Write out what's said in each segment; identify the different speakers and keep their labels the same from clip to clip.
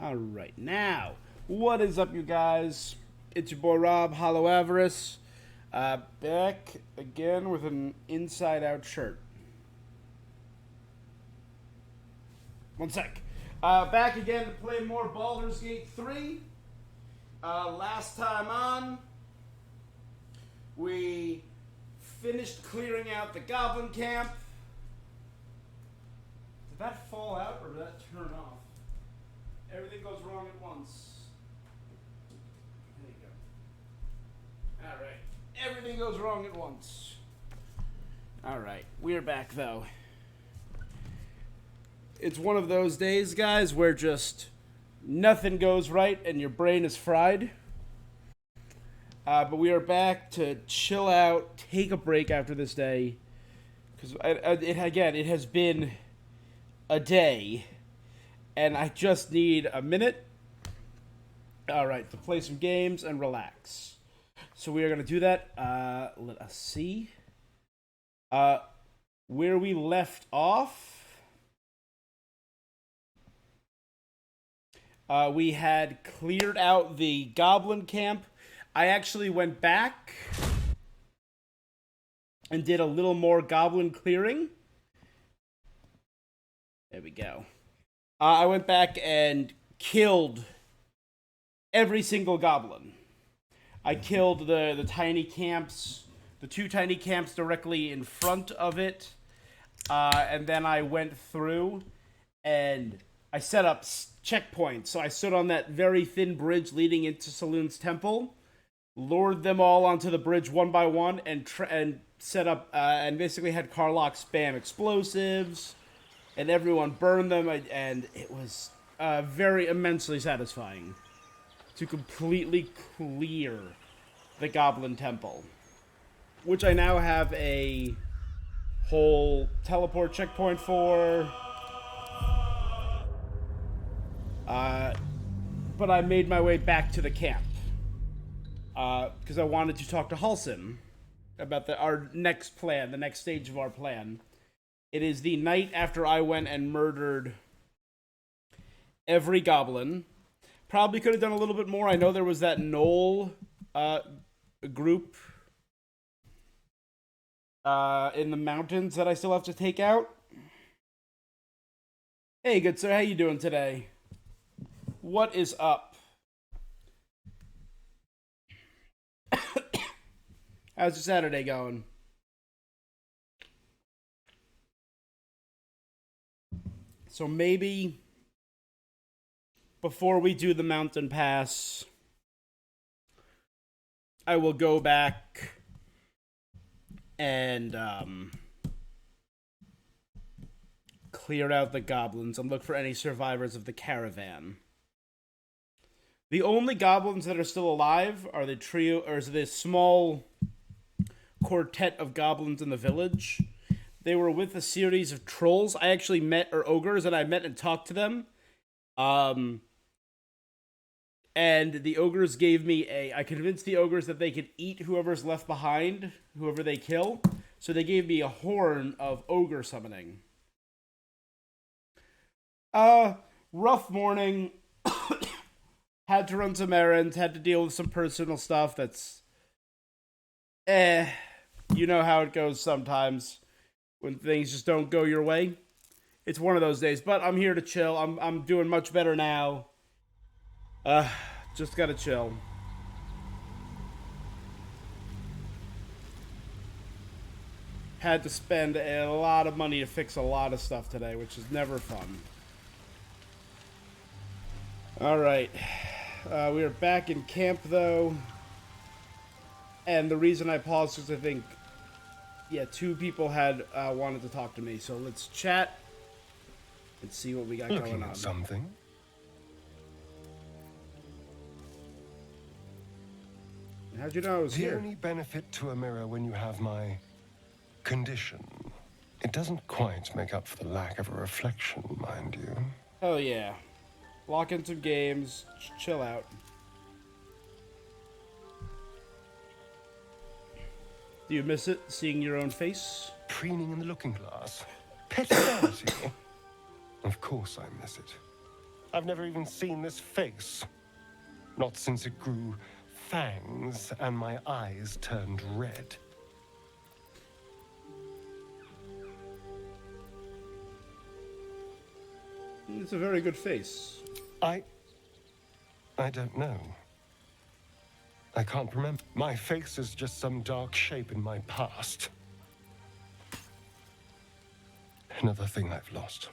Speaker 1: Alright, now, what is up, you guys? It's your boy Rob, Hollow Avarice, back again with an inside-out shirt. One sec. Back again to play more Baldur's Gate 3. Last time on, we finished clearing out the goblin camp. Did that fall out or did that turn off? Everything goes wrong at once. There you go. Alright. Everything goes wrong at once. Alright. We're back, though. It's one of those days, guys, where just nothing goes right and your brain is fried. But we are back to chill out, take a break after this day. Because, it has been a day. And I just need a minute, alright, to play some games and relax. So we are going to do that. Let us see. Where we left off, we had cleared out the goblin camp. I actually went back and did a little more goblin clearing. There we go. I went back and killed every single goblin. I killed the tiny camps, the two tiny camps directly in front of it. And then I went through and I set up checkpoints. So I stood on that very thin bridge leading into Saloon's temple, lured them all onto the bridge one by one, and set up and basically had Carlock spam explosives. And everyone burned them, and it was very immensely satisfying to completely clear the Goblin Temple, which I now have a whole teleport checkpoint for. But I made my way back to the camp because I wanted to talk to Halsin about our next plan, the next stage of our plan. It is the night after I went and murdered every goblin. Probably could have done a little bit more. I know there was that Knoll group in the mountains that I still have to take out. Hey, good sir, how you doing today? What is up? How's your Saturday going? So maybe before we do the mountain pass, I will go back and clear out the goblins and look for any survivors of the caravan. The only goblins that are still alive are the trio, or is the small quartet of goblins in the village. They were with a series of trolls. I actually met, or ogres, and I met and talked to them. And the ogres gave me I convinced the ogres that they could eat whoever's left behind, whoever they kill. So they gave me a horn of ogre summoning. Rough morning. Had to run some errands, had to deal with some personal stuff that's... You know how it goes sometimes when things just don't go your way. It's one of those days, but I'm here to chill. I'm doing much better now. Just gotta chill. Had to spend a lot of money to fix a lot of stuff today, which is never fun. Alright. We are back in camp, though. And the reason I paused is I think, yeah, two people had wanted to talk to me. So let's chat and see what we got going on.
Speaker 2: Something?
Speaker 1: How'd you know I was here?
Speaker 2: The only benefit to a mirror when you have my condition. It doesn't quite make up for the lack of a reflection, mind you.
Speaker 1: Oh, yeah. Lock in some games. Chill out. Do you miss it, seeing your own face?
Speaker 2: Preening in the looking glass. Petty. Of course I miss it. I've never even seen this face. Not since it grew fangs and my eyes turned red.
Speaker 1: It's a very good face.
Speaker 2: I don't know. I can't remember. My face is just some dark shape in my past. Another thing I've lost.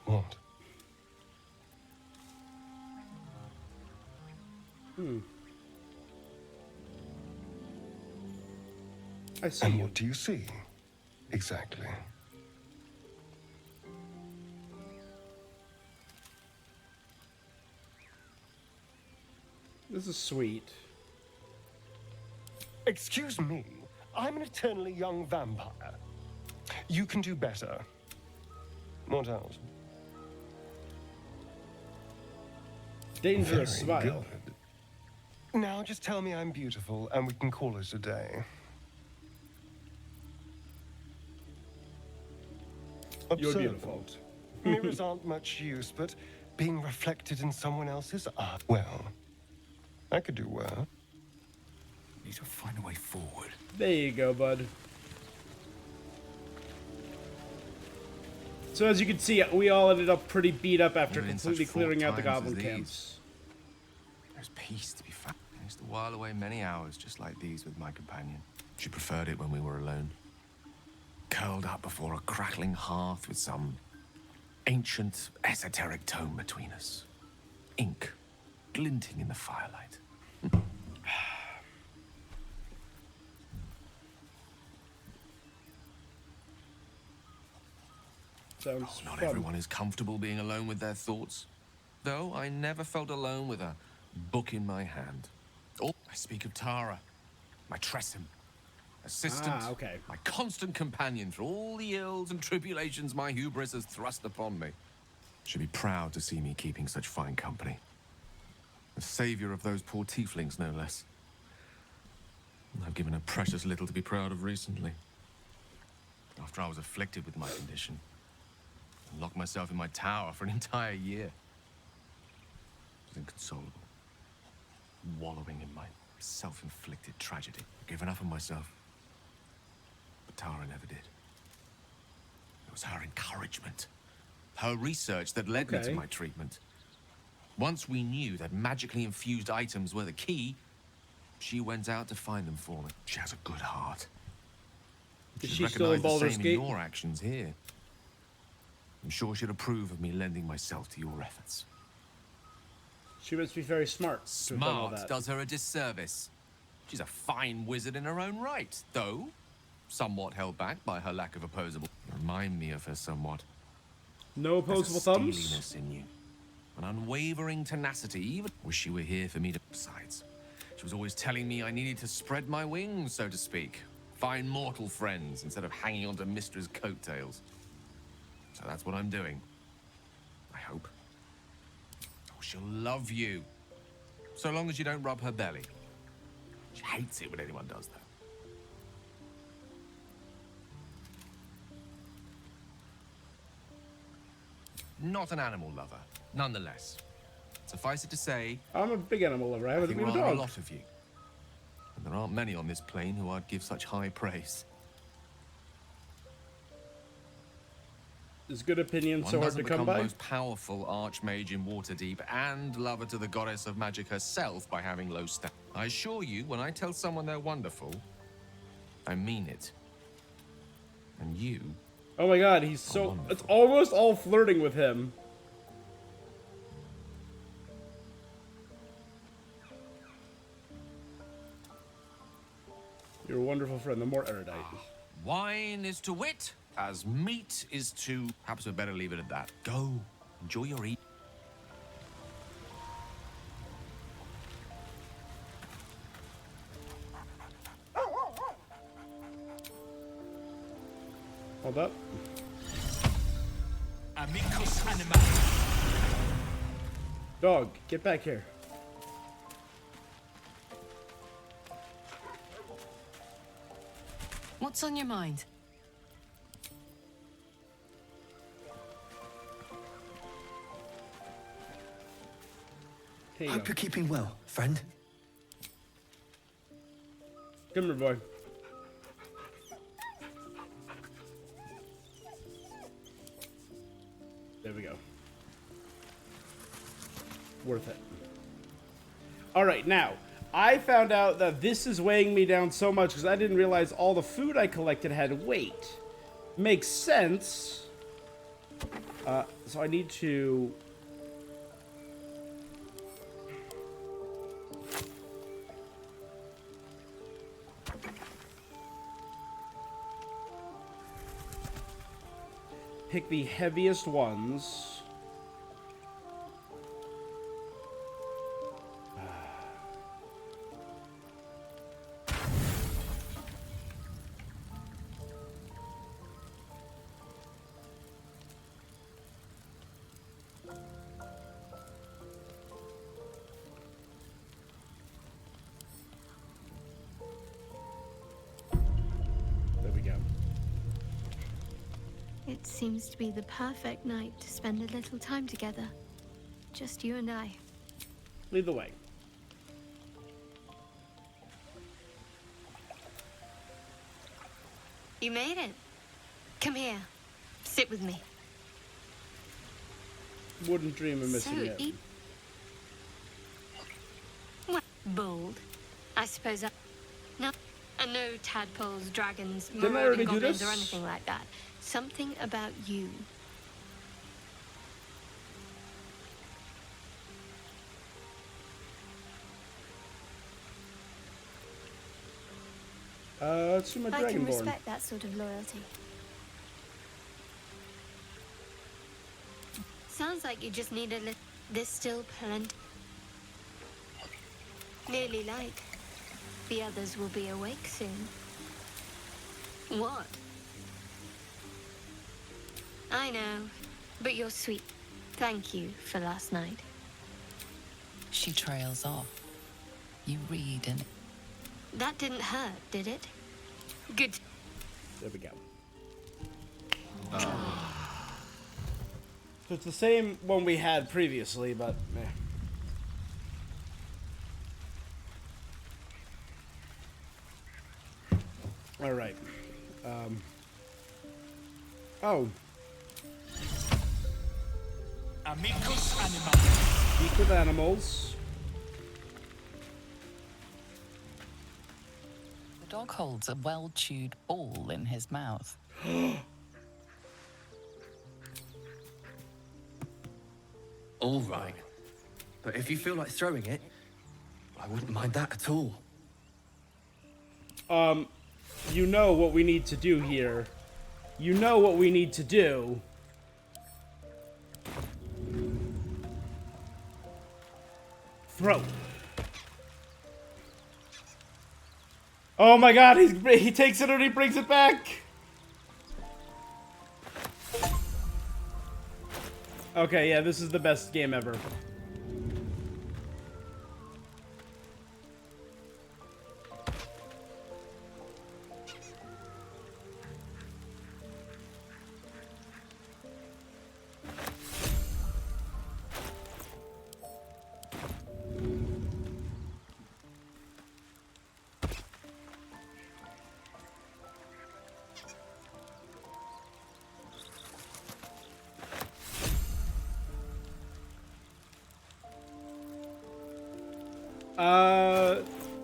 Speaker 2: What?
Speaker 1: I see
Speaker 2: And
Speaker 1: you.
Speaker 2: what do you see? Exactly.
Speaker 1: This is sweet.
Speaker 2: Excuse me, I'm an eternally young vampire. You can do better. What else?
Speaker 1: Dangerous
Speaker 2: Very
Speaker 1: smile.
Speaker 2: good. Now just tell me I'm beautiful and we can call it a day.
Speaker 1: You're
Speaker 2: Absurd.
Speaker 1: beautiful.
Speaker 2: Mirrors aren't much use, but being reflected in someone else's art. Well, I could do well.
Speaker 3: Need to find a way forward.
Speaker 1: There you go, bud. So as you can see, we all ended up pretty beat up after
Speaker 3: Even in
Speaker 1: completely
Speaker 3: such fraught
Speaker 1: clearing out the
Speaker 3: times as
Speaker 1: goblin
Speaker 3: these.
Speaker 1: camps.
Speaker 3: There's peace to be found. I used to while away many hours just like these with my companion. She preferred it when we were alone. Curled up before a crackling hearth with some ancient, esoteric tome between us. Ink glinting in the firelight.
Speaker 1: Sounds
Speaker 3: Not
Speaker 1: fun.
Speaker 3: everyone is comfortable being alone with their thoughts. Though I never felt alone with a book in my hand. Oh, I speak of Tara, my Tressym. Assistant,
Speaker 1: okay.
Speaker 3: my constant companion through all the ills and tribulations my hubris has thrust upon me. She'd be proud to see me keeping such fine company. The savior of those poor tieflings, no less. I've given her precious little to be proud of recently. After I was afflicted with my condition, I locked myself in my tower for an entire year. I was inconsolable, wallowing in my self-inflicted tragedy. I've given up on myself. But Tara never did. It was her encouragement, her research that led me to
Speaker 1: Okay.
Speaker 3: my treatment. Once we knew that magically infused items were the key, she went out to find them for me. She has a good heart.
Speaker 1: Is
Speaker 3: She'd
Speaker 1: she still in
Speaker 3: recognize the
Speaker 1: Baldur's
Speaker 3: same
Speaker 1: Gate?
Speaker 3: in your actions here. I'm sure she'd approve of me lending myself to your efforts.
Speaker 1: She must be very smart to have done all
Speaker 3: Smart
Speaker 1: that.
Speaker 3: does her a disservice. She's a fine wizard in her own right, though somewhat held back by her lack of opposable. You remind me of her somewhat.
Speaker 1: No
Speaker 3: There's a
Speaker 1: opposable thumbs?
Speaker 3: steeliness in you, an unwavering tenacity. Even wish she were here for me to. Besides, she was always telling me I needed to spread my wings, so to speak, find mortal friends instead of hanging onto Mistra's coattails. So that's what I'm doing. I hope. Oh, she'll love you. So long as you don't rub her belly. She hates it when anyone does that. Not an animal lover, nonetheless. Suffice it to say,
Speaker 1: I'm a big animal lover. I
Speaker 3: I
Speaker 1: have
Speaker 3: think
Speaker 1: a
Speaker 3: rather a
Speaker 1: dog.
Speaker 3: lot of you. And there aren't many on this plane who I'd give such high praise.
Speaker 1: Is good opinion
Speaker 3: One
Speaker 1: so hard
Speaker 3: doesn't
Speaker 1: to come
Speaker 3: become
Speaker 1: by?
Speaker 3: the most powerful archmage in Waterdeep and lover to the goddess of magic herself by having low stats. I assure you, when I tell someone they're wonderful, I mean it. And you,
Speaker 1: Oh my god, he's so...
Speaker 3: wonderful.
Speaker 1: It's almost all flirting with him. You're a wonderful friend, the more erudite.
Speaker 3: wine is to wit as meat is to... Perhaps we'd better leave it at that. Go, enjoy your eat.
Speaker 1: Hold up.
Speaker 4: Amicus anima.
Speaker 1: Dog, get back here.
Speaker 4: What's on your mind?
Speaker 1: Here you
Speaker 5: Hope
Speaker 1: go.
Speaker 5: you're keeping well, friend.
Speaker 1: Come here, boy. There we go. Worth it. Alright, now, I found out that this is weighing me down so much because I didn't realize all the food I collected had weight. Makes sense. So I need to... pick the heaviest ones. There we go.
Speaker 6: It seems to be the perfect night to spend a little time together. Just you and I.
Speaker 1: Lead the way.
Speaker 6: You made it. Come here. Sit with me.
Speaker 1: Wouldn't dream of missing it.
Speaker 6: Well, bold. I suppose I... No. And no tadpoles, dragons,
Speaker 1: Didn't I already
Speaker 6: marauding
Speaker 1: do
Speaker 6: goblins
Speaker 1: this?
Speaker 6: or anything like that. Something about you.
Speaker 1: Let's do my
Speaker 6: I can
Speaker 1: Dragonborn.
Speaker 6: respect that sort of loyalty. Sounds like you just need a little... There's still plenty. Nearly light. The others will be awake soon. What? I know, but you're sweet. Thank you for last night.
Speaker 4: She trails off. You read and
Speaker 6: That didn't hurt, did it? Good.
Speaker 1: There we go. So it's the same one we had previously, but meh. All right. Oh,
Speaker 7: Amicus animal.
Speaker 1: speak with animals.
Speaker 4: the dog holds a well-chewed ball in his mouth.
Speaker 5: All right. But if you feel like throwing it, I wouldn't mind that at all.
Speaker 1: You know what we need to do here. You know what we need to do. Throw. Oh my god, he takes it and he brings it back. Okay, yeah, this is the best game ever.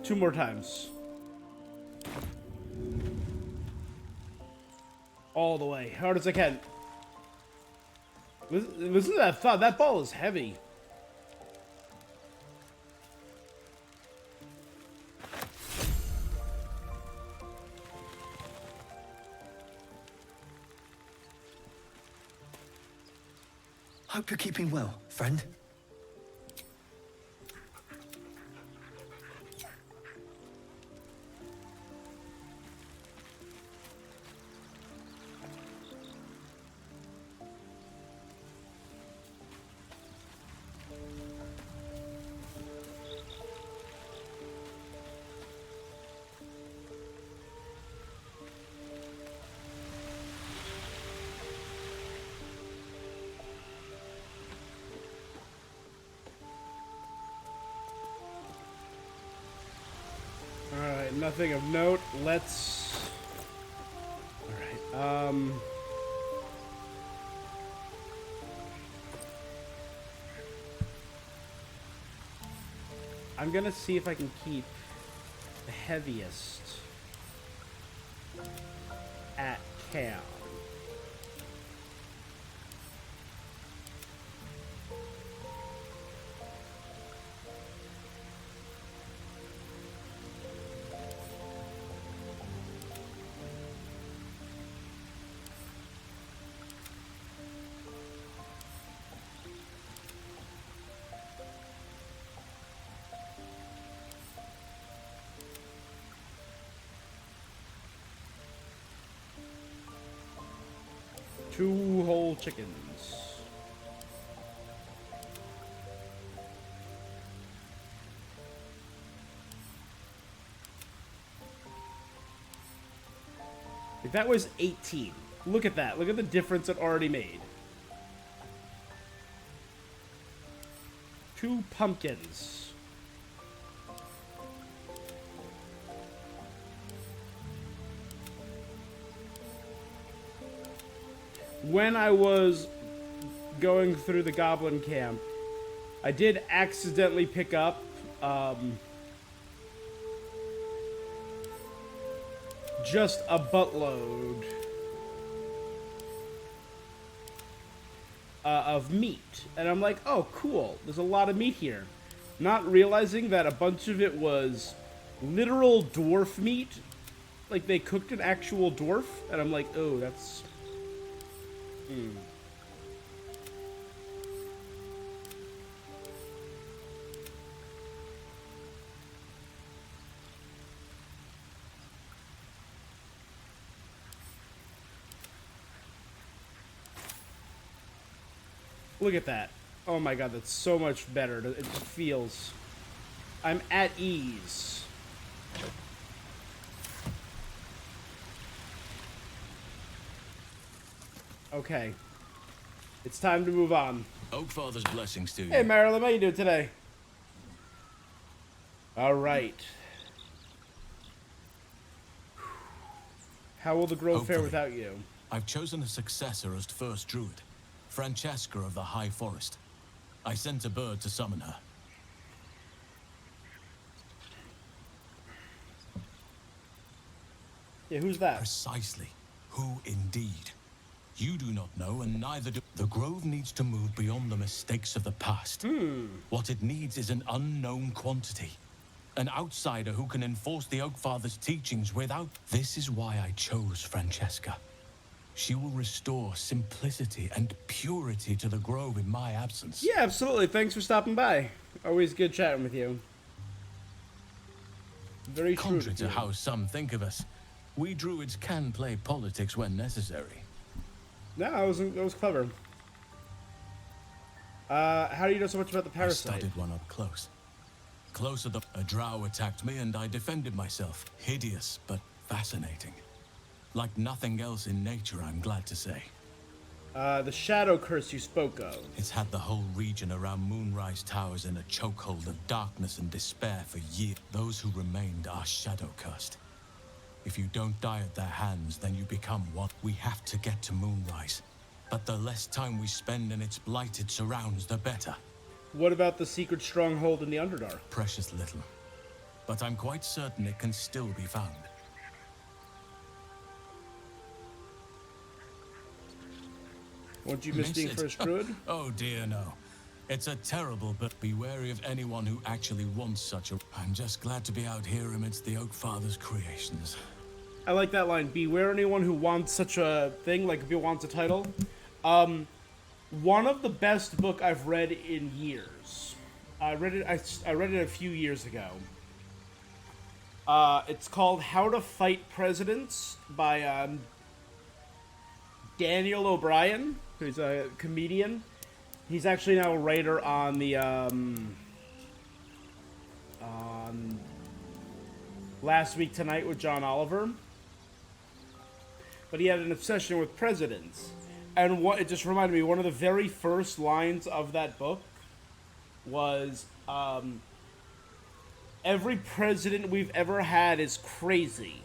Speaker 1: Two more times. All the way, hard as I can. Listen to that thud. That ball is heavy.
Speaker 5: Hope you're keeping well, friend.
Speaker 1: nothing of note. Let's... Alright, I'm gonna see if I can keep the heaviest at Cam. Two whole chickens. If that was 18. Look at that. Look at the difference it already made. 2 pumpkins. When I was going through the goblin camp, I did accidentally pick up just a buttload of meat. And I'm like, oh, cool. There's a lot of meat here. Not realizing that a bunch of it was literal dwarf meat. Like, they cooked an actual dwarf. And I'm like, oh, that's... Look at that. Oh my god, that's so much better. It just feels... I'm at ease. Okay. It's time to move on.
Speaker 8: Oakfather's blessings to you.
Speaker 1: Hey, Marilyn, how you doing today? Alright. How will the grove fare without you?
Speaker 8: I've chosen a successor as first druid, Francesca of the High Forest. I sent a bird to summon her.
Speaker 1: Yeah, who's that?
Speaker 8: Precisely. Who indeed? You do not know, and neither do... The Grove needs to move beyond the mistakes of the past. What it needs is an unknown quantity. An outsider who can enforce the Oakfather's teachings without... This is why I chose Francesca. She will restore simplicity and purity to the Grove in my absence.
Speaker 1: Yeah, absolutely. Thanks for stopping by. Always good chatting with you. Very true.
Speaker 8: Contrary to how some think of us, we druids can play politics when necessary.
Speaker 1: No, that was clever. How do you know so much about the
Speaker 8: I
Speaker 1: parasite?
Speaker 8: studied one up close. Closer than a drow attacked me and I defended myself. Hideous, but fascinating. Like nothing else in nature, I'm glad to say.
Speaker 1: The shadow curse you spoke of.
Speaker 8: It's had the whole region around Moonrise Towers in a chokehold of darkness and despair for years. Those who remained are shadow cursed. If you don't die at their hands, then you become one. We have to get to Moonrise. But the less time we spend in its blighted surrounds, the better.
Speaker 1: What about the secret stronghold in the Underdark?
Speaker 8: Precious little. But I'm quite certain it can still be found.
Speaker 1: Won't you miss being
Speaker 8: it?
Speaker 1: first druid?
Speaker 8: Oh dear, no. It's a terrible, but be wary of anyone who actually wants such a... I'm just glad to be out here amidst the Oakfather's creations.
Speaker 1: I like that line. Beware anyone who wants such a thing, like if he wants a title. One of the best book I've read in years. I read it a few years ago. It's called How to Fight Presidents by Daniel O'Brien, who's a comedian. He's actually now a writer on the on Last Week Tonight with John Oliver. But he had an obsession with presidents. And what it just reminded me, one of the very first lines of that book was every president we've ever had is crazy.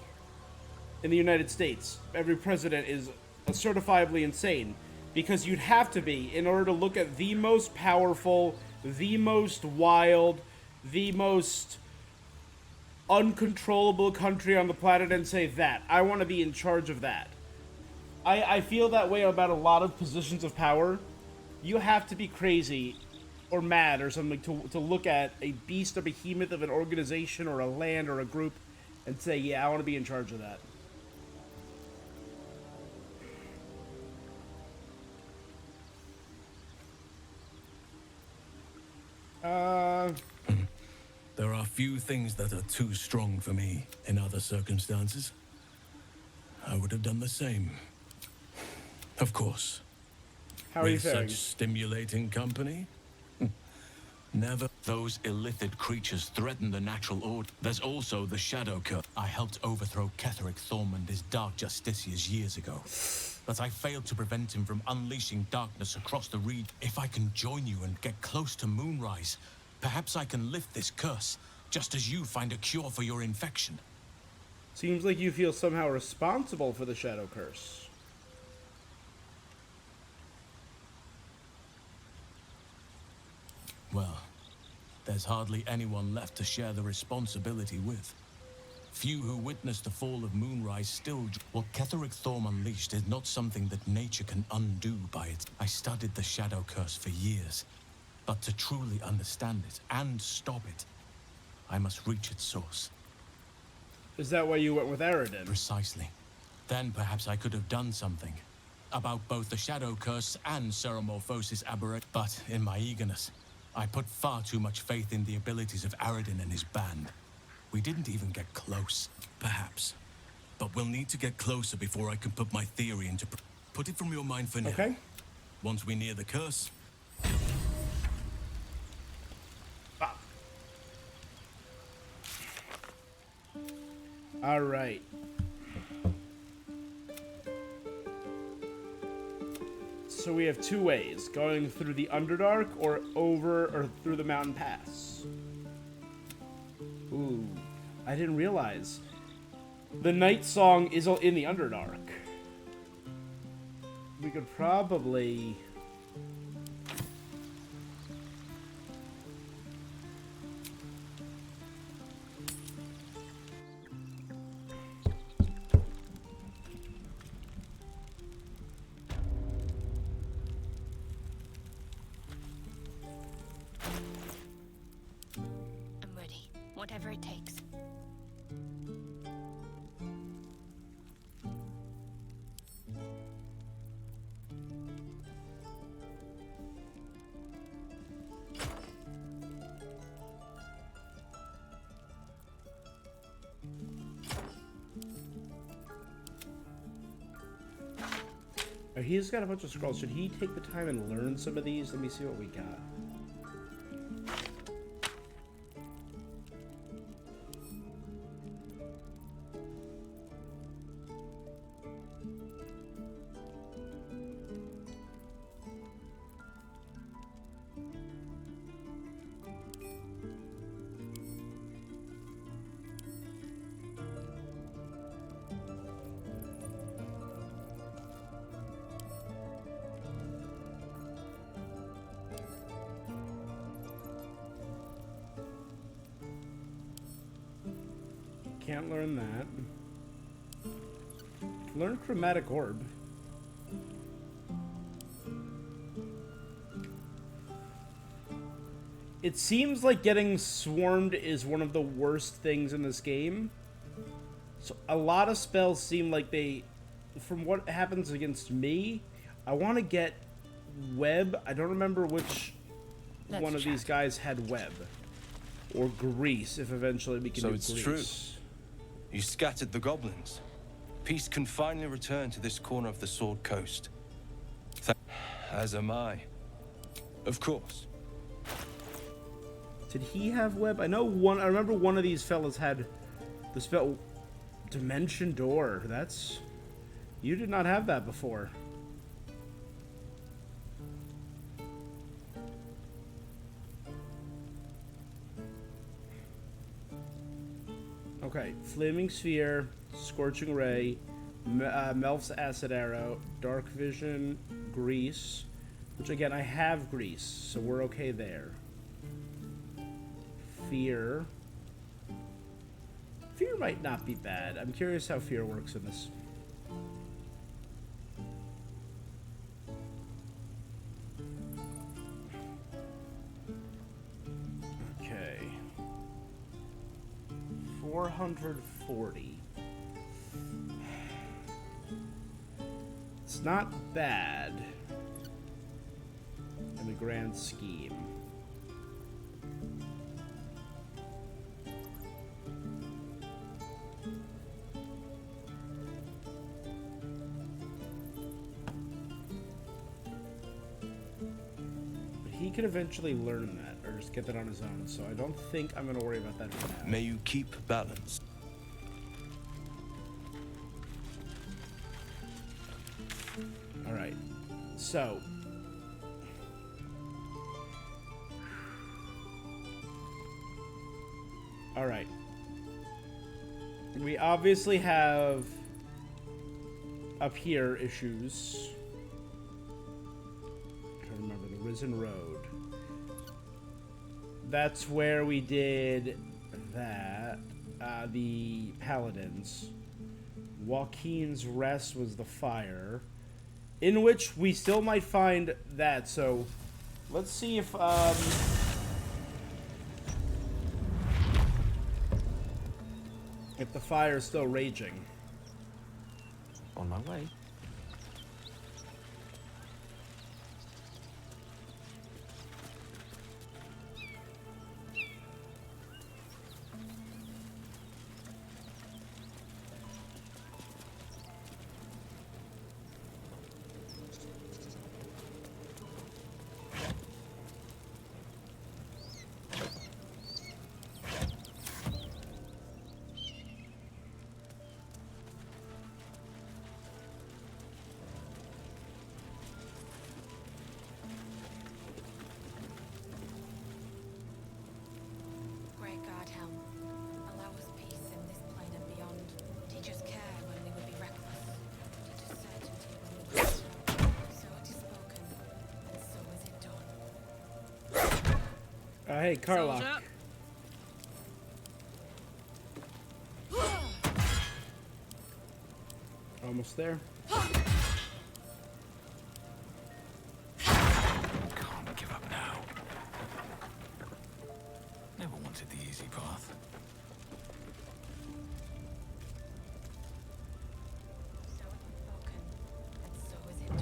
Speaker 1: In the United States, every president is certifiably insane. Because you'd have to be in order to look at the most powerful, the most wild, the most uncontrollable country on the planet and say that. I want to be in charge of that. I feel that way about a lot of positions of power. You have to be crazy or mad or something to look at a beast, a behemoth of an organization or a land or a group and say, yeah, I want to be in charge of that.
Speaker 8: There are few things that are too strong for me in other circumstances. I would have done the same. Of course.
Speaker 1: How are you
Speaker 8: With
Speaker 1: faring?
Speaker 8: such stimulating company? Never. Those illithid creatures threaten the natural order. There's also the Shadow Curse. I helped overthrow Ketheric Thorm and his Dark Justiciars years ago. But I failed to prevent him from unleashing darkness across the region. If I can join you and get close to Moonrise, perhaps I can lift this curse, just as you find a cure for your infection.
Speaker 1: Seems like you feel somehow responsible for the Shadow Curse.
Speaker 8: Well, there's hardly anyone left to share the responsibility with. Few who witnessed the fall of Moonrise still... What Ketheric Thorm unleashed is not something that nature can undo by it. I studied the Shadow Curse for years, but to truly understand it and stop it, I must reach its source.
Speaker 1: Is that why you went with Aridin?
Speaker 8: Precisely. Then perhaps I could have done something about both the Shadow Curse and Ceramorphosis aberration. But in my eagerness, I put far too much faith in the abilities of Aridin and his band. We didn't even get close, perhaps. But we'll need to get closer before I can put my theory into... Put it from your mind for now.
Speaker 1: Okay.
Speaker 8: Once we near the curse...
Speaker 1: Ah. All right. So we have two ways, going through the Underdark or over or through the mountain pass. Ooh, I didn't realize. The Night Song is in the Underdark. We could probably...
Speaker 6: I'm ready. Whatever it takes.
Speaker 1: Oh, he's got a bunch of scrolls. Should he take the time and learn some of these? Let me see what we got. Can't learn that. Learn Chromatic Orb. It seems like getting swarmed is one of the worst things in this game. So a lot of spells seem like they, from what happens against me, I want to get web. I don't remember which one of these guys had web. Or grease, if eventually we can
Speaker 9: So
Speaker 1: do
Speaker 9: it's
Speaker 1: grease.
Speaker 9: true. You scattered the goblins. Peace can finally return to this corner of the Sword Coast. As am I. Of course.
Speaker 1: Did he have web? I know one. I remember one of these fellas had the spell Dimension Door. That's... You did not have that before. Okay, Flaming Sphere, Scorching Ray, Melf's Acid Arrow, Dark Vision, Grease, which again, I have Grease, so we're okay there. Fear. Fear might not be bad. I'm curious how Fear works in this. Okay. 440. It's not bad in the grand scheme. But he could eventually learn that, or just get that on his own, so I don't think I'm going to worry about that for now.
Speaker 9: May you keep balance.
Speaker 1: Alright, so alright. We obviously have up here issues. I can't remember the Risen Road. That's where we did that. The Paladins. Joaquin's Rest was the fire. In which we still might find that, so let's see if the fire is still raging.
Speaker 5: On my way.
Speaker 10: Great God, Helm. Allow us peace in this plane and beyond. Teach us care when we would be reckless. Teach us certainty when we would not. So it is spoken, and so is it done.
Speaker 1: Hey, Karlach. Almost there.
Speaker 8: Can't give up now. Never wanted the easy path.
Speaker 10: So it is spoken, and so is it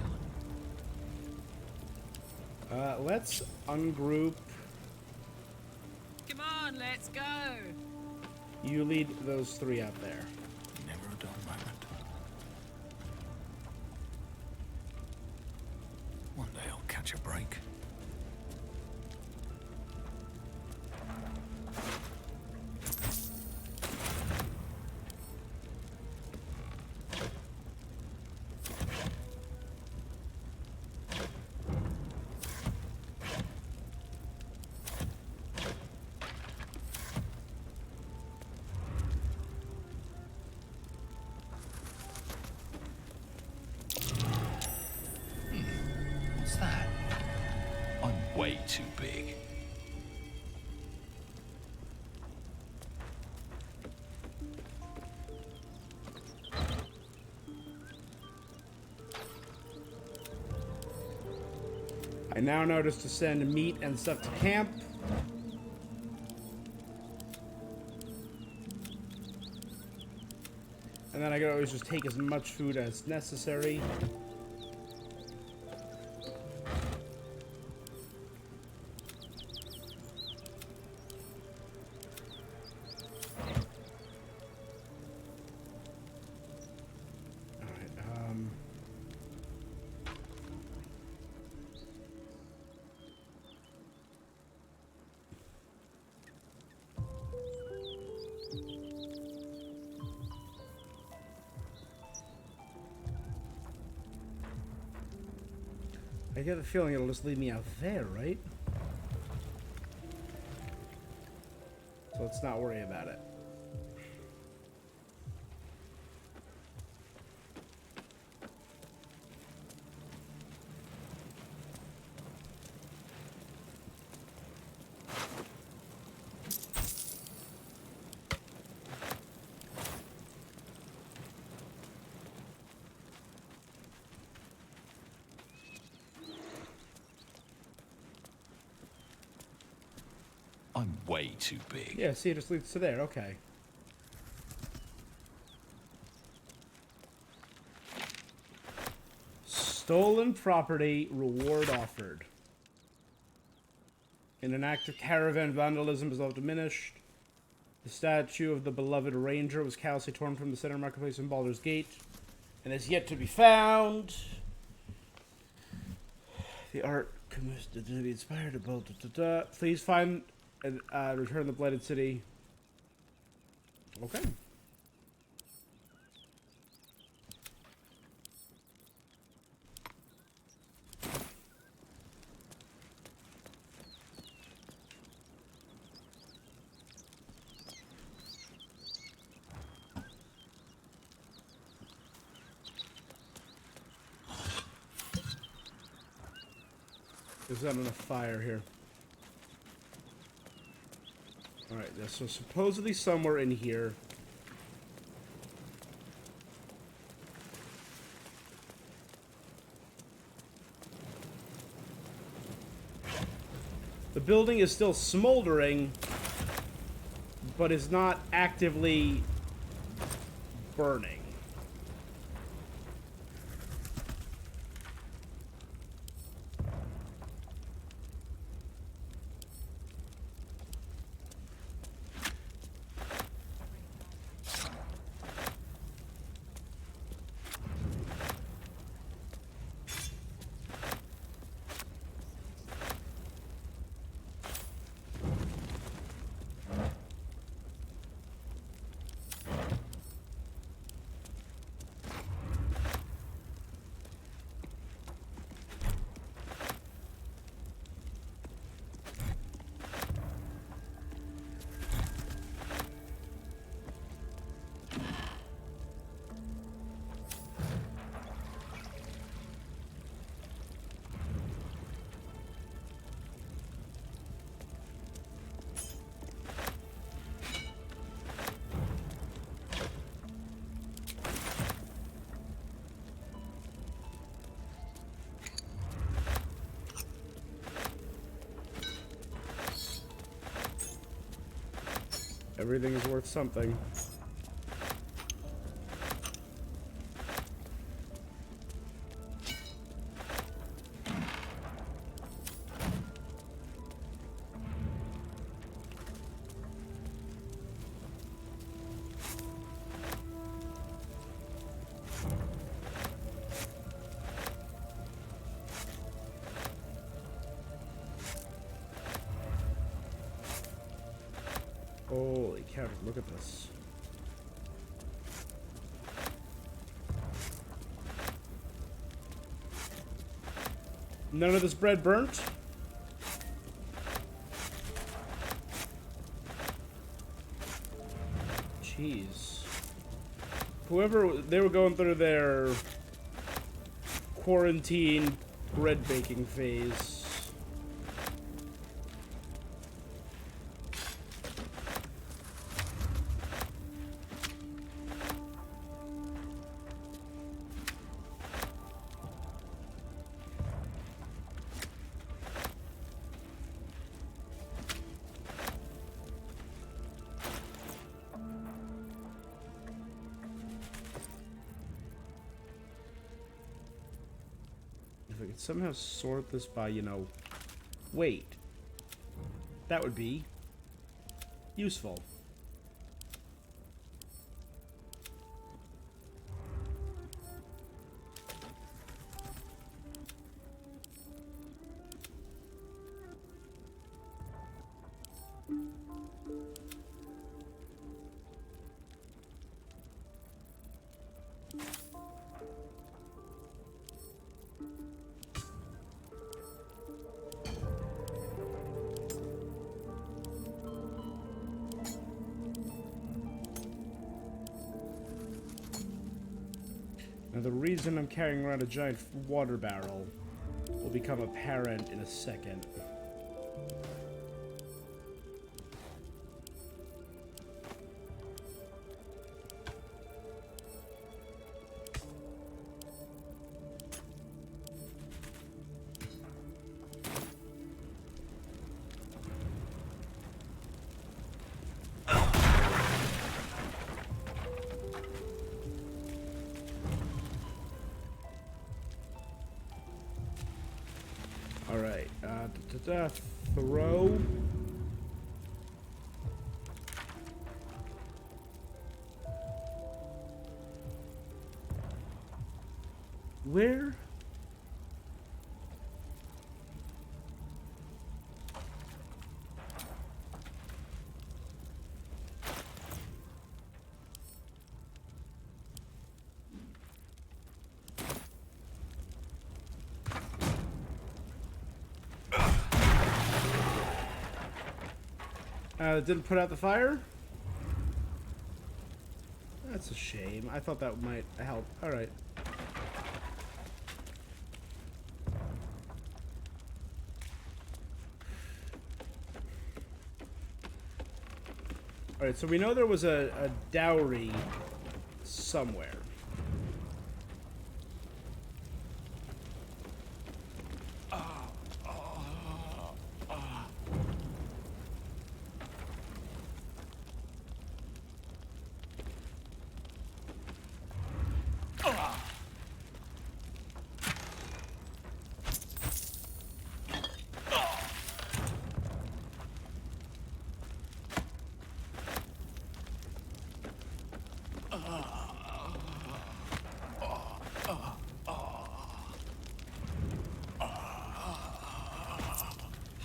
Speaker 10: done.
Speaker 1: Let's ungroup.
Speaker 4: Come on, let's go.
Speaker 1: You lead those three out there.
Speaker 8: Never a dull moment. One day I'll catch a break.
Speaker 11: What's that? I'm way too big.
Speaker 1: I now notice to send meat and stuff to camp. And then I can always just take as much food as necessary. I get the feeling it'll just leave me out there, right? So let's not worry about it.
Speaker 11: I'm way too big.
Speaker 1: Yeah, see, it just leads to there. Okay. Stolen property, reward offered. In an act of caravan vandalism is all diminished. The statue of the beloved ranger was callously torn from the center marketplace in Baldur's Gate and is yet to be found. The art commissioned to be inspired to build. Please find and return the blighted city. Okay. There's not enough fire here. Alright, so supposedly somewhere in here. The building is still smoldering, but is not actively burning. Everything is worth something. Holy cow, look at this. None of this bread burnt? Jeez. Whoever, they were going through their quarantine bread baking phase. If I could somehow sort this by, you know... Wait. That would be... useful. Now the reason I'm carrying around a giant water barrel will become apparent in a second. Throw. Where? Didn't put out the fire? That's a shame. I thought that might help. Alright. Alright, so we know there was a dowry somewhere.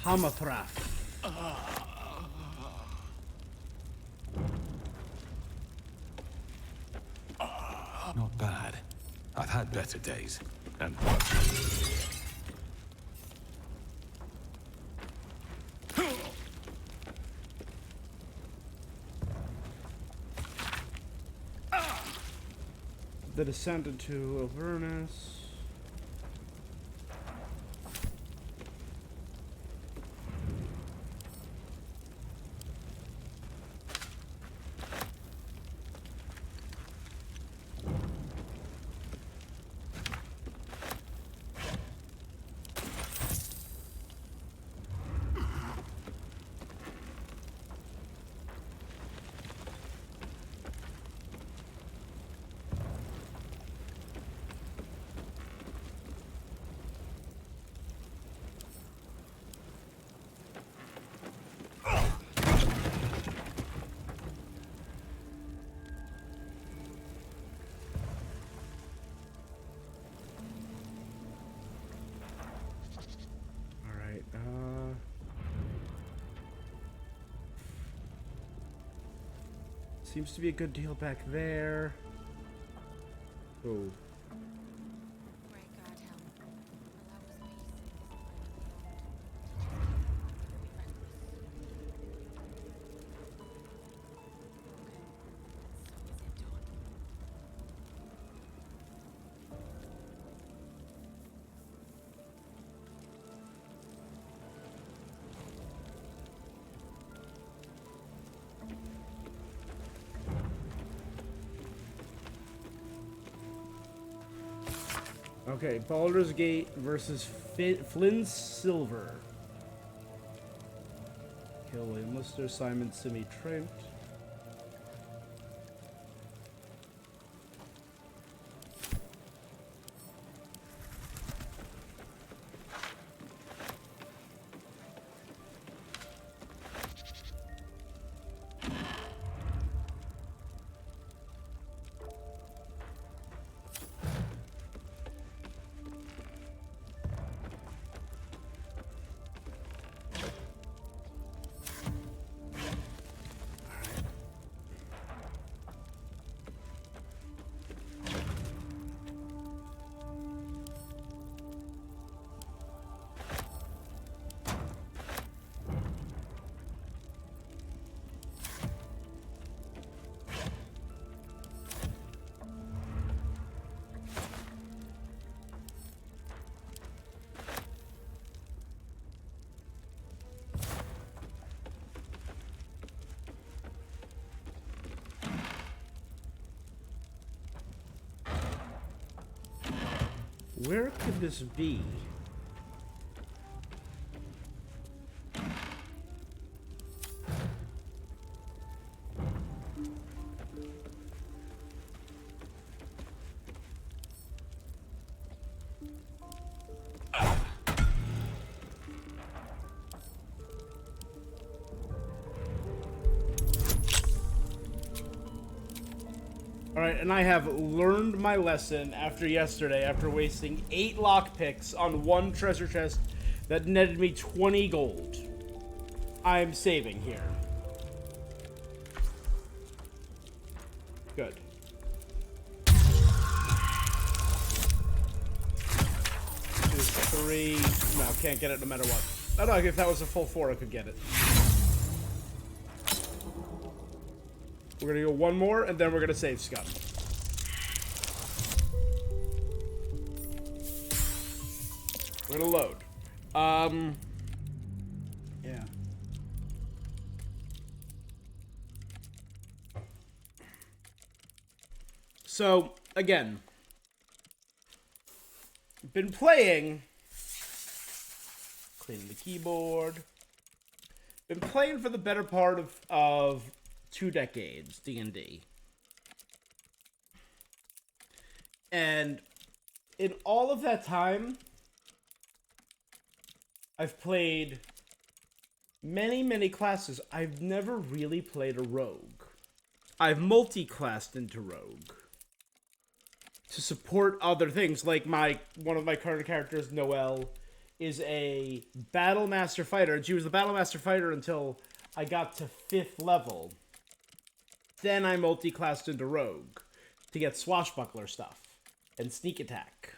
Speaker 1: Hamathrath.
Speaker 3: Not bad. I've had better days. And worse.
Speaker 1: The descent into Avernus. Seems to be a good deal back there. Oh. Okay, Baldur's Gate versus Flynn's Silver. Kill William Lister, Simon Simi Trent. Where could this be? Alright, and I have learned my lesson after yesterday, after wasting 8 lockpicks on one treasure chest that netted me 20 gold. I'm saving here. Good. There's 3. No, can't get it no matter what. Oh no, if that was a full 4, I could get it. We're gonna go one more, and then we're gonna save Scum. We're gonna load. Yeah. So, again, been playing, cleaning the keyboard, been playing for the better part of 2 decades, D&D. And in all of that time, I've played many, many classes. I've never really played a rogue. I've multi-classed into rogue to support other things. Like one of my current characters, Noelle, is a battle master fighter. And she was the battle master fighter until I got to 5th level. Then I multi-classed into rogue to get swashbuckler stuff and sneak attack.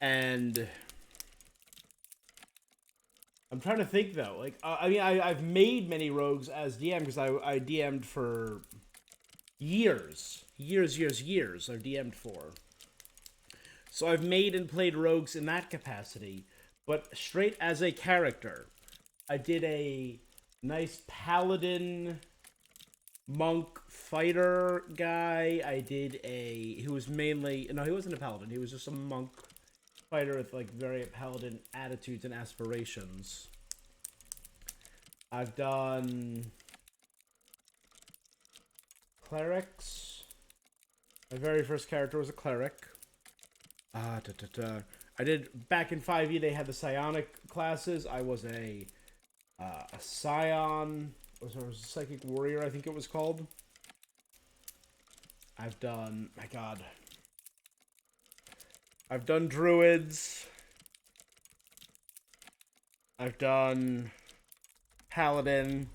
Speaker 1: And I'm trying to think though. Like, I mean, I've made many rogues as DM because I DM'd for years. Years. I've DM'd for. So I've made and played rogues in that capacity. But straight as a character, I did a nice paladin monk fighter guy. I did who was mainly, no, he wasn't a paladin. He was just a monk fighter with like very paladin attitudes and aspirations. I've done clerics. My very first character was a cleric. I did back in 5e. They had the psionic classes. I was a scion. Was a psychic warrior, I think it was called. I've done, my god, I've done druids. I've done paladin.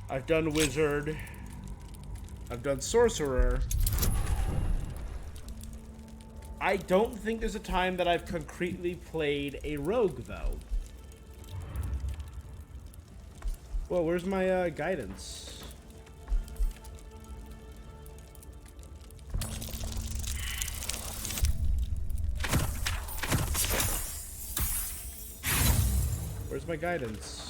Speaker 1: I've done wizard. I've done sorcerer. I don't think there's a time that I've concretely played a rogue, though. Well, where's my guidance? Where's my guidance?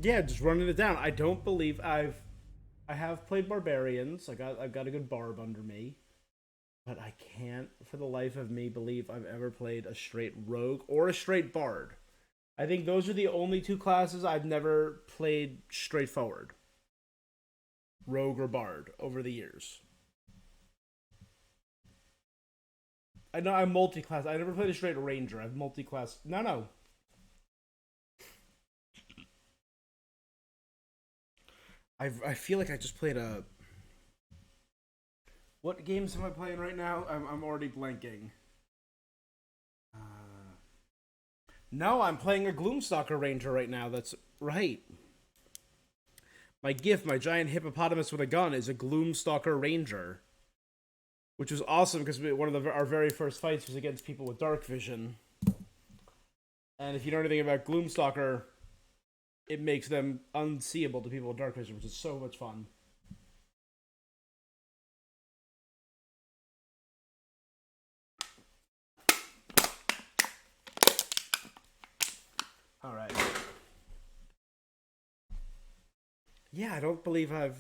Speaker 1: Yeah, just running it down. I don't believe I have played barbarians. I've got a good barb under me. But I can't for the life of me believe I've ever played a straight rogue or a straight bard. I think those are the only 2 classes I've never played straightforward. Rogue or bard over the years. I know I'm multi-class. I never played a straight ranger. I've multi-class. No. I feel like I just played a... What games am I playing right now? I'm already blanking. No, I'm playing a Gloomstalker Ranger right now. That's right. My gift, my giant hippopotamus with a gun, is a Gloomstalker Ranger. Which was awesome because one of our very first fights was against people with dark vision. And if you know anything about Gloomstalker, it makes them unseeable to people with dark vision, which is so much fun. All right. Yeah, I don't believe I've...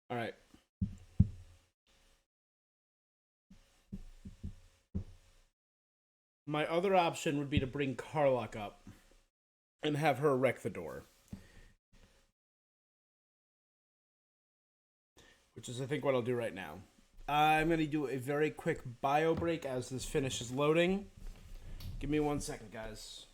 Speaker 1: All right. My other option would be to bring Karlach up and have her wreck the door. which is I think what I'll do right now. I'm going to do a very quick bio break as this finishes loading. Give me 1 second, guys.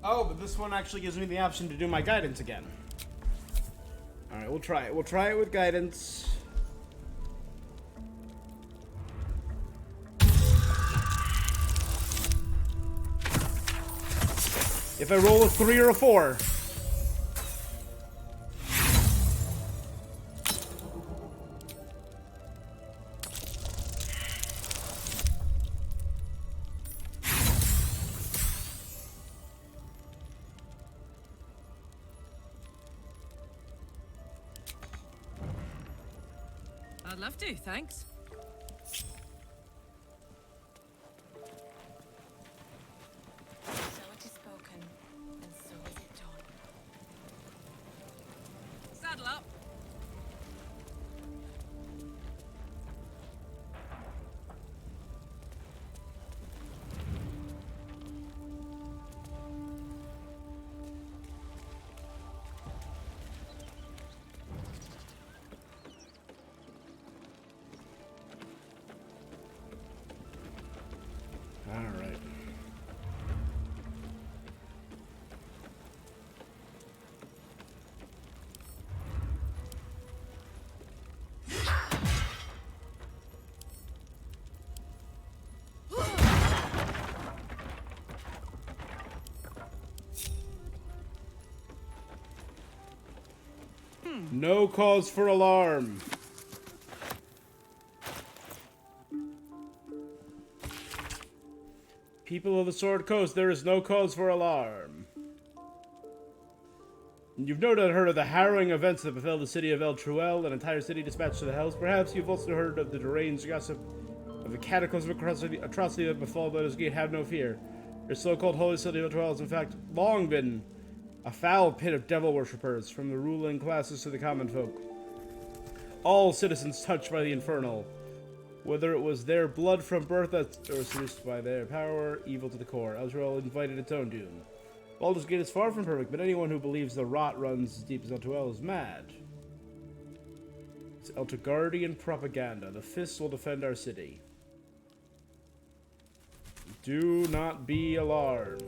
Speaker 1: Oh, but this one actually gives me the option to do my guidance again. Alright, we'll try it. We'll try it with guidance. If I roll a 3 or a 4.
Speaker 12: I'd love to, thanks.
Speaker 10: So it is spoken, and so is it done.
Speaker 12: Saddle up.
Speaker 1: Alright. No cause for alarm. People of the Sword Coast, there is no cause for alarm. You've no doubt heard of the harrowing events that befell the city of El Truel, an entire city dispatched to the hells. Perhaps you've also heard of the deranged gossip of the cataclysmic atrocity that befell Baldur's Gate. Have no fear. Your so-called holy city of El Truel has in fact long been a foul pit of devil worshippers, from the ruling classes to the common folk. All citizens touched by the infernal, whether it was their blood from birth or seduced by their power, evil to the core. El Truel invited its own doom. Baldur's Gate is far from perfect, but anyone who believes the rot runs as deep as El Truel is mad. It's Eltagardian propaganda. The fists will defend our city. Do not be alarmed.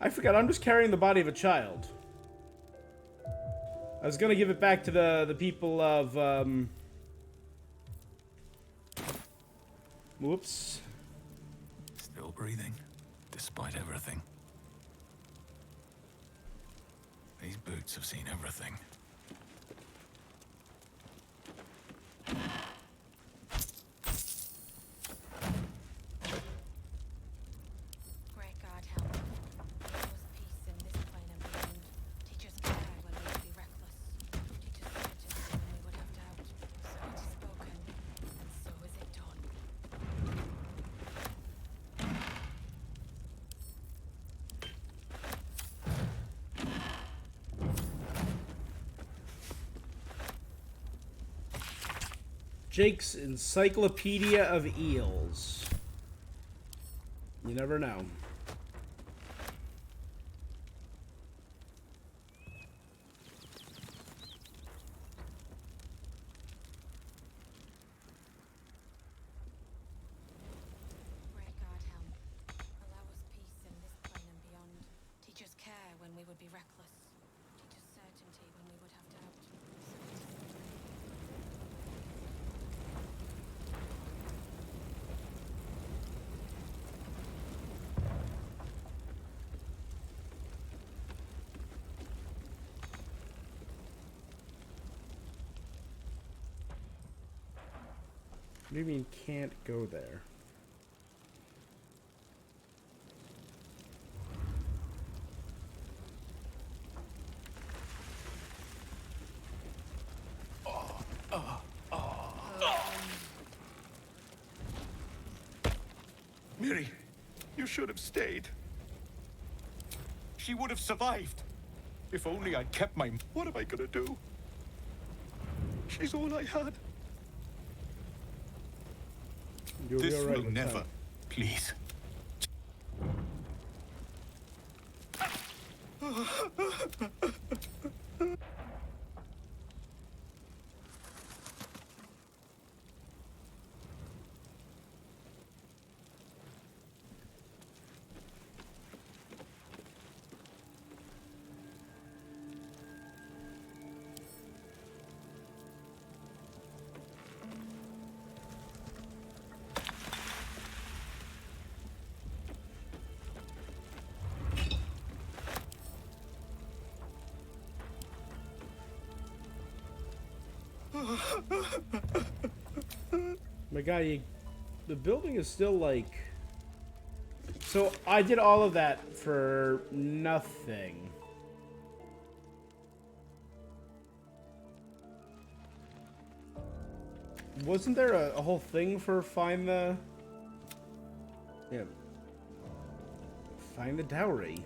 Speaker 1: I forgot, I'm just carrying the body of a child. I was gonna give it back to the people of, whoops.
Speaker 8: Still breathing, despite everything. These boots have seen everything.
Speaker 10: Great God, help. There was peace in this plane and beyond. Teach us care when we would be reckless. Teach us certainty when we would have doubt. So it is spoken, and so is it done.
Speaker 1: Jake's Encyclopedia of Eels. You never know.
Speaker 10: Great God, help. Allow us peace in this plane and beyond. Teach us care when we would be reckless. Teach us certainty when we would have doubt. So it is spoken,
Speaker 1: What do you mean can't go there?
Speaker 11: Miri, you should have stayed. She would have survived. If only I'd kept my... What am I gonna do? She's all I had.
Speaker 1: You'll be
Speaker 11: This
Speaker 1: all right
Speaker 11: will
Speaker 1: with
Speaker 11: never...
Speaker 1: time.
Speaker 11: Please.
Speaker 1: My God, the building is still like... So I did all of that for nothing. Wasn't there a whole thing for find the... Yeah. Find the dowry.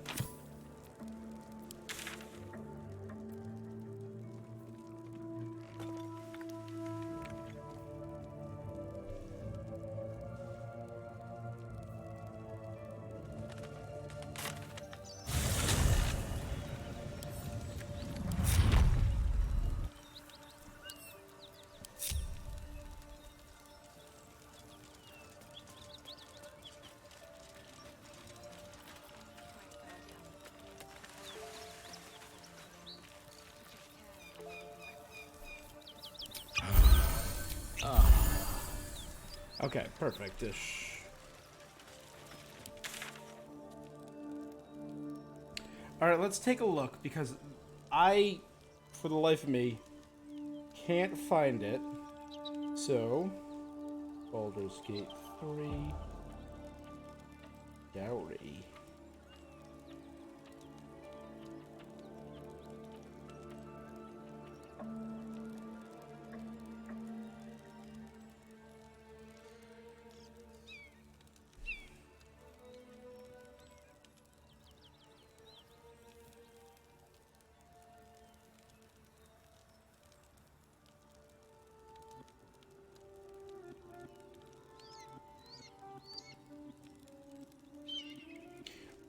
Speaker 1: Okay, perfect-ish. Alright, let's take a look, because I, for the life of me, can't find it. So, Baldur's Gate 3... Dowry.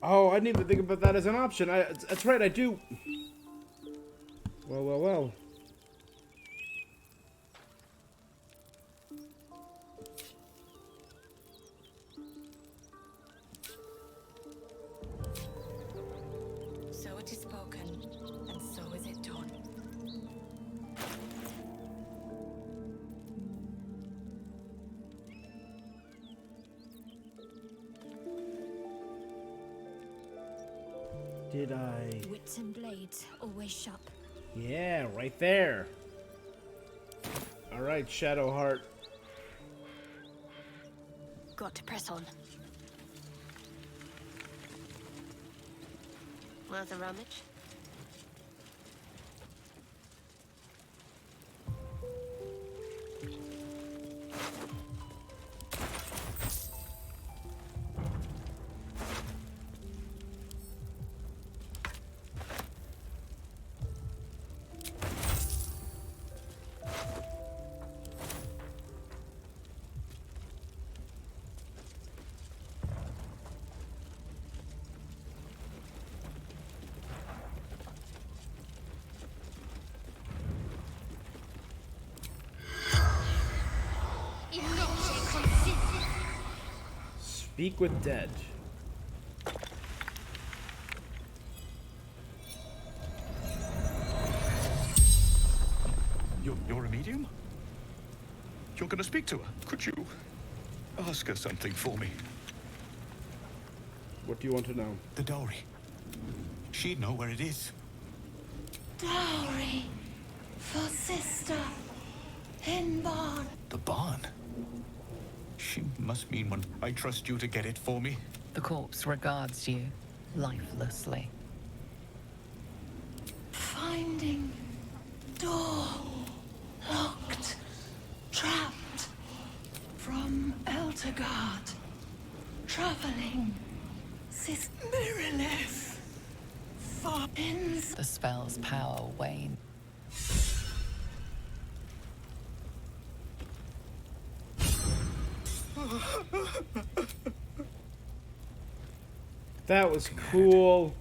Speaker 1: Oh, I didn't even think about that as an option. That's right, I do. Well, well, well.
Speaker 10: So it is spoken, and so is it done.
Speaker 1: Did I?
Speaker 6: Wits and blades, always sharp.
Speaker 1: Yeah, right there. Alright, Shadowheart.
Speaker 6: Got to press on. Worth a rummage?
Speaker 1: Speak with dead.
Speaker 11: You're a medium? You're gonna speak to her? Could you ask her something for me?
Speaker 1: What do you want to know?
Speaker 8: The dowry. She'd know where it is.
Speaker 10: Dowry for sister in barn.
Speaker 8: The barn?
Speaker 11: She must mean one. I trust you to get it for me.
Speaker 4: The corpse regards you lifelessly.
Speaker 13: Finding door locked, trapped from Eltergard, traveling this mirrorless far ends.
Speaker 4: The spell's power wanes.
Speaker 1: That was cool.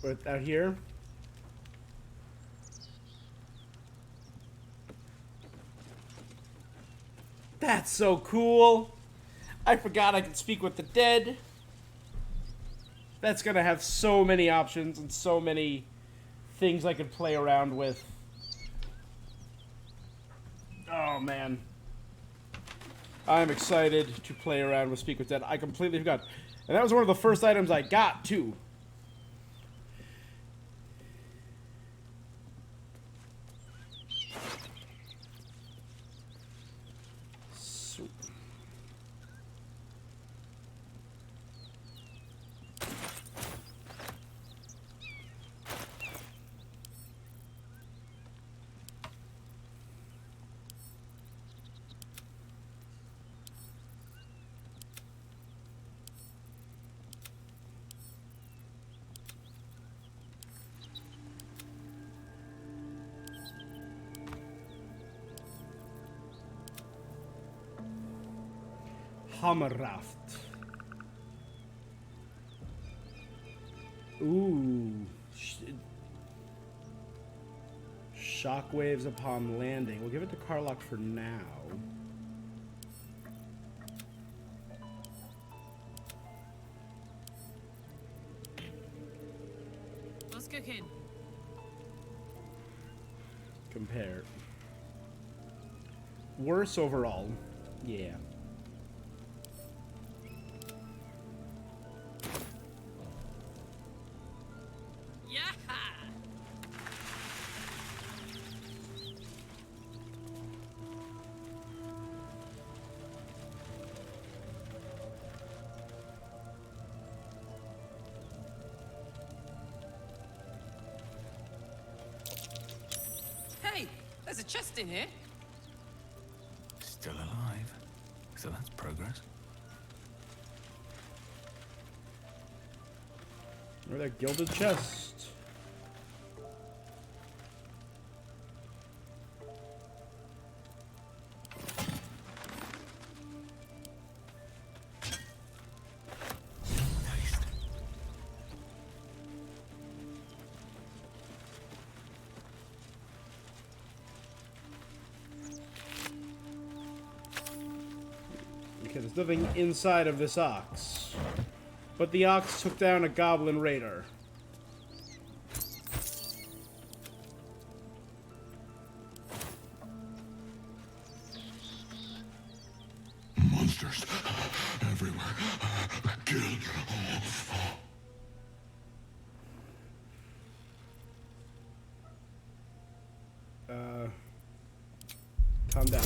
Speaker 1: But out here. That's so cool. I forgot I could speak with the dead. That's gonna have so many options and so many things I could play around with. Oh man. I'm excited to play around with Speak with Dead. I completely forgot. And that was one of the first items I got, too. So. Hammerraft. Ooh. Shockwaves upon landing. We'll give it to Karlach for now.
Speaker 12: What's cooking?
Speaker 1: Compare. Worse overall. Yeah.
Speaker 12: Hey, there's a chest in here.
Speaker 8: Still alive. So that's progress.
Speaker 1: Or that gilded chest. Okay, there's nothing inside of this ox. But the ox took down a goblin raider.
Speaker 14: Monsters everywhere. Kill.
Speaker 1: Calm down.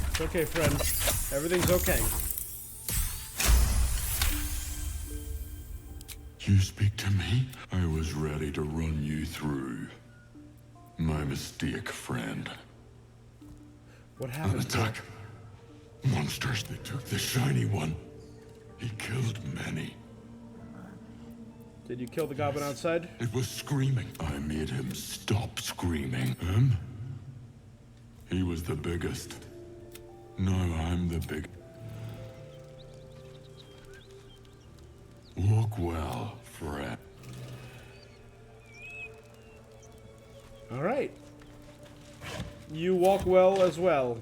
Speaker 1: It's okay, friend. Everything's okay.
Speaker 14: You speak to me? I was ready to run you through. My mistake, friend.
Speaker 1: What happened?
Speaker 14: An attack. Monsters. They took the shiny one. He killed many.
Speaker 1: Did you kill the goblin outside?
Speaker 14: It was screaming. I made him stop screaming. Him? He was the biggest. Now I'm the big. Walk well, friend.
Speaker 1: All right. You walk well as well.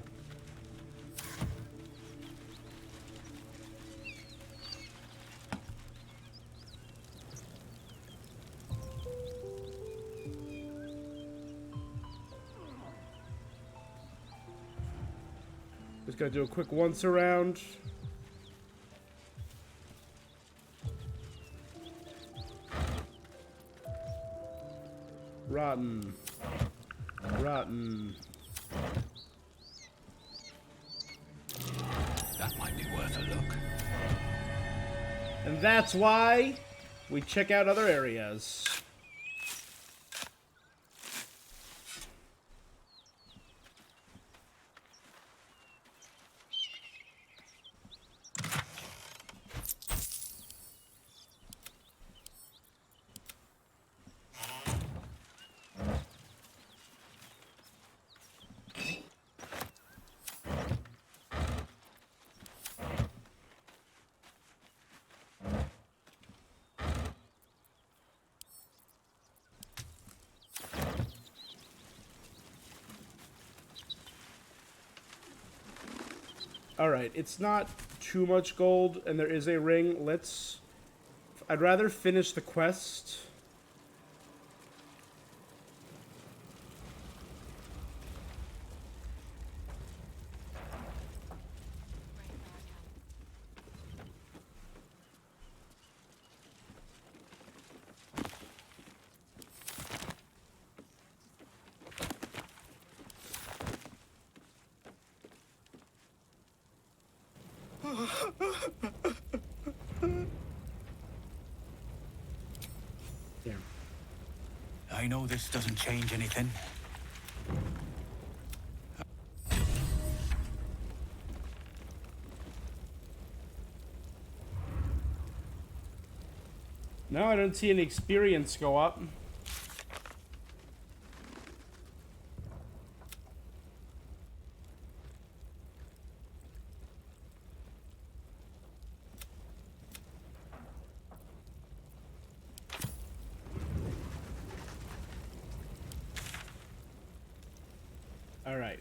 Speaker 1: Just gotta do a quick once around. Rotten. Rotten.
Speaker 8: That might be worth a look.
Speaker 1: And that's why we check out other areas. Alright, it's not too much gold, and there is a ring. I'd rather finish the quest. Here.
Speaker 8: I know this doesn't change anything.
Speaker 1: No, I don't see any experience go up. All right.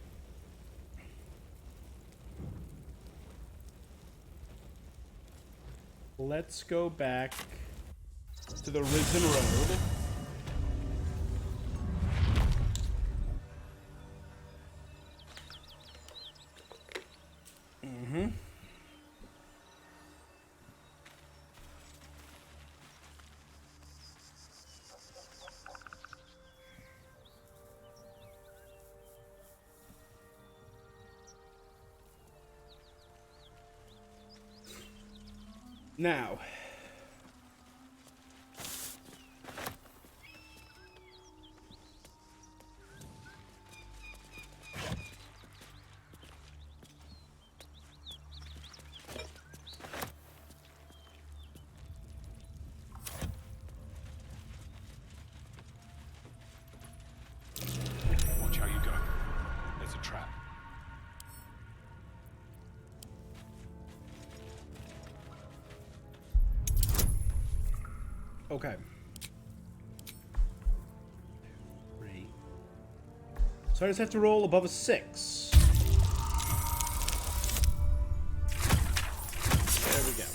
Speaker 1: Let's go back to the Risen Road. Now,
Speaker 11: Watch how you go. There's a trap.
Speaker 1: okay. 3. So I just have to roll above a 6. There we go.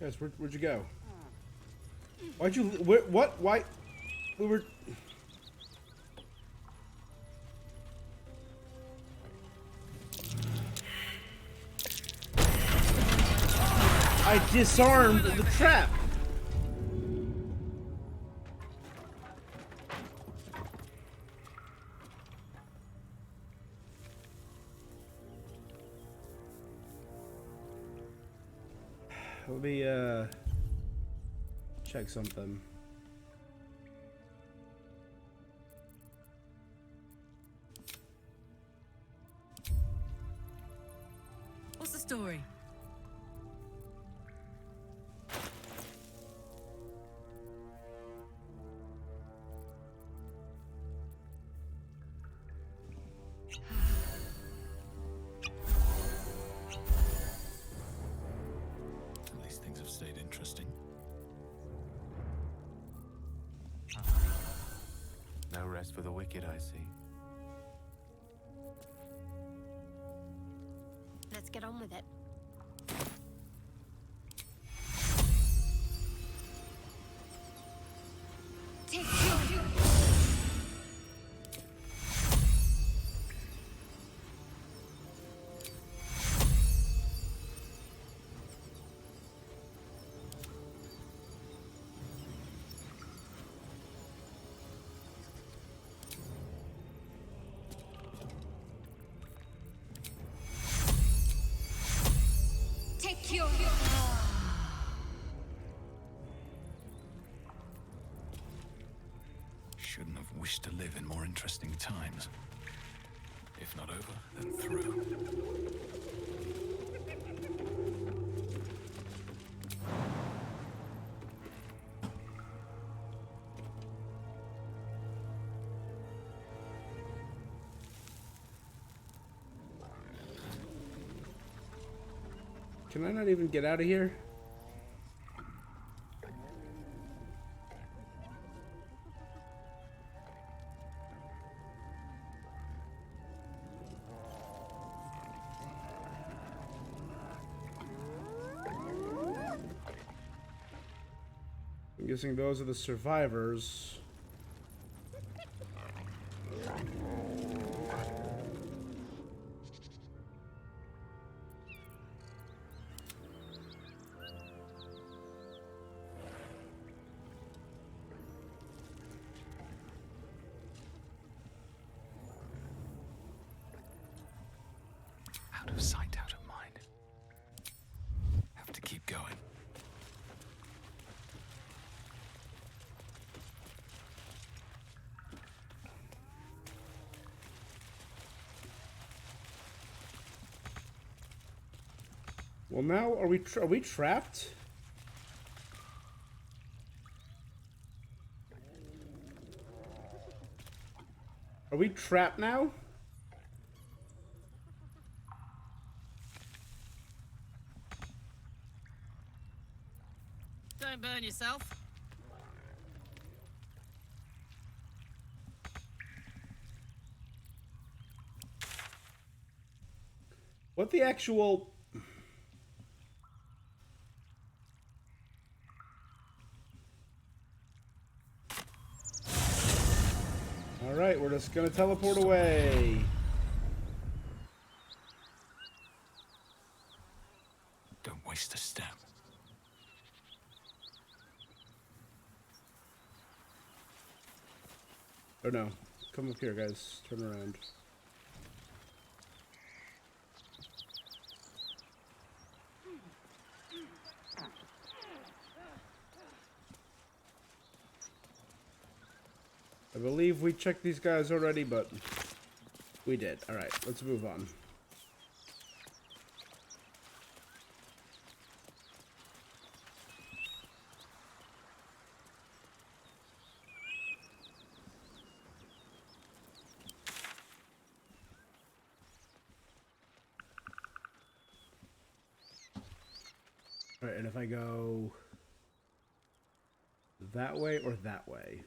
Speaker 1: Guys, where'd you go? Why'd you... what? Why? We were... I disarmed the trap! Let me, check something.
Speaker 12: What's the story?
Speaker 8: At least things have stayed interesting.
Speaker 3: No rest for the wicked, I see.
Speaker 6: Let's get on with it. Take your... Take your...
Speaker 11: Shouldn't have wished to live in more interesting times. If not over, then through.
Speaker 1: Can I not even get out of here? I'm guessing those are the survivors.
Speaker 11: Out of sight, out of mind. Have to keep going.
Speaker 1: Well, now are we trapped? Are we trapped now?
Speaker 12: Don't burn yourself.
Speaker 1: What the actual... Alright, we're just gonna teleport away.
Speaker 11: Don't waste a step.
Speaker 1: Oh no. Come up here, guys. Turn around. I believe we checked these guys already, but we did. Alright, let's move on. Alright, and if I go that way or that way?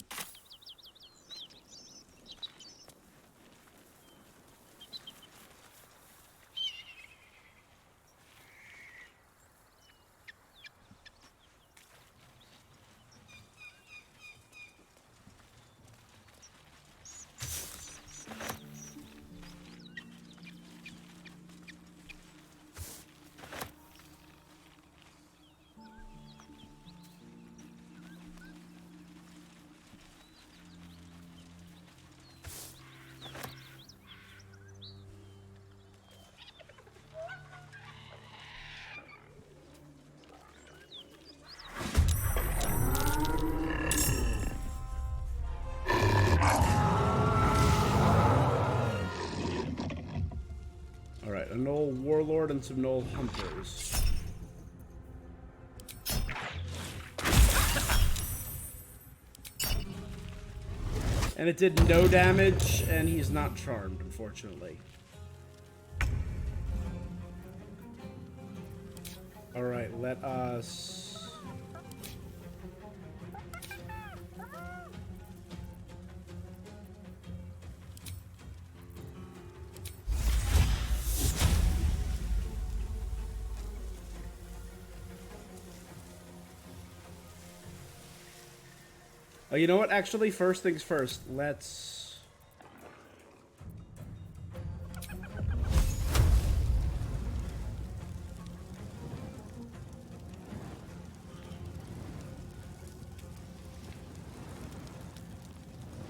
Speaker 1: Alright, a Gnoll Warlord and some Gnoll Hunters. And it did no damage, and he's not charmed, unfortunately. Alright, let us... You know what? Actually, first things first. Let's...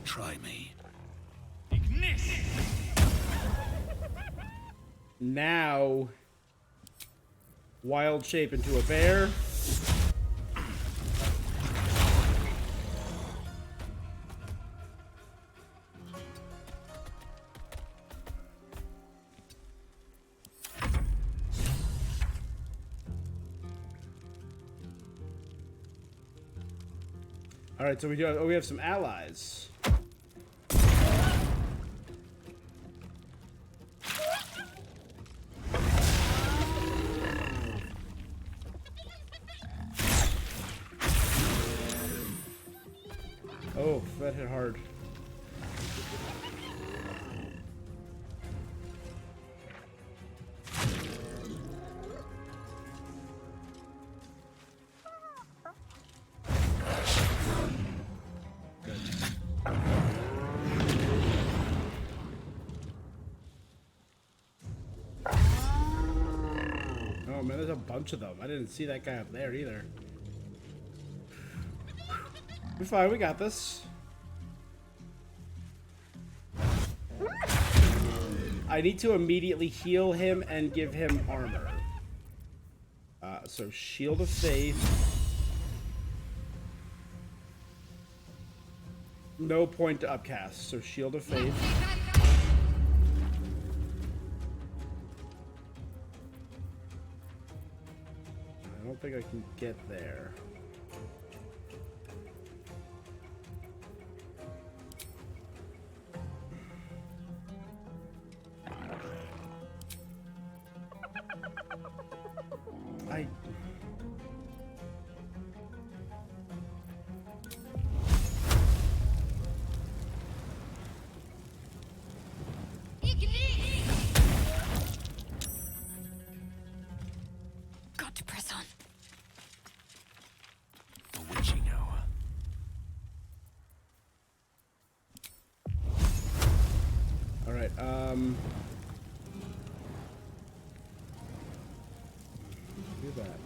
Speaker 8: Try me.
Speaker 1: Now... Wild shape into a bear. All right, so we have some allies. Oh, that hit hard. Oh man, there's a bunch of them. I didn't see that guy up there either. We're fine, we got this. I need to immediately heal him and give him armor. So Shield of Faith. No point to upcast, so Shield of Faith. I don't think I can get there.
Speaker 6: Got to press on.
Speaker 8: The witching hour.
Speaker 1: All right, do that.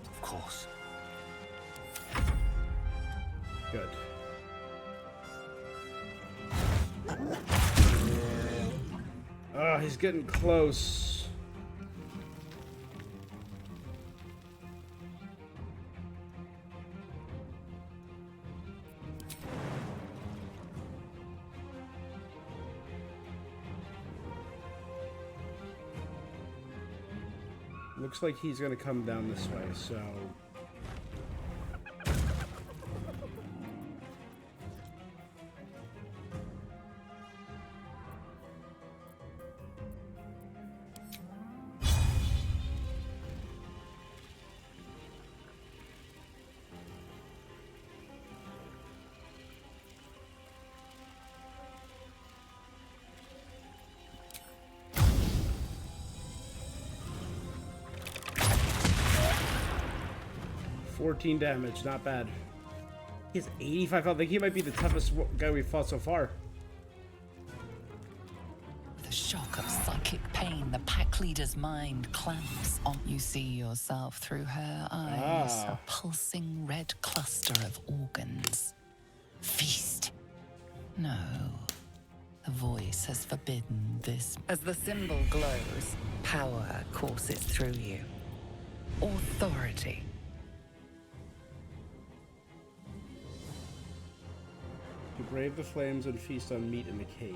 Speaker 8: Of course.
Speaker 1: Good. Oh, he's getting close. Looks like he's gonna come down this way, so... $14 damage, not bad. He has 85 health. I think he might be the toughest guy we've fought so far.
Speaker 4: The shock of psychic pain, the pack leader's mind clamps on. You see yourself through her eyes, a pulsing red cluster of organs. Feast. No. The voice has forbidden this. As the symbol glows, power courses through you. Authority.
Speaker 1: To brave the flames and feast on meat in the cave.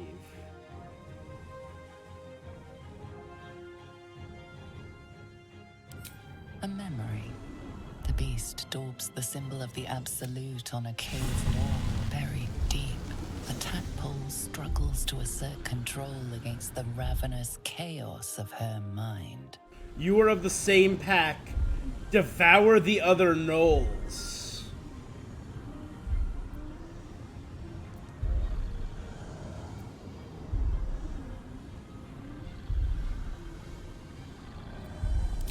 Speaker 4: A memory. The beast daubs the symbol of the Absolute on a cave wall buried deep. The tadpole struggles to assert control against the ravenous chaos of her mind.
Speaker 1: You are of the same pack. Devour the other gnolls.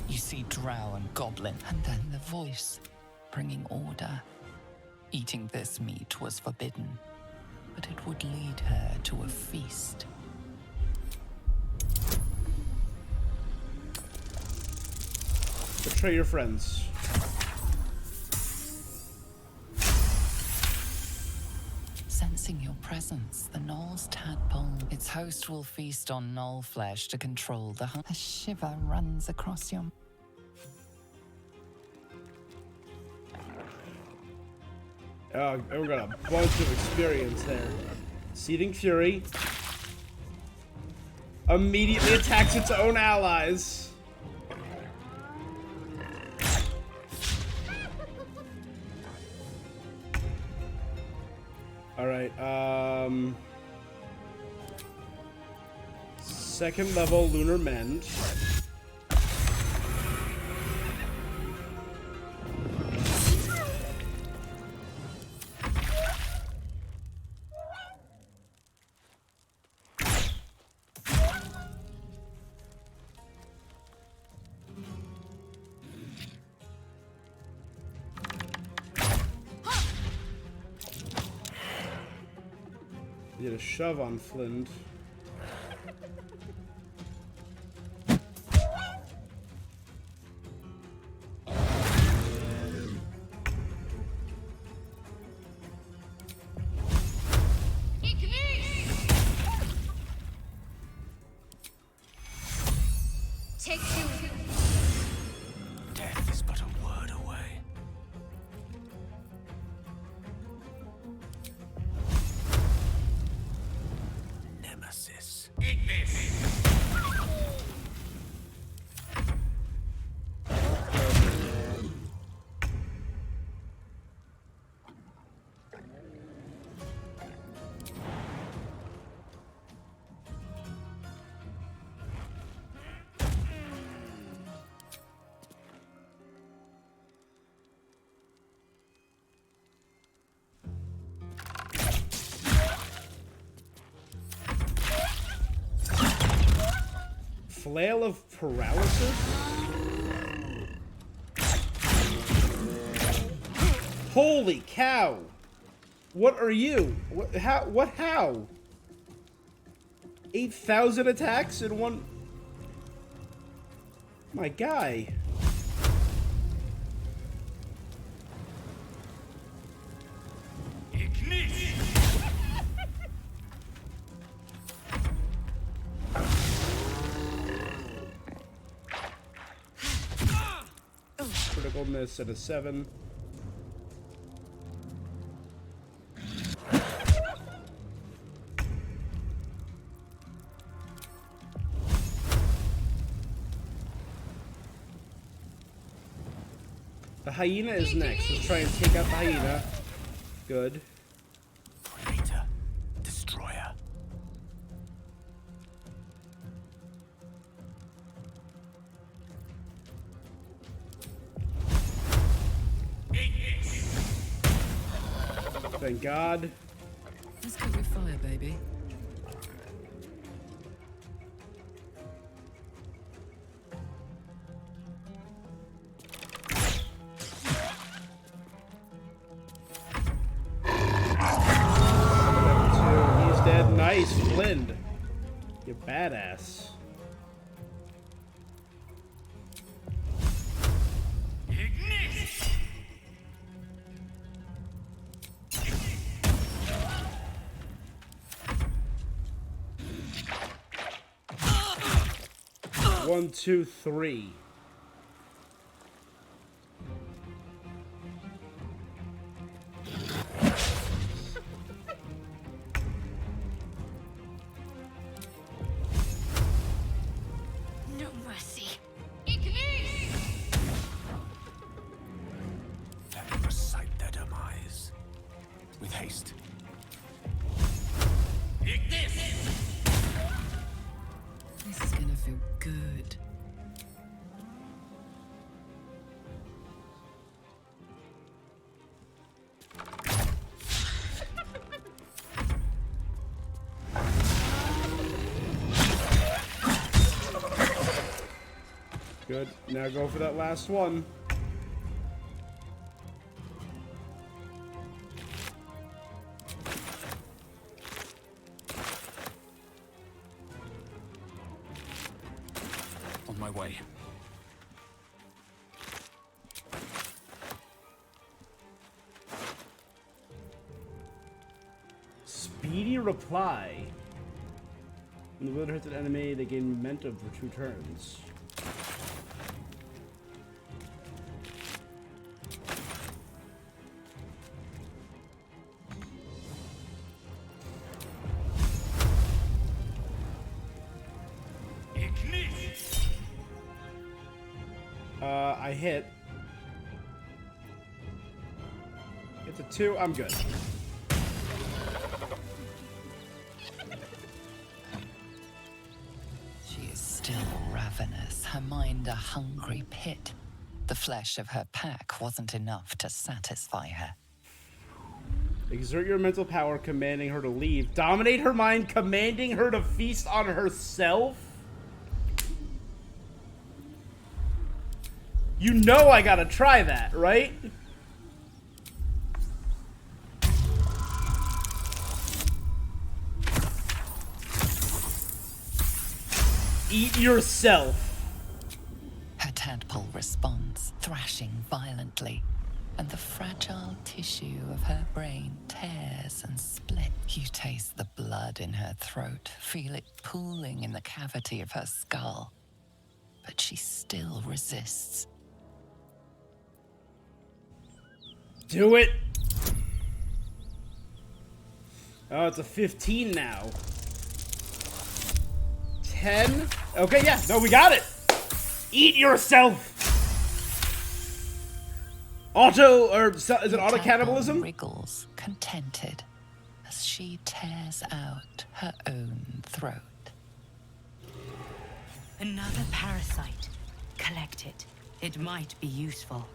Speaker 4: You see drow and goblin, and then the voice, bringing order. Eating this meat was forbidden, but it would lead her to a feast.
Speaker 1: Betray your friends.
Speaker 4: Sensing your presence, the Gnoll's tadpole. Its host will feast on Gnoll flesh to control the hunt. A shiver runs across your...
Speaker 1: Oh, we got a bunch of experience there. Seething Fury. Immediately attacks its own allies. Alright, second level Lunar Mend. Did a shove on Flint.
Speaker 10: Take two.
Speaker 8: Death is but a word away. Nemesis. Eat this!
Speaker 1: Flail of Paralysis? Holy cow! What are you? What? How? 8,000 attacks in one... My guy. Critical miss at a 7. The hyena is next. Let's try and take out the hyena. Good.
Speaker 8: Creator, destroyer.
Speaker 1: Thank God.
Speaker 12: Let's go with fire, baby.
Speaker 1: He's dead. Nice, Flynn. You badass. One, two, three.
Speaker 6: No mercy.
Speaker 8: Let them recite their demise. With haste.
Speaker 12: This is gonna feel good.
Speaker 1: Good. Now go for that last one.
Speaker 8: On my way.
Speaker 1: Speedy reply. When the wielder hits an enemy, they gain momentum for 2 turns. I hit. It's a 2. I'm good.
Speaker 4: She is still ravenous, her mind a hungry pit. The flesh of her pack wasn't enough to satisfy her.
Speaker 1: Exert your mental power, commanding her to leave. Dominate her mind, commanding her to feast on herself? You know I gotta try that, right? Eat yourself.
Speaker 4: Her tadpole responds, thrashing violently, and the fragile tissue of her brain tears and splits. You taste the blood in her throat, feel it pooling in the cavity of her skull. But she still resists.
Speaker 1: Do it. Oh, it's a 15 now. 10. Okay, yeah. No, we got it. Eat yourself. Auto, or is it auto cannibalism?
Speaker 4: Wriggles, contented, as she tears out her own throat.
Speaker 15: Another parasite. Collect it. It might be useful.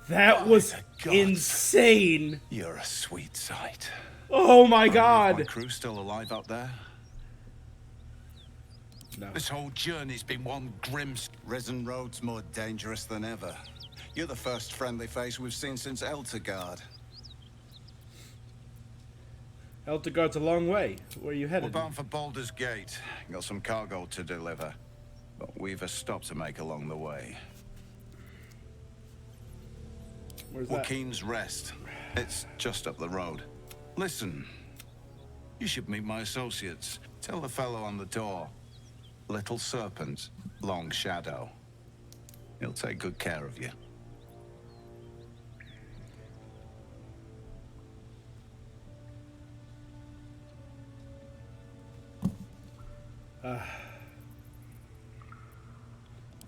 Speaker 1: That was insane.
Speaker 16: You're a sweet sight.
Speaker 1: Oh my god.
Speaker 16: My crew still alive out there?
Speaker 1: No.
Speaker 16: This whole journey's been one grim... Risen Road's more dangerous than ever. You're the first friendly face we've seen since Eltergard.
Speaker 1: Eltergard's a long way. Where are you headed?
Speaker 16: We're bound for Baldur's Gate. Got some cargo to deliver. But we've a stop to make along the way.
Speaker 1: Where's that?
Speaker 16: Joaquin's Rest. It's just up the road. Listen, you should meet my associates. Tell the fellow on the door. Little Serpent, Long Shadow. He'll take good care of you.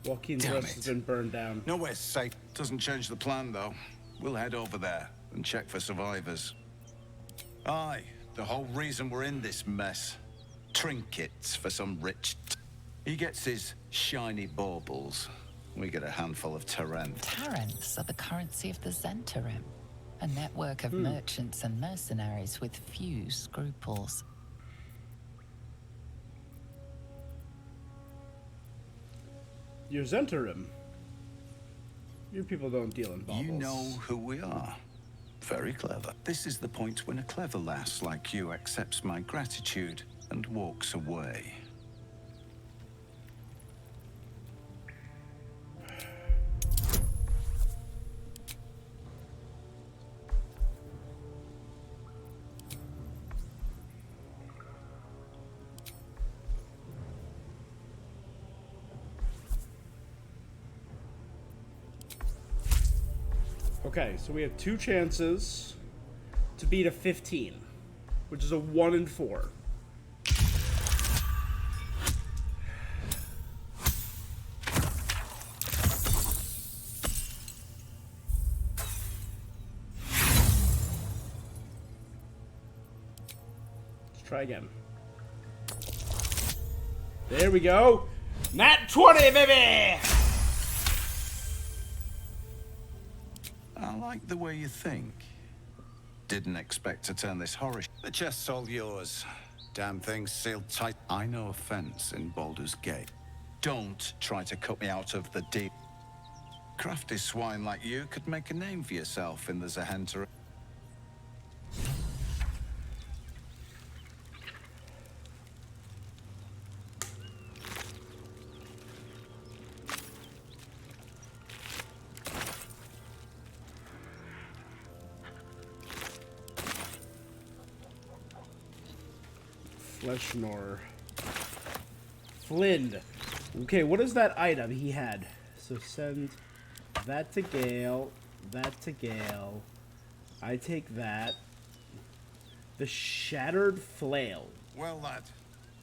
Speaker 1: Joaquin's Rest has been burned down.
Speaker 16: Nowhere's safe. Doesn't change the plan, though. We'll head over there and check for survivors. Aye, the whole reason we're in this mess. Trinkets for some rich... He gets his shiny baubles. We get a handful of Tarent.
Speaker 4: Tarents are the currency of the Zentarim, a network of merchants and mercenaries with few scruples.
Speaker 1: You're Zentarim. You people don't deal in baubles.
Speaker 16: You know who we are. Very clever. This is the point when a clever lass like you accepts my gratitude and walks away.
Speaker 1: Okay, so we have 2 chances to beat a 15, which is a 1 in 4. Let's try again. There we go. Nat 20, baby!
Speaker 16: I like the way you think. Didn't expect to turn this horror... The chest's all yours. Damn thing's sealed tight. I know a fence in Baldur's Gate. don't try to cut me out of the deal. Crafty swine like you could make a name for yourself in the Zahenta.
Speaker 1: Fleshnor. Flynn. Okay, what is that item he had? So send that to Gale, that to Gale. I take that. The Shattered Flail.
Speaker 16: Well, lad,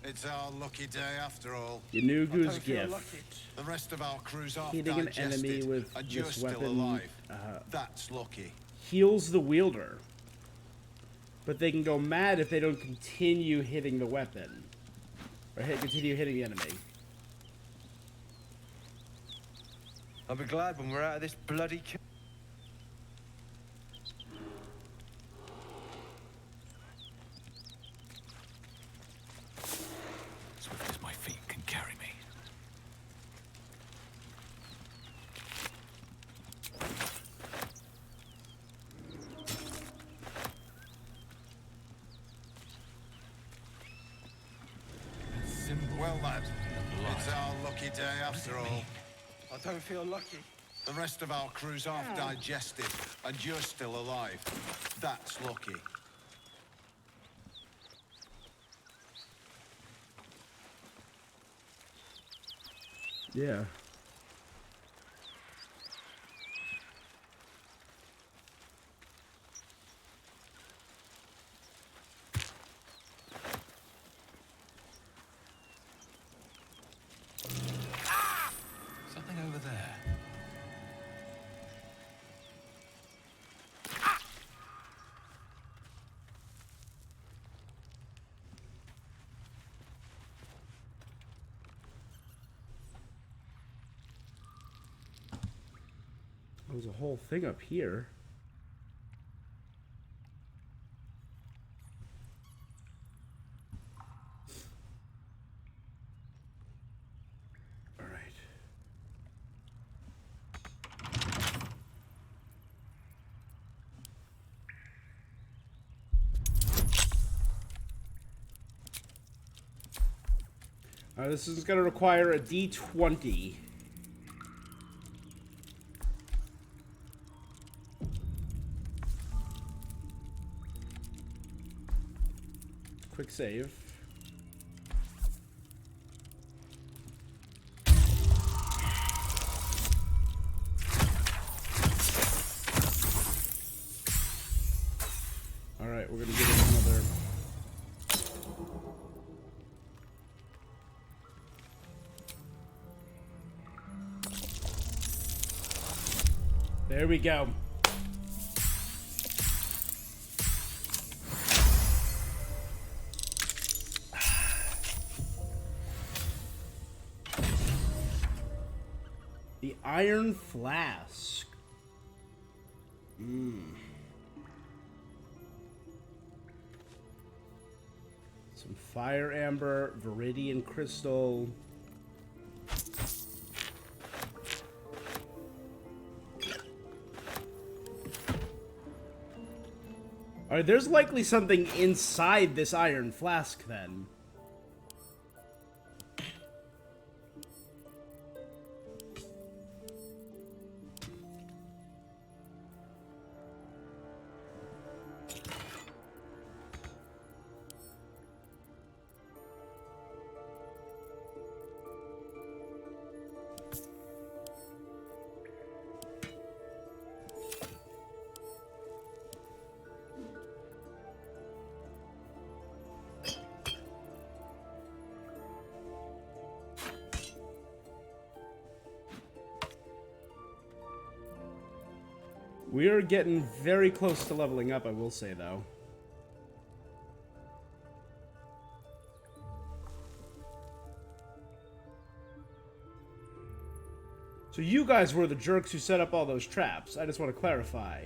Speaker 16: it's our lucky day after all.
Speaker 1: Yanugu's gift.
Speaker 16: The rest of our crew's off
Speaker 1: Hitting an
Speaker 16: digested,
Speaker 1: enemy with
Speaker 16: and you're
Speaker 1: this
Speaker 16: still
Speaker 1: weapon
Speaker 16: alive. That's lucky.
Speaker 1: heals the wielder. But they can go mad if they don't continue hitting the weapon. Or continue hitting the enemy.
Speaker 9: I'll be glad when we're out of this bloody...
Speaker 8: Swift as my feet can carry me.
Speaker 16: Well, lad, it's our lucky day after all.
Speaker 9: I don't feel lucky.
Speaker 16: The rest of our crew's off digested, and you're still alive. That's lucky.
Speaker 1: Yeah.
Speaker 8: Something over there.
Speaker 1: There's a whole thing up here. All right. This is going to require a D20. Quick save. All right, we're gonna get another. There we go. The Iron Flask. Some Fire Amber, Viridian Crystal. Alright, there's likely something inside this Iron Flask then. We are getting very close to leveling up, I will say, though. So you guys were the jerks who set up all those traps. I just want to clarify.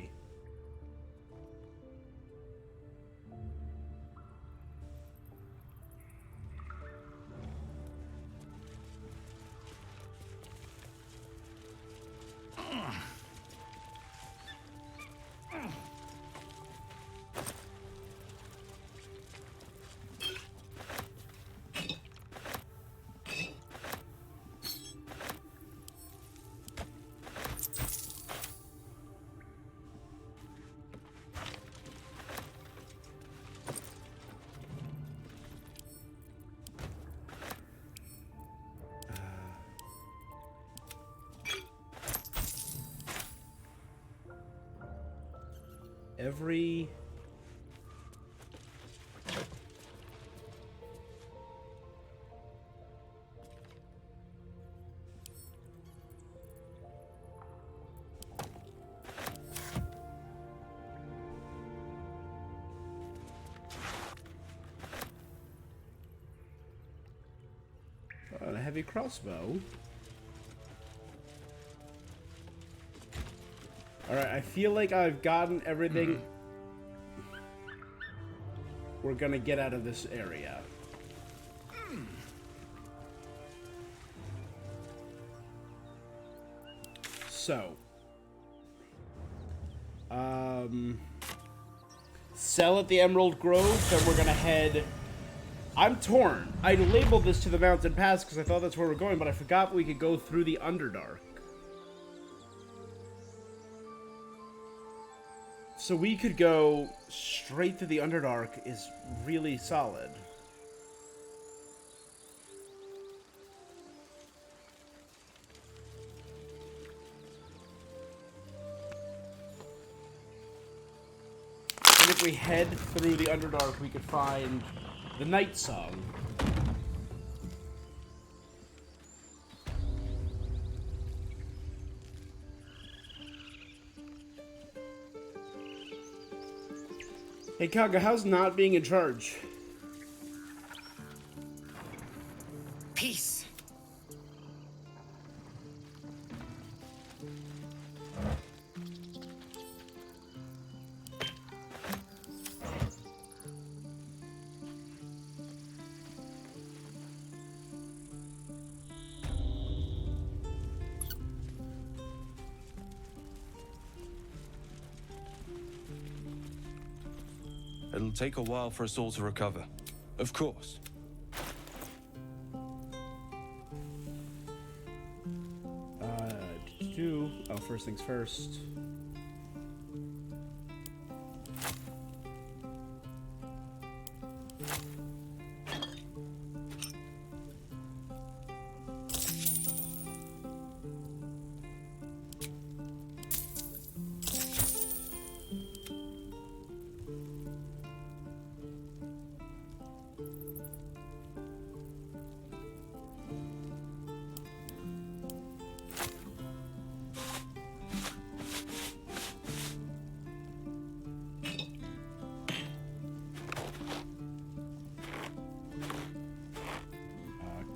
Speaker 1: every... A heavy crossbow. Alright, I feel like I've gotten everything we're gonna get out of this area. So, sell at the Emerald Grove, then we're gonna head... I'm torn. I labeled this to the Mountain Pass because I thought that's where we're going, but I forgot we could go through the Underdark. So we could go straight to the Underdark is really solid. And if we head through the Underdark, we could find the Night Song. Hey Kaga, how's not being in charge?
Speaker 15: Peace.
Speaker 9: It'll take a while for us all to recover. Of course.
Speaker 1: Oh, first things first.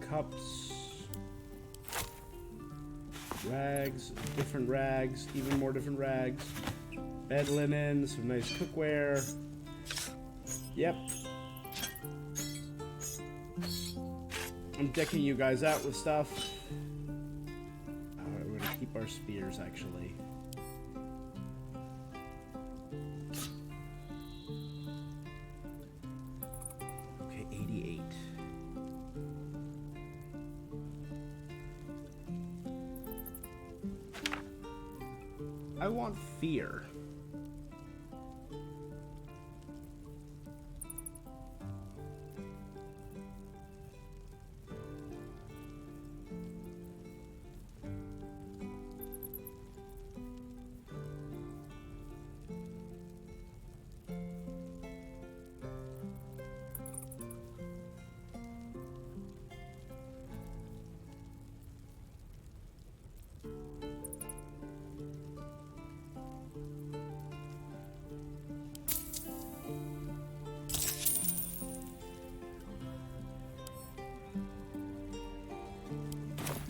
Speaker 1: Cups, rags, different rags, even more different rags, bed linen, some nice cookware. Yep. I'm decking you guys out with stuff. We're gonna keep our spears, actually. Okay, 88. I want fear.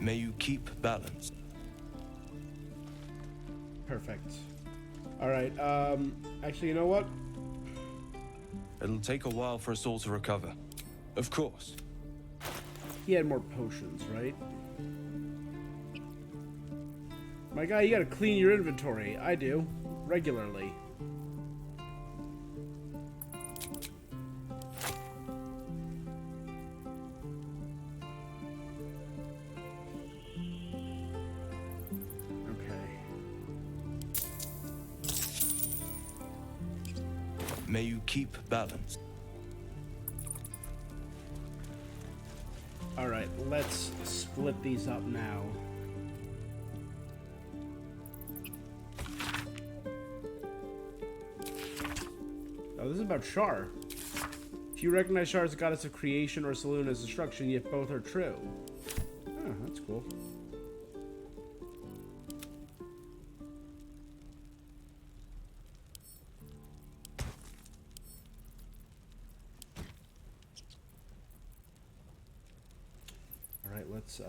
Speaker 9: May you keep balance.
Speaker 1: Perfect. Alright, actually, you know what?
Speaker 9: It'll take a while for us all to recover. Of course.
Speaker 1: He had more potions, right? My guy, you gotta clean your inventory. I do. Regularly.
Speaker 9: May you keep balance.
Speaker 1: Alright, let's split these up now. this is about Shar. If you recognize Shar as a goddess of creation or Saloon as destruction, yet both are true. Oh, that's cool. All right, let's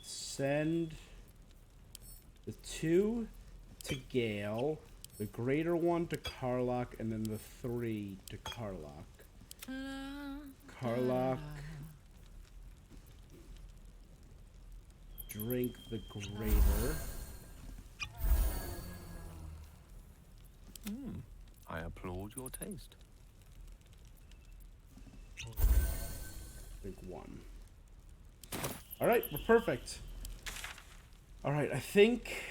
Speaker 1: send the 2 to Gale, the greater one to Karlach, and then the 3 to Karlach. Karlach, drink the greater.
Speaker 3: I applaud your taste.
Speaker 1: Drink 1. All right, we're perfect. All right, I think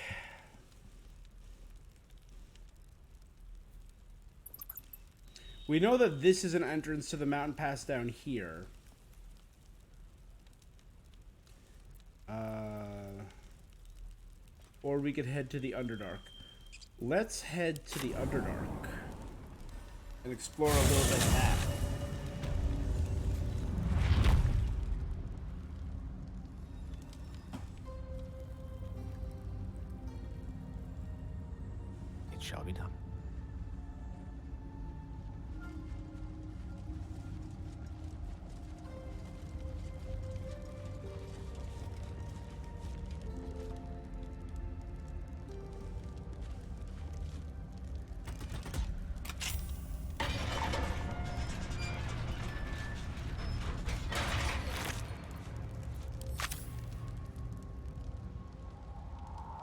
Speaker 1: we know that this is an entrance to the mountain pass down here. Or we could head to the Underdark. Let's head to the Underdark and explore a little bit of that.
Speaker 3: It shall be done.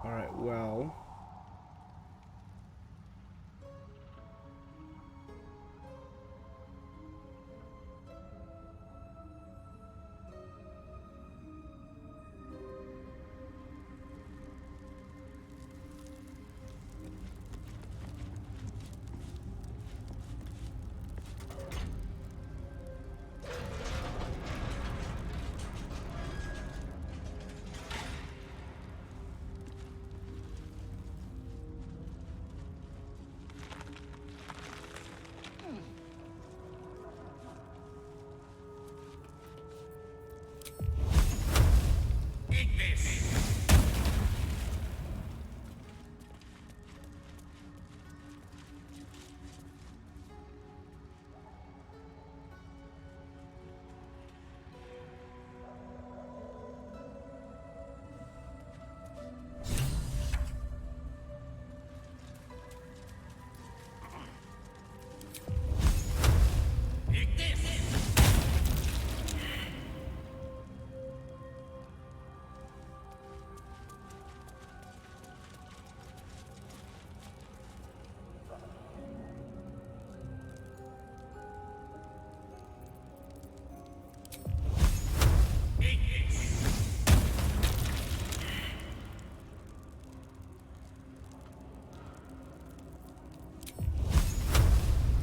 Speaker 1: All right, well,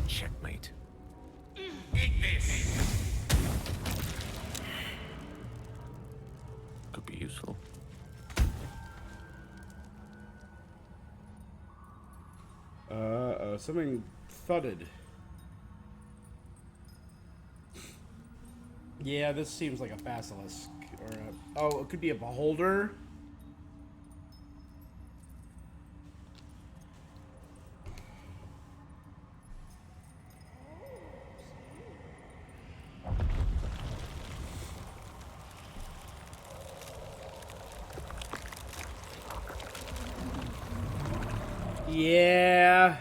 Speaker 3: Checkmate. Could be useful.
Speaker 1: Something thudded. Yeah, this seems like a basilisk. Or oh, it could be a beholder. Yeah.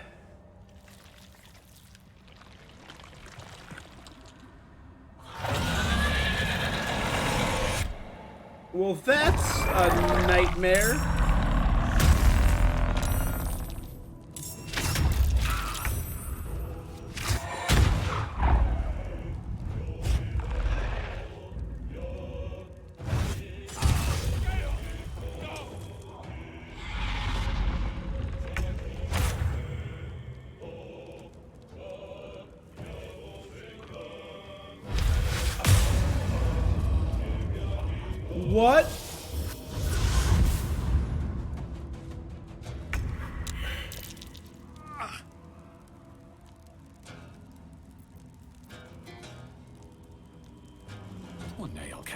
Speaker 1: Well, that's a nightmare.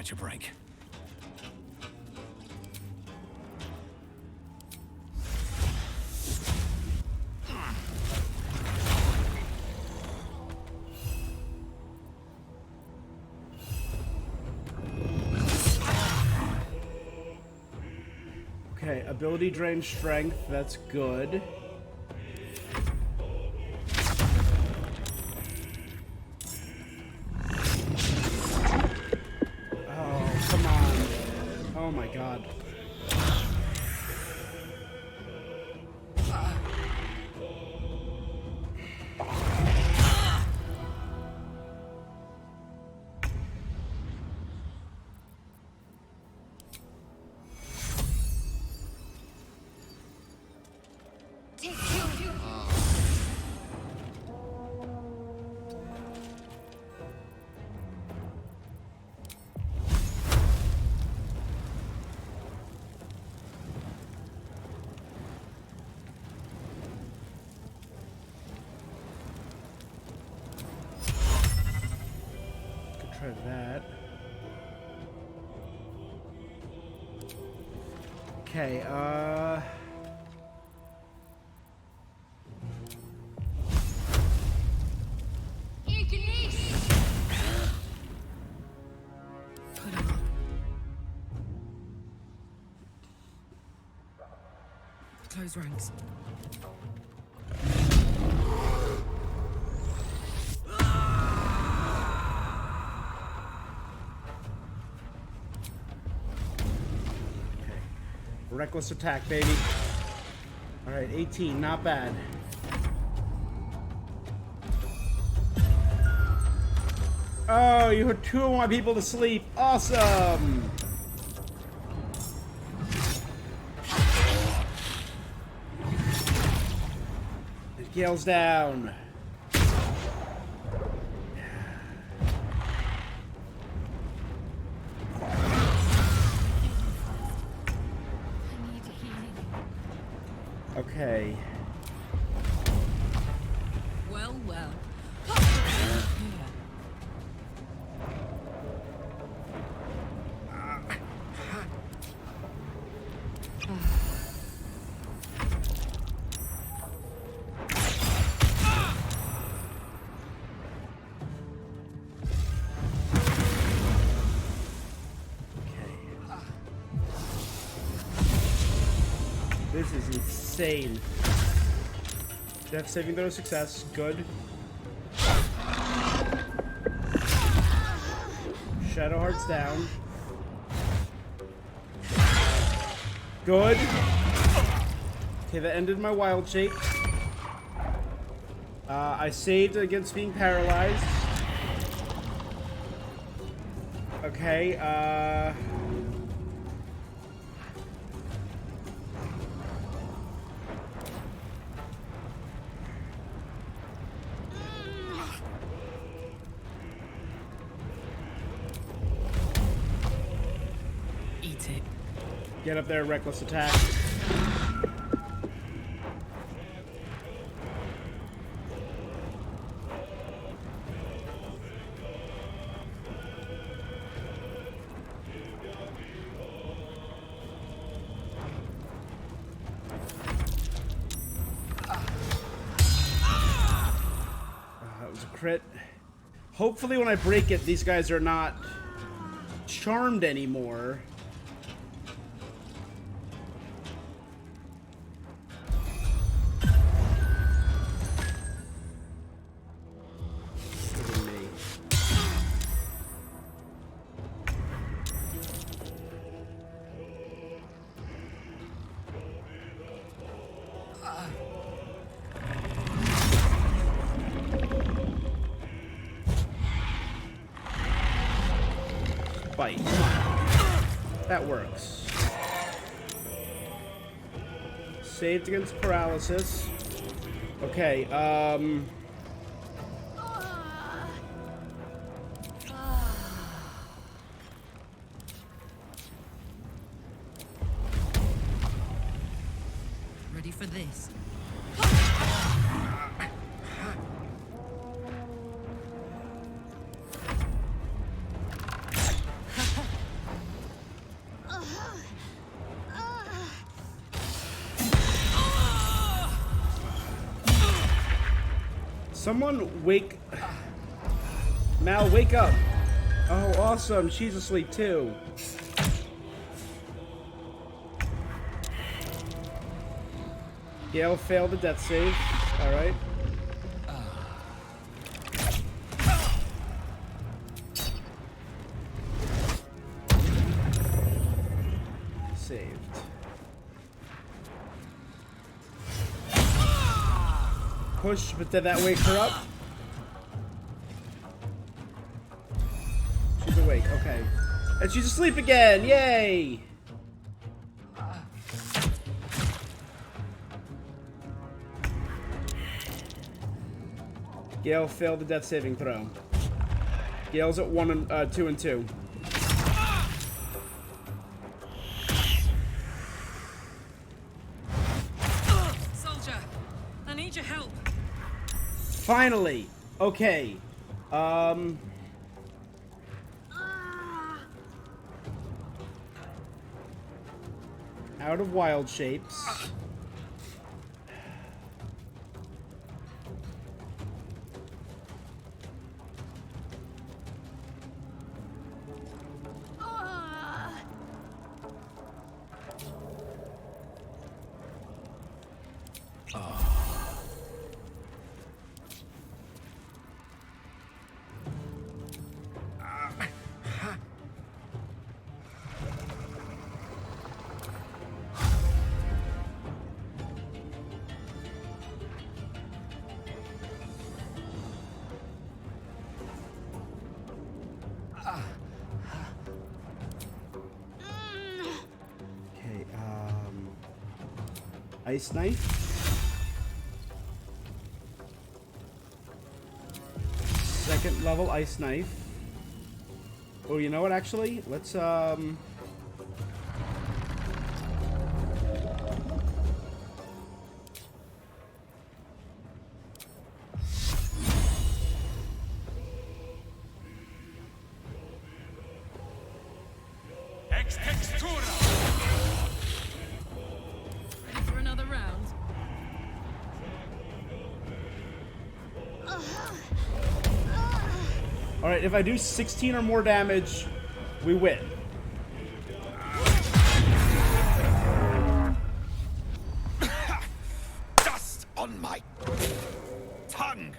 Speaker 8: catch a break.
Speaker 1: Okay, ability drain strength, that's good. Oh, come on. Oh my god. Try that. Okay,
Speaker 12: Put him up. Close ranks.
Speaker 1: reckless attack, baby. Alright, 18, not bad. Oh, you put 2 of my people to sleep. Awesome! It Gale's down. Okay.
Speaker 12: Well, well.
Speaker 1: This is insane. Death saving throw success. Good. Shadow Heart's down. Good. Okay, that ended my wild shape. I saved against being paralyzed. Okay,
Speaker 12: Eat it.
Speaker 1: get up there, reckless attack. That was a crit. Hopefully when I break it, these guys are not charmed anymore. Look at me. Bite. That works. Saved against paralysis. Okay,
Speaker 12: Ready for this?
Speaker 1: Someone wake... Mal, wake up. Oh, awesome. She's asleep, too. Gale failed the death save. Alright. Saved. Push, but did that wake her up? She's awake, okay. And she's asleep again! Yay! Gale failed the death saving throw. Gale's at 2 and 2.
Speaker 12: Soldier, I need your help.
Speaker 1: Finally! Okay. Out of wild shapes. Okay, ice knife. Second level ice knife. Oh, you know what, actually? Let's,
Speaker 7: Ex textura.
Speaker 12: Ready for another round?
Speaker 1: Alright, if I do 16 or more damage, we win.
Speaker 16: Dust on my tongue.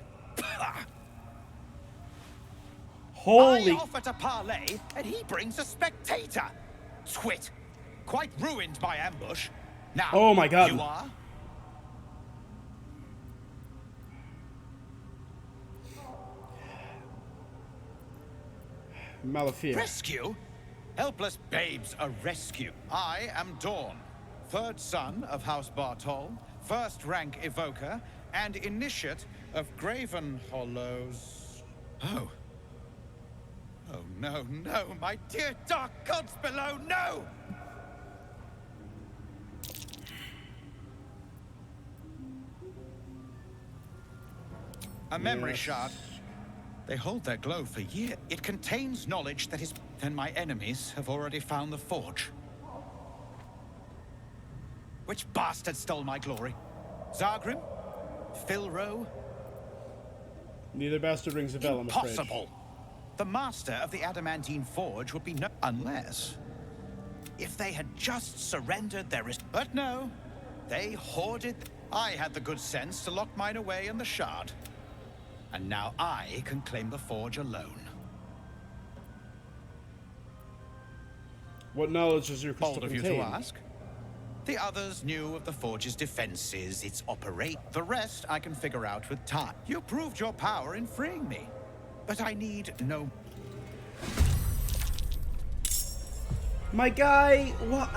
Speaker 1: Holy...
Speaker 16: I offer to parlay, and he brings a spectator. Twit. Quite ruined my ambush. Now,
Speaker 1: Oh my God.
Speaker 16: You are?
Speaker 1: Malafir.
Speaker 16: Rescue? Helpless babes a rescue. I am Dawn, third son of House Bartol, first rank evoker, and initiate of Graven Hollows. Oh. Oh, no, no, my dear dark gods below, no! A memory
Speaker 1: Yes.
Speaker 16: shard. They hold their glow for years. It contains knowledge that is... Then my enemies have already found the forge. Which bastard stole my glory? Zargrim? Philro?
Speaker 1: Neither bastard rings a bell, I'm afraid.
Speaker 16: Impossible! The master of the adamantine forge would be no... Unless... If they had just surrendered their... But no. They hoarded... I had the good sense to lock mine away in the shard. And now I can claim the forge alone.
Speaker 1: What knowledge does your crystal
Speaker 16: Bold of you
Speaker 1: contain?
Speaker 16: to ask. The others knew of the forge's defenses, its operate. The rest I can figure out with time. You proved your power in freeing me. But I need no...
Speaker 1: My guy, what?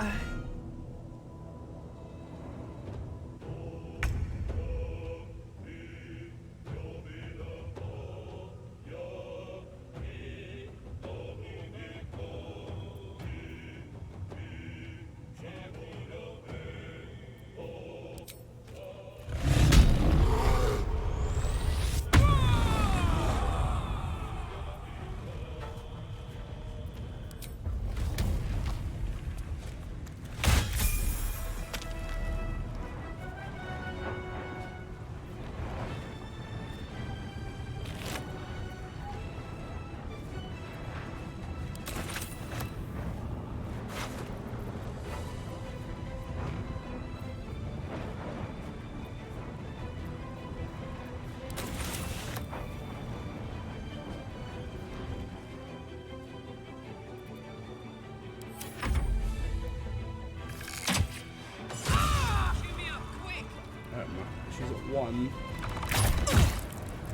Speaker 1: One.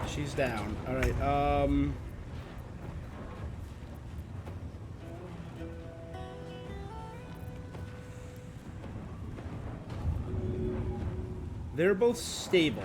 Speaker 1: She's down. Alright, they're both stable.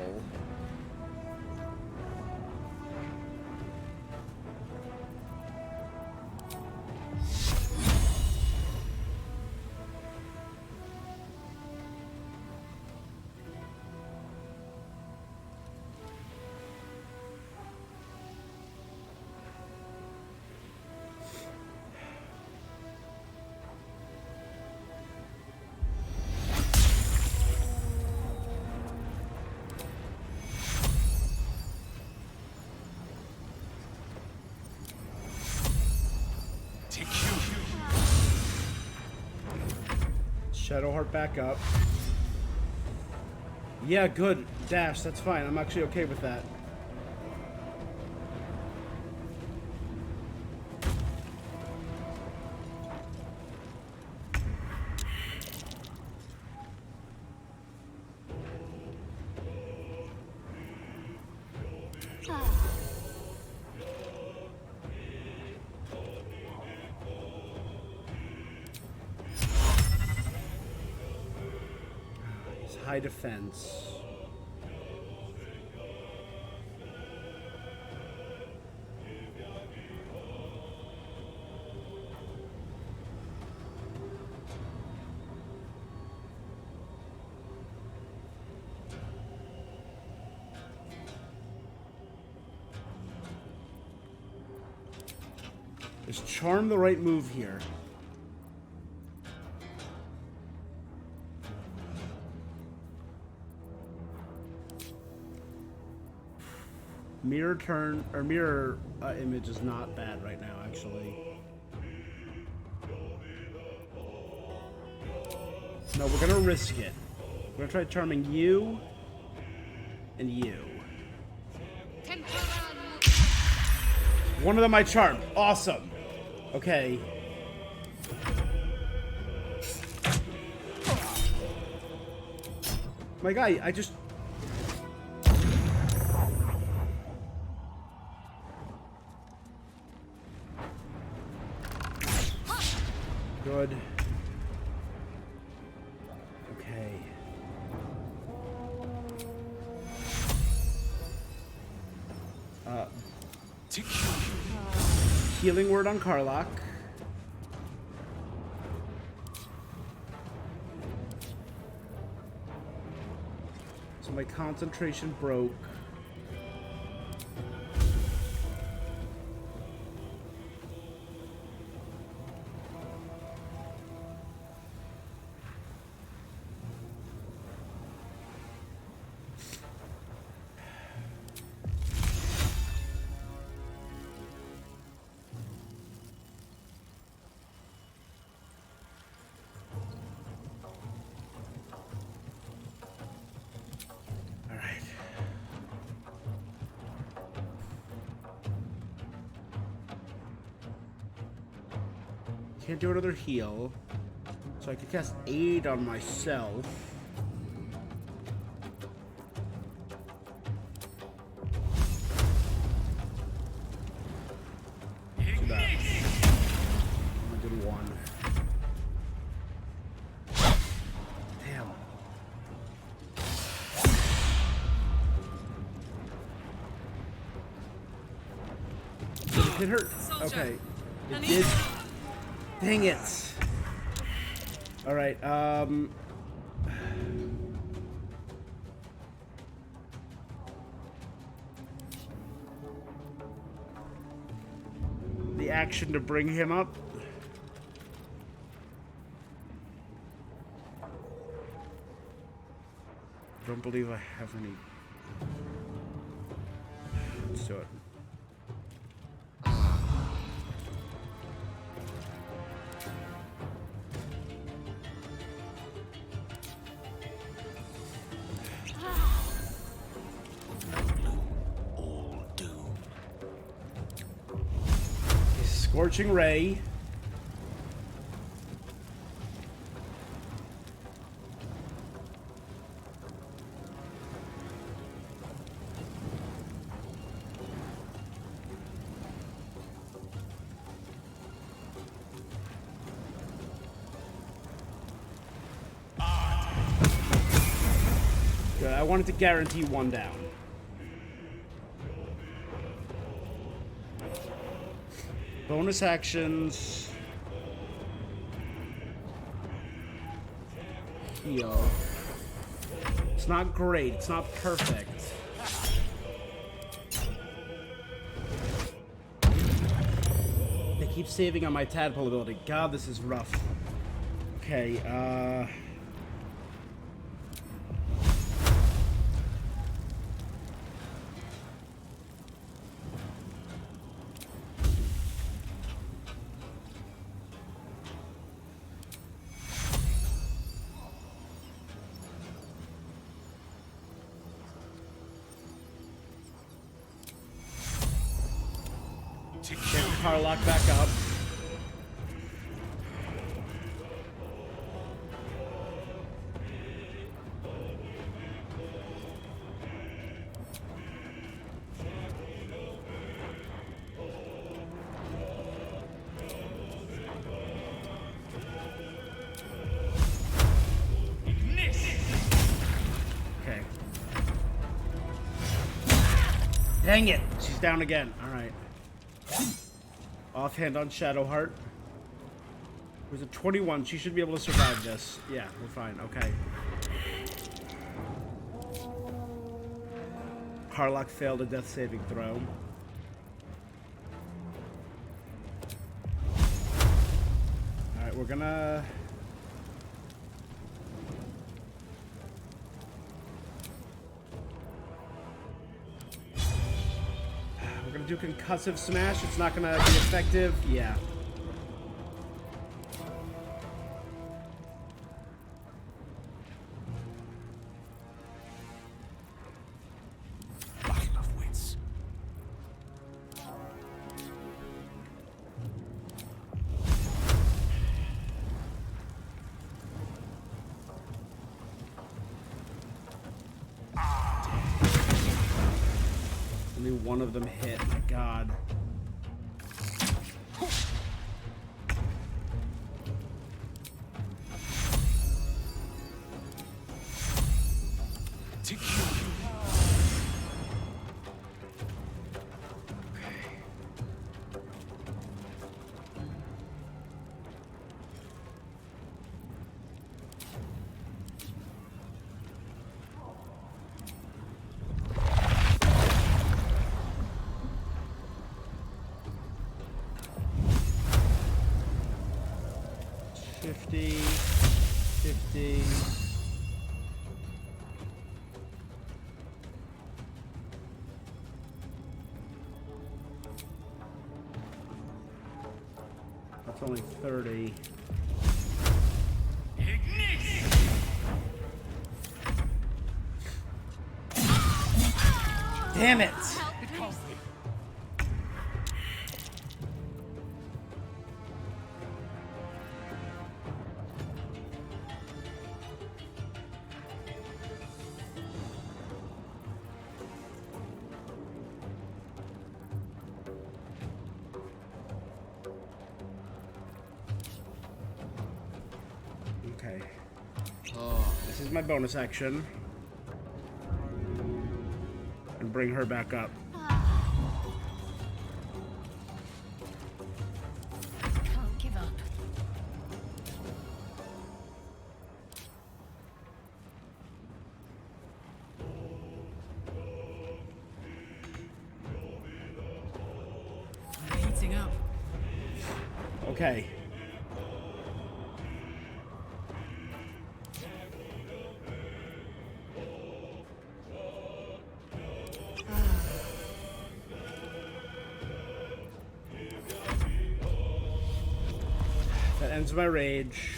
Speaker 1: Shadowheart back up. Yeah, good. Dash, that's fine. I'm actually okay with that. High defense. Is charm the right move here? Mirror turn or mirror image is not bad right now, actually. No, we're gonna risk it. We're gonna try charming you and you. One of them I charmed. Awesome. Okay. My guy, I just... Good. Okay. Healing word on Karlach. So my concentration broke. Can't do another heal, so I could cast aid on myself. So I did one. Damn. Did it hit her? Okay. It did. Dang it. All right, the action to bring him up. Don't believe I have any. Let's do it. Scorching Ray. I wanted to guarantee one down. Bonus actions. Heal. It's not great. It's not perfect. They keep saving on my tadpole ability. God, this is rough. Okay, Carlock back up. Okay. Dang it! She's down again. Alright. Offhand on Shadowheart. It was a 21. She should be able to survive this. Yeah, we're fine. Okay. Carlock failed a death saving throw. Alright, we're gonna... We're gonna do concussive smash. It's not gonna be effective. Yeah.
Speaker 8: Battle of wits.
Speaker 1: Only one of them hit. My God. That's only 30. Damn it! Okay. This is my bonus action. And bring her back up.
Speaker 4: Can't give up.
Speaker 12: Heating up.
Speaker 1: Okay. That ends my rage.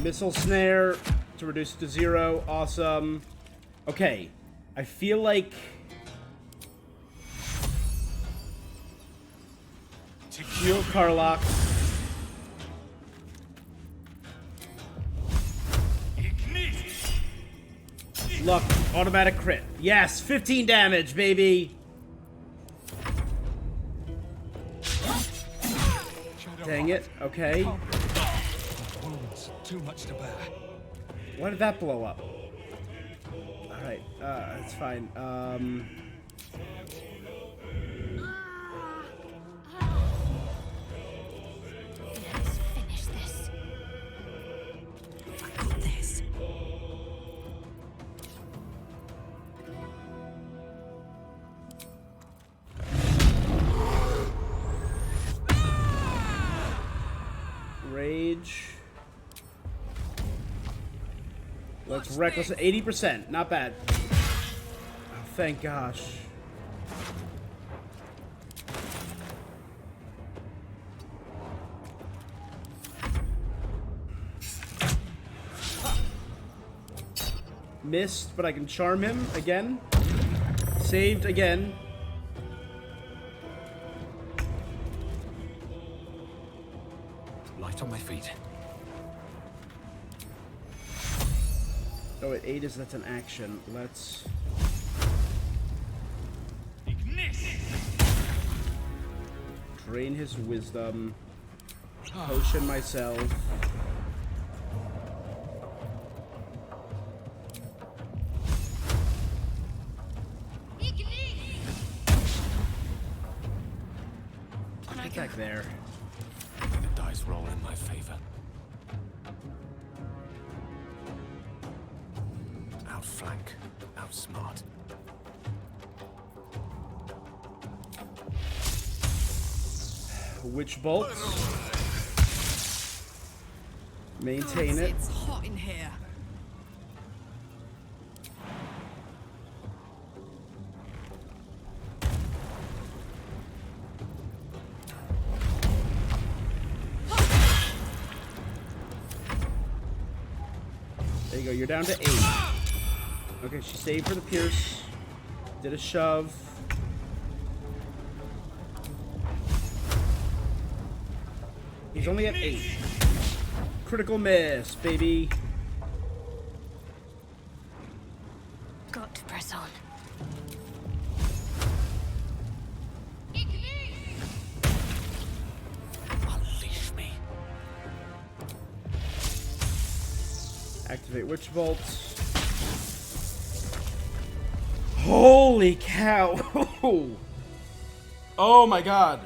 Speaker 1: Missile snare to reduce it to 0. Awesome. Okay. I feel like... Heal Carlock. Luck. Automatic crit. Yes! 15 damage, baby! Dang it. Okay.
Speaker 11: Wounds, too much to bear.
Speaker 1: Why did that blow up? Alright, it's fine.
Speaker 6: Let's finish this.
Speaker 15: I got this.
Speaker 1: Rage. Let's reckless at 80%. Not bad. Oh, thank gosh. Missed, but I can charm him again. Saved again.
Speaker 5: Light on my feet.
Speaker 1: Oh, wait, 8 is that's an action. Let's drain his wisdom. Potion myself. Get back there.
Speaker 8: The dice roll in my favor. Outflank, outsmart.
Speaker 1: Witch bolt. Maintain it.
Speaker 12: It's hot in here.
Speaker 1: There you go, you're down to 8. Okay, she saved for the pierce. Did a shove. He's only at 8. Critical miss, baby.
Speaker 6: Got to press on.
Speaker 8: Unleash me.
Speaker 1: Activate Witch Bolt. Holy cow! Oh my god.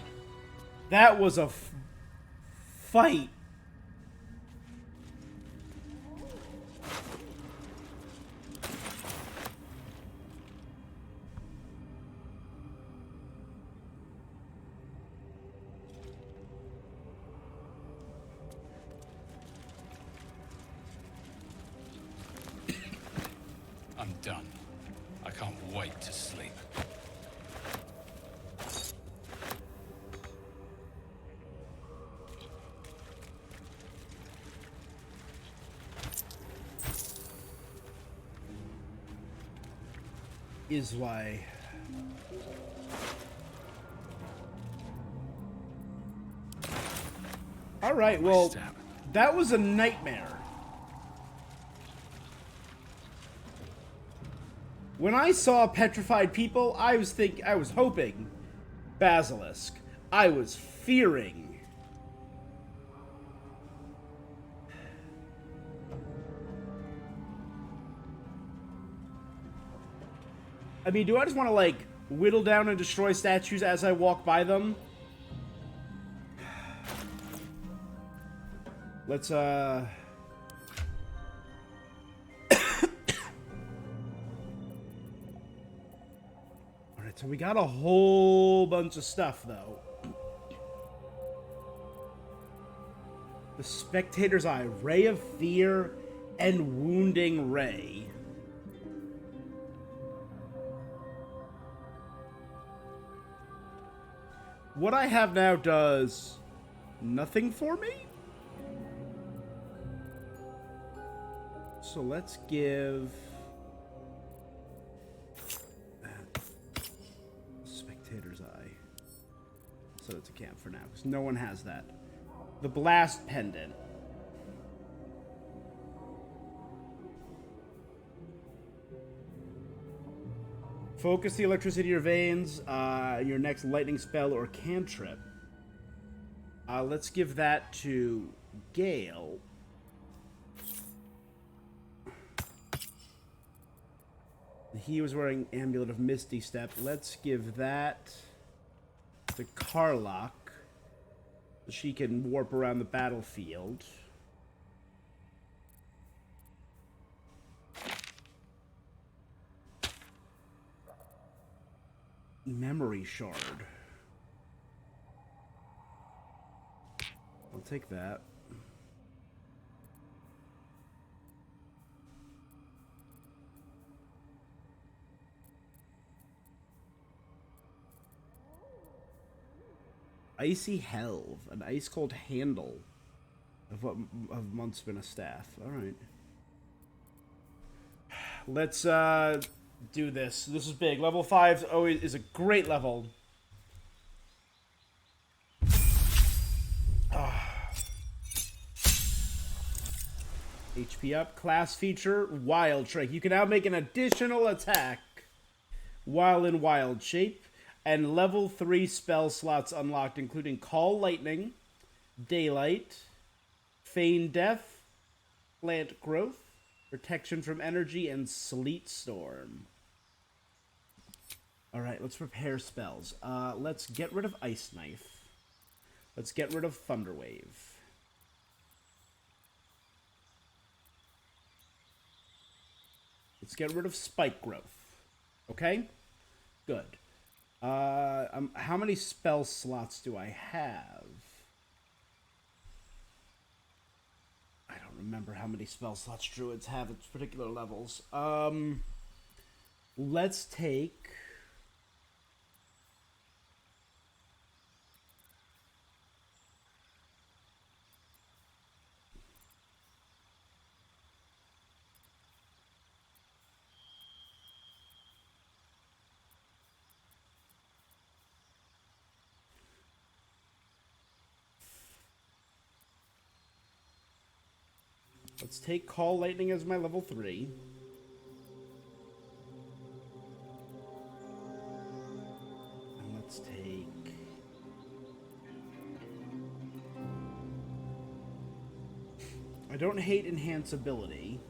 Speaker 1: That was a fight.
Speaker 11: I'm done. I can't wait to sleep.
Speaker 1: Is why. Alright, well, that was a nightmare. When I saw petrified people, I was hoping basilisk. I was fearing. I mean, do I just want to, like, whittle down and destroy statues as I walk by them? Let's, Alright, so we got a whole bunch of stuff, though. The Spectator's Eye, Ray of Fear, and Wounding Ray. What I have now does nothing for me? So let's give Spectator's Eye. So it's a camp for now, because no one has that. The Blast Pendant. Focus the electricity in your veins, your next lightning spell or cantrip. Let's give that to Gale. He was wearing Amulet of Misty Step. Let's give that to Karlach. So she can warp around the battlefield. Memory Shard. I'll take that. Icy Helve, an ice cold handle of Muntsman a staff. All right. Let's do this. This is big. Level 5 always is a great level. HP up. Class feature, Wild Trick. You can now make an additional attack while in wild shape. And level 3 spell slots unlocked, including Call Lightning, Daylight, Feign Death, Plant Growth, Protection from Energy, and Sleet Storm. Alright, let's prepare spells. Let's get rid of Ice Knife. Let's get rid of Thunder Wave. Let's get rid of Spike Growth. Okay? Good. How many spell slots do I have? I don't remember how many spell slots druids have at particular levels. Let's take... Let's take Call Lightning as my level 3. And let's take... I don't hate Enhance Ability.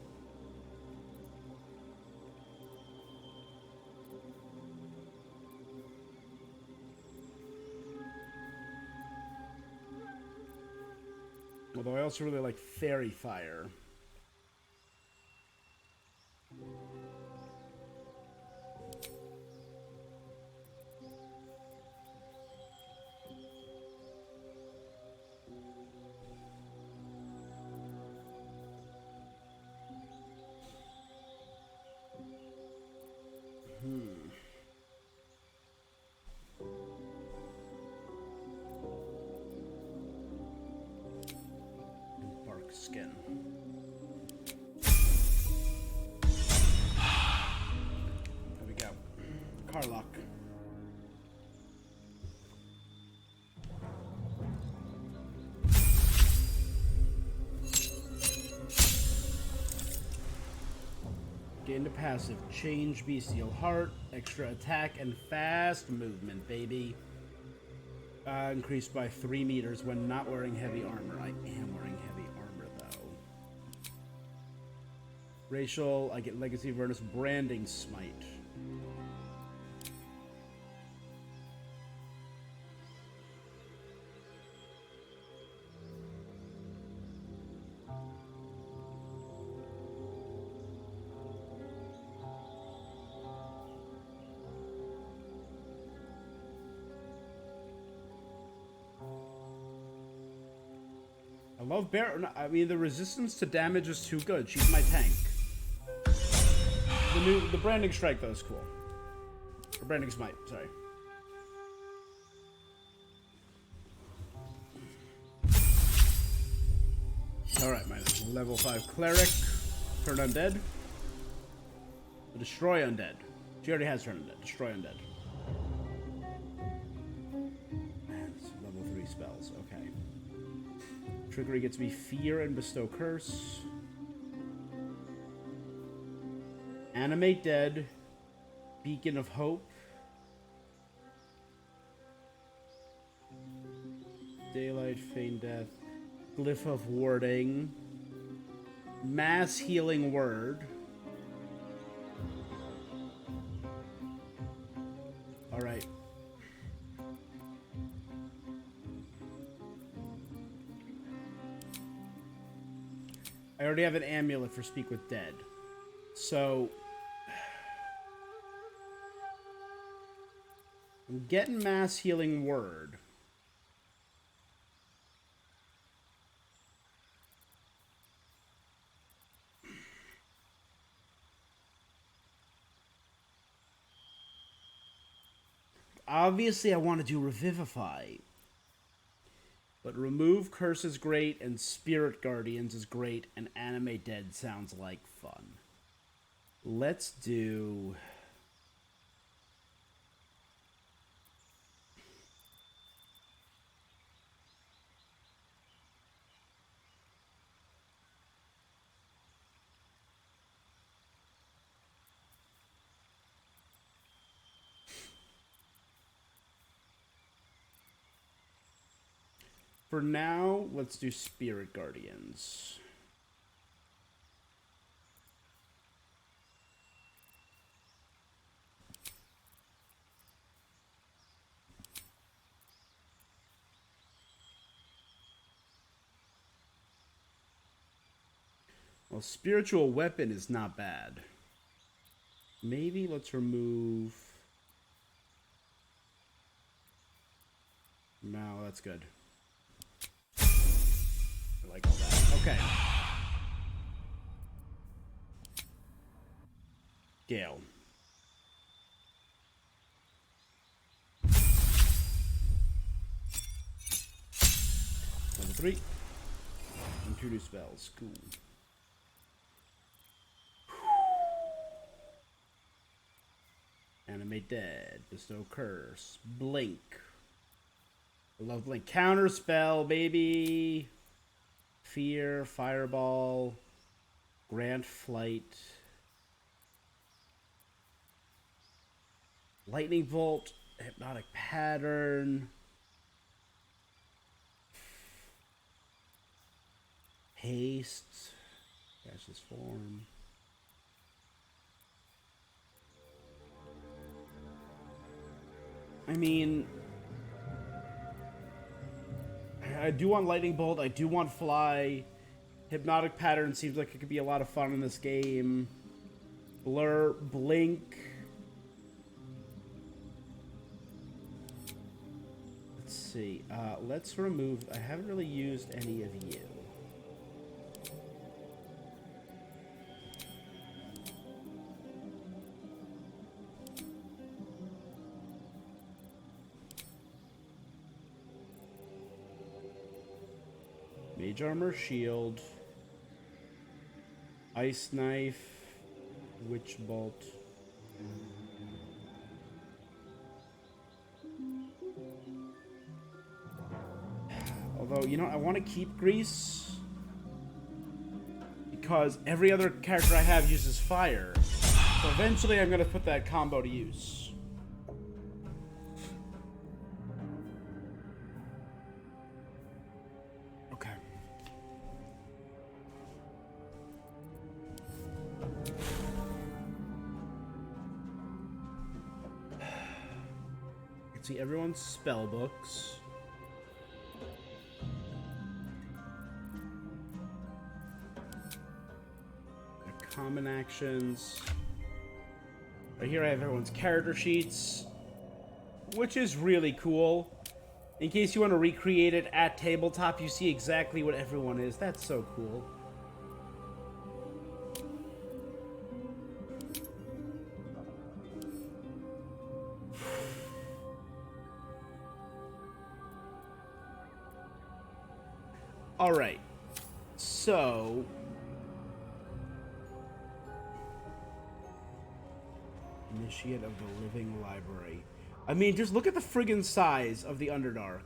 Speaker 1: Although I also really like Fairy Fire. Bark Skin. There we go. Karlach. Gain the passive. Change Bestial Heart. Extra attack and fast movement, baby. Increased by 3 meters when not wearing heavy armor. I am wearing heavy armor, though. Racial, I get Legacy of Avernus Branding Smite. I love Bear. I mean, the resistance to damage is too good. She's my tank. The Branding Strike, though, is cool. Or Branding Smite, sorry. Alright, my level 5 Cleric. Turn Undead. Destroy Undead. She already has Turn Undead. Destroy Undead. It's level 3 spells, okay. Trickery gets me Fear and Bestow Curse. Animate Dead. Beacon of Hope. Daylight, Feign Death. Glyph of Warding. Mass Healing Word. All right. I already have an amulet for Speak with Dead. So I'm getting mass healing word. Obviously, I want to do Revivify. But Remove Curse is great, and Spirit Guardians is great, and Animate Dead sounds like fun. Let's do... For now, let's do Spirit Guardians. Well, Spiritual Weapon is not bad. Maybe let's remove... No, that's good. I like all that. Okay. Gale. Level 3. And 2 new spells. Cool. Animate Dead. Bestow Curse. Blink. I love Blink. Counter spell, baby. Fear. Fireball. Grant Flight. Lightning Bolt. Hypnotic Pattern. Haste. Gaseous Form. I mean, I do want Lightning Bolt. I do want Fly. Hypnotic Pattern seems like it could be a lot of fun in this game. Blur, Blink. Let's see. Let's remove... I haven't really used any of you. Mage Armor, Shield, Ice Knife, Witch Bolt. Although, you know, I want to keep Grease because every other character I have uses fire. So eventually I'm going to put that combo to use. See everyone's spell books. The common actions. Right here I have everyone's character sheets, which is really cool. In case you want to recreate it at tabletop, you see exactly what everyone is. That's so cool. Alright, so... Initiate of the Living Library. I mean, just look at the friggin' size of the Underdark.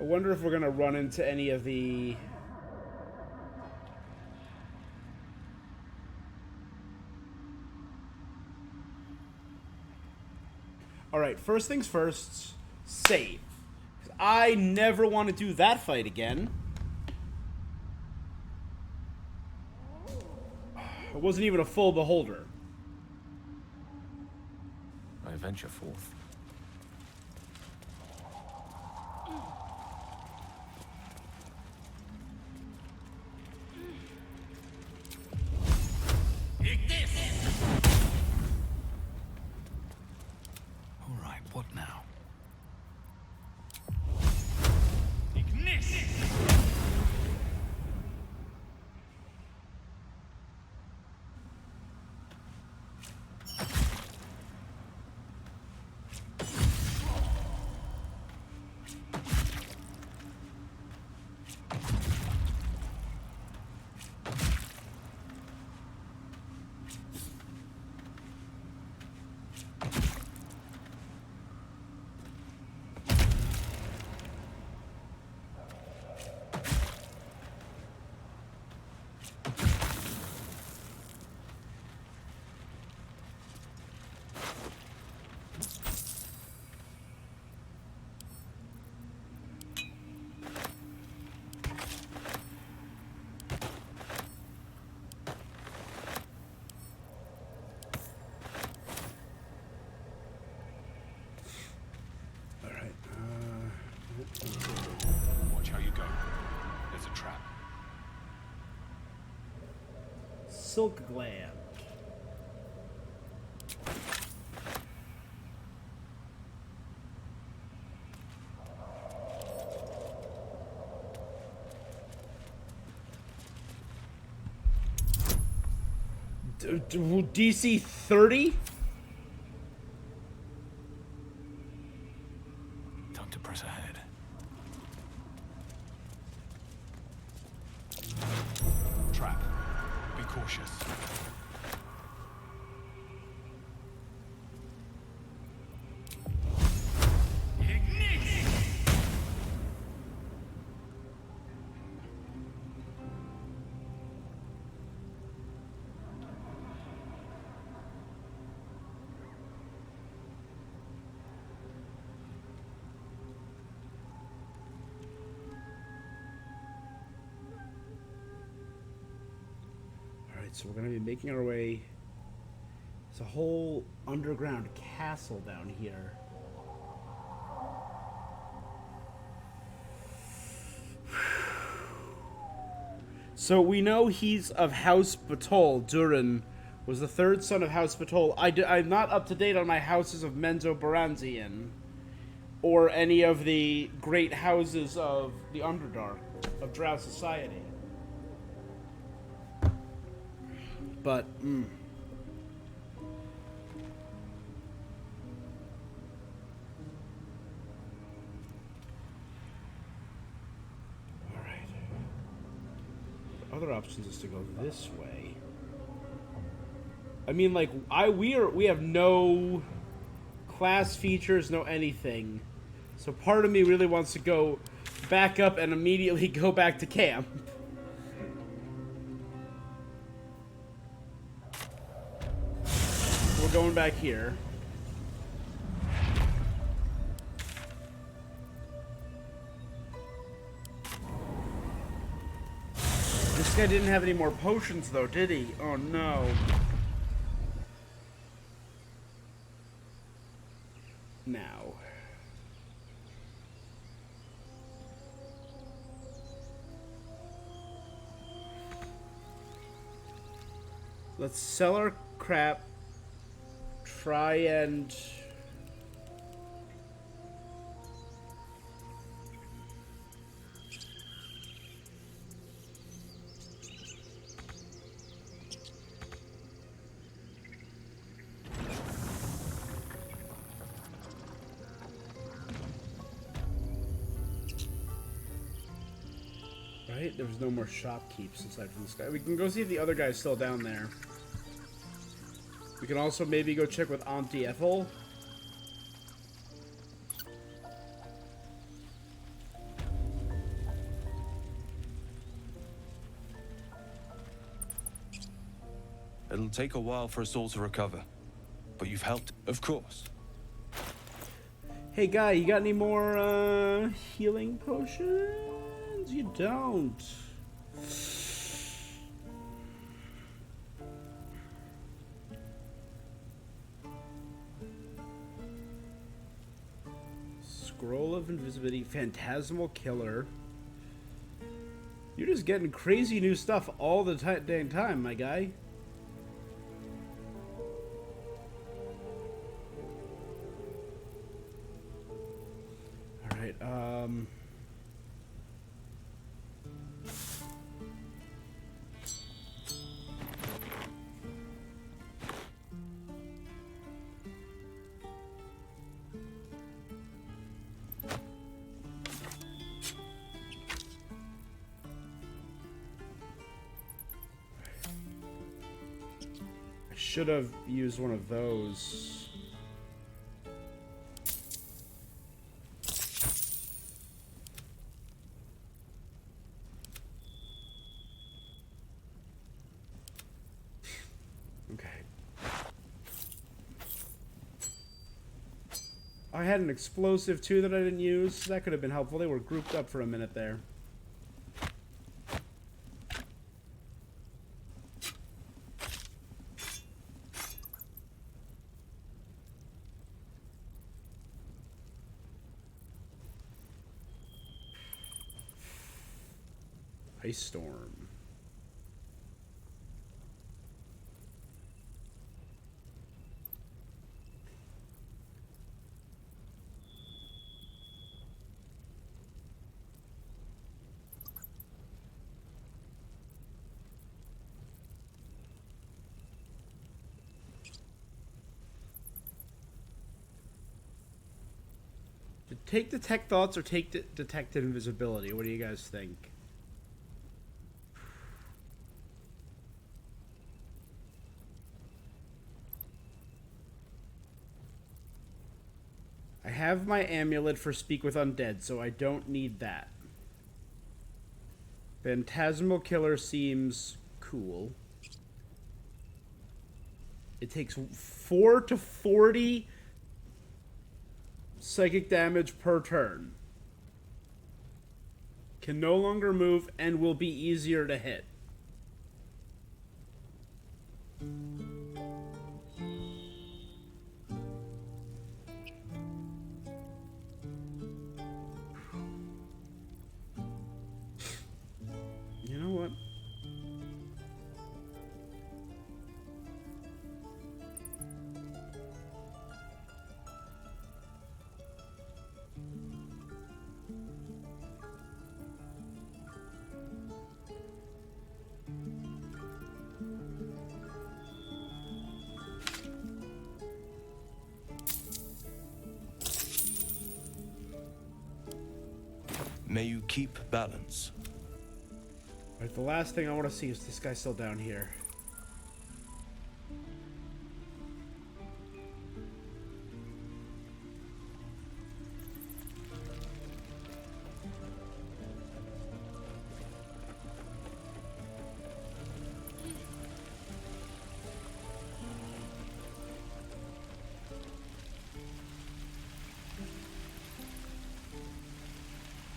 Speaker 1: I wonder if we're gonna run into any of the... Alright, first things first, save. I never want to do that fight again. It wasn't even a full beholder.
Speaker 3: I venture forth.
Speaker 8: All right, what now?
Speaker 11: Watch how you go. There's a trap.
Speaker 1: Silk gland. DC 30?
Speaker 8: Time to press ahead.
Speaker 11: Trap. Be cautious.
Speaker 1: So we're going to be making our way. There's a whole underground castle down here. So we know he's of House Batol. Durin was the third son of House Batol. I'm not up to date on my houses of Menzo Baranzian or any of the great houses of the Underdark, of Drow society. But, Alright. Other options is to go this way. I mean, like, we have no class features, no anything. So part of me really wants to go back up and immediately go back to camp. We're going back here. This guy didn't have any more potions, though, did he? Oh, no. Now. Let's sell our crap. Try and... Right? There's no more shopkeeps aside from this guy. We can go see if the other guy's still down there. We can also maybe go check with Auntie Ethel.
Speaker 9: It'll take a while for us all to recover, but you've helped, of course.
Speaker 1: Hey guy, you got any more healing potions? You don't. Scroll of Invisibility, Phantasmal Killer. You're just getting crazy new stuff all the dang time, my guy. Alright, I should have used one of those. Okay. I had an explosive too that I didn't use. That could have been helpful. They were grouped up for a minute there. Ice Storm. Take Detect Thoughts or take Detect Invisibility? What do you guys think? I have my amulet for Speak with Undead, so I don't need that. Phantasmal Killer seems cool. It takes 4 to 40 psychic damage per turn. Can no longer move and will be easier to hit. You know what?
Speaker 9: May you keep balance.
Speaker 1: Alright, the last thing I want to see is this guy still down here.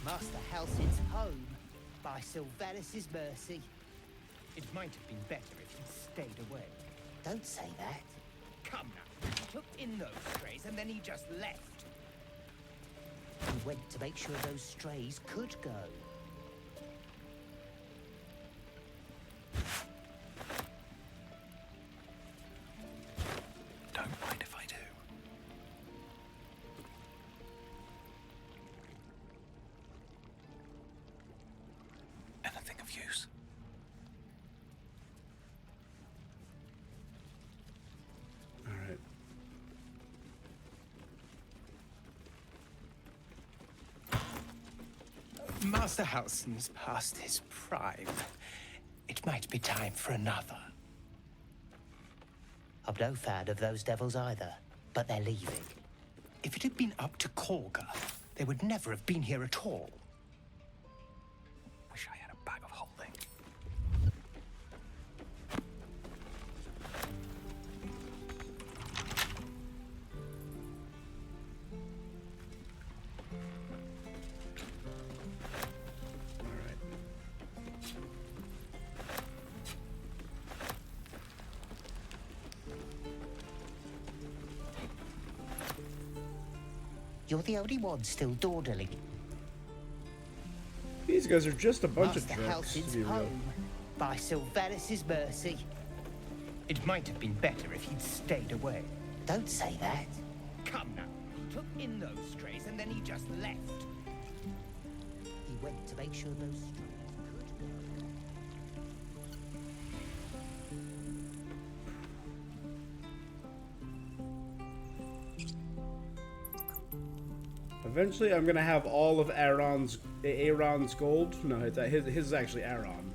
Speaker 17: Master Halsin's home by Sylvanas' mercy. It might have been better if he'd stayed away. Don't say that. Come now. He took in those strays and then he just left. He went to make sure those strays could go.
Speaker 16: Don't mind if I do. Anything of use?
Speaker 1: Alright.
Speaker 17: Master Halsin's past his prime. It might be time for another. I'm no fan of those devils either, but they're leaving. If it had been up to Korga, they would never have been here at all.
Speaker 16: Wish I had a bag of holding.
Speaker 17: You're the only one still dawdling.
Speaker 1: These guys are just a bunch
Speaker 17: Master
Speaker 1: of jerks, to
Speaker 17: Halsin's
Speaker 1: be real.
Speaker 17: home by Sylvanas' mercy. It might have been better if he'd stayed away. Don't say that. Come now. He took in those strays and then he just left. He went to make sure those strays could go.
Speaker 1: Eventually, I'm gonna have all of Aaron's gold. No, his is actually Aaron.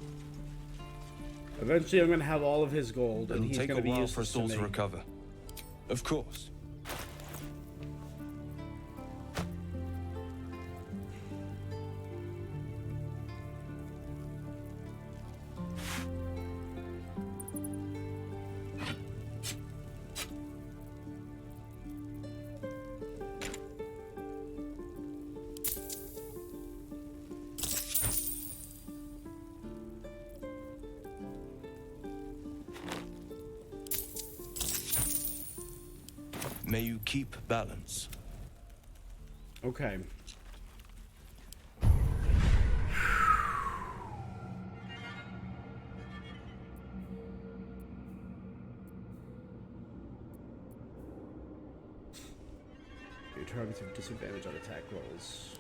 Speaker 1: Eventually, I'm gonna have all of his gold, and
Speaker 9: It'll
Speaker 1: he's
Speaker 9: take
Speaker 1: gonna
Speaker 9: a
Speaker 1: be
Speaker 9: while for
Speaker 1: useless
Speaker 9: us all
Speaker 1: to
Speaker 9: to
Speaker 1: me.
Speaker 9: recover. Of course. May you keep balance.
Speaker 1: Okay. Your targets have disadvantage on attack rolls.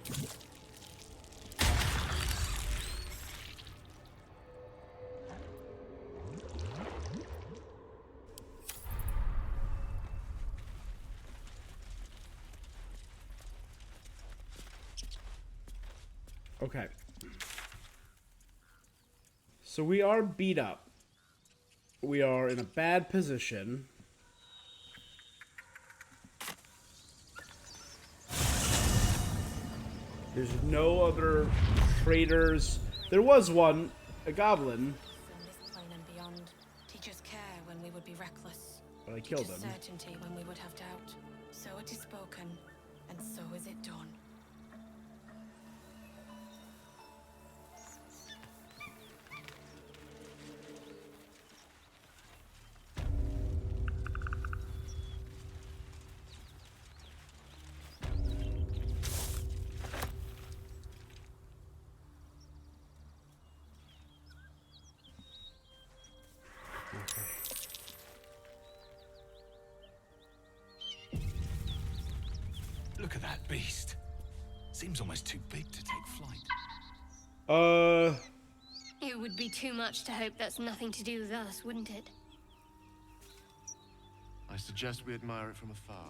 Speaker 1: Okay. So we are beat up. We are in a bad position. There's no other traders. There was one, a goblin,
Speaker 10: In this plane and beyond, teachers care when we would be reckless.
Speaker 1: but I killed
Speaker 10: Teachers
Speaker 1: him.
Speaker 10: certainty when we would have doubt. So it is spoken, and so is it done.
Speaker 8: Look at that beast. Seems almost too big to take flight.
Speaker 6: It would be too much to hope that's nothing to do with us, wouldn't it?
Speaker 3: I suggest we admire it from afar.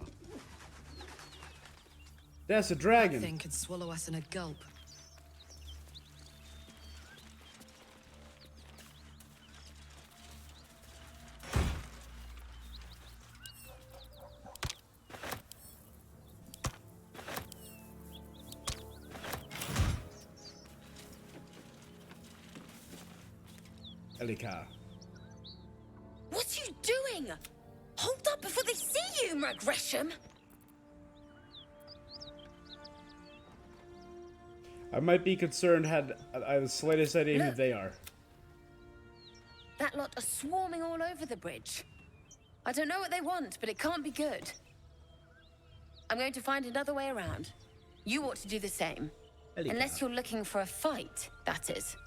Speaker 1: That's a
Speaker 12: That
Speaker 1: dragon.
Speaker 12: thing could swallow us in a gulp.
Speaker 1: Elika.
Speaker 18: What are you doing? Hold up before they see you, Gresham.
Speaker 1: I might be concerned had I have the slightest idea who
Speaker 18: Look.
Speaker 1: they are.
Speaker 18: That lot are swarming all over the bridge. I don't know what they want, but it can't be good. I'm going to find another way around. You ought to do the same.
Speaker 1: Elika.
Speaker 18: Unless you're looking for a fight, that is.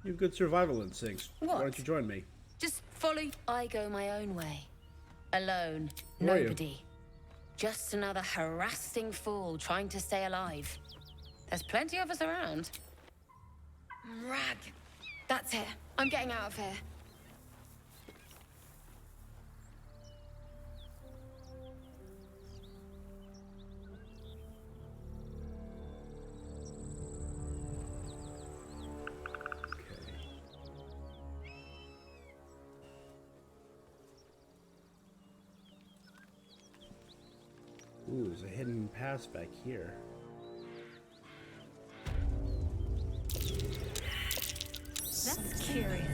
Speaker 1: You have good survival instincts.
Speaker 18: What?
Speaker 1: Why don't you join me?
Speaker 18: Just follow. I go my own way. Alone.
Speaker 1: Who are you?
Speaker 18: Nobody. Just another harassing fool trying to stay alive. There's plenty of us around. Rag. That's it. I'm getting out of here.
Speaker 1: Ooh, there's a hidden pass back here.
Speaker 15: That's curious.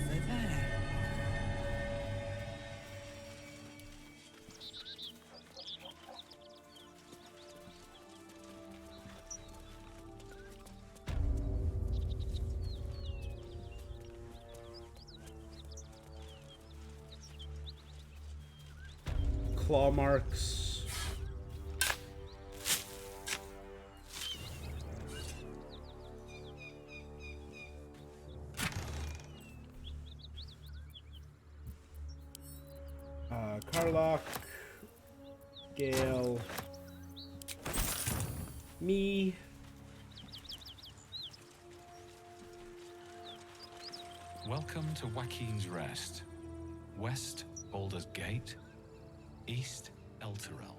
Speaker 1: claw marks. Carlock, Gale, me.
Speaker 19: Welcome to Joaquin's Rest. West, Baldur's Gate. East, Elturel.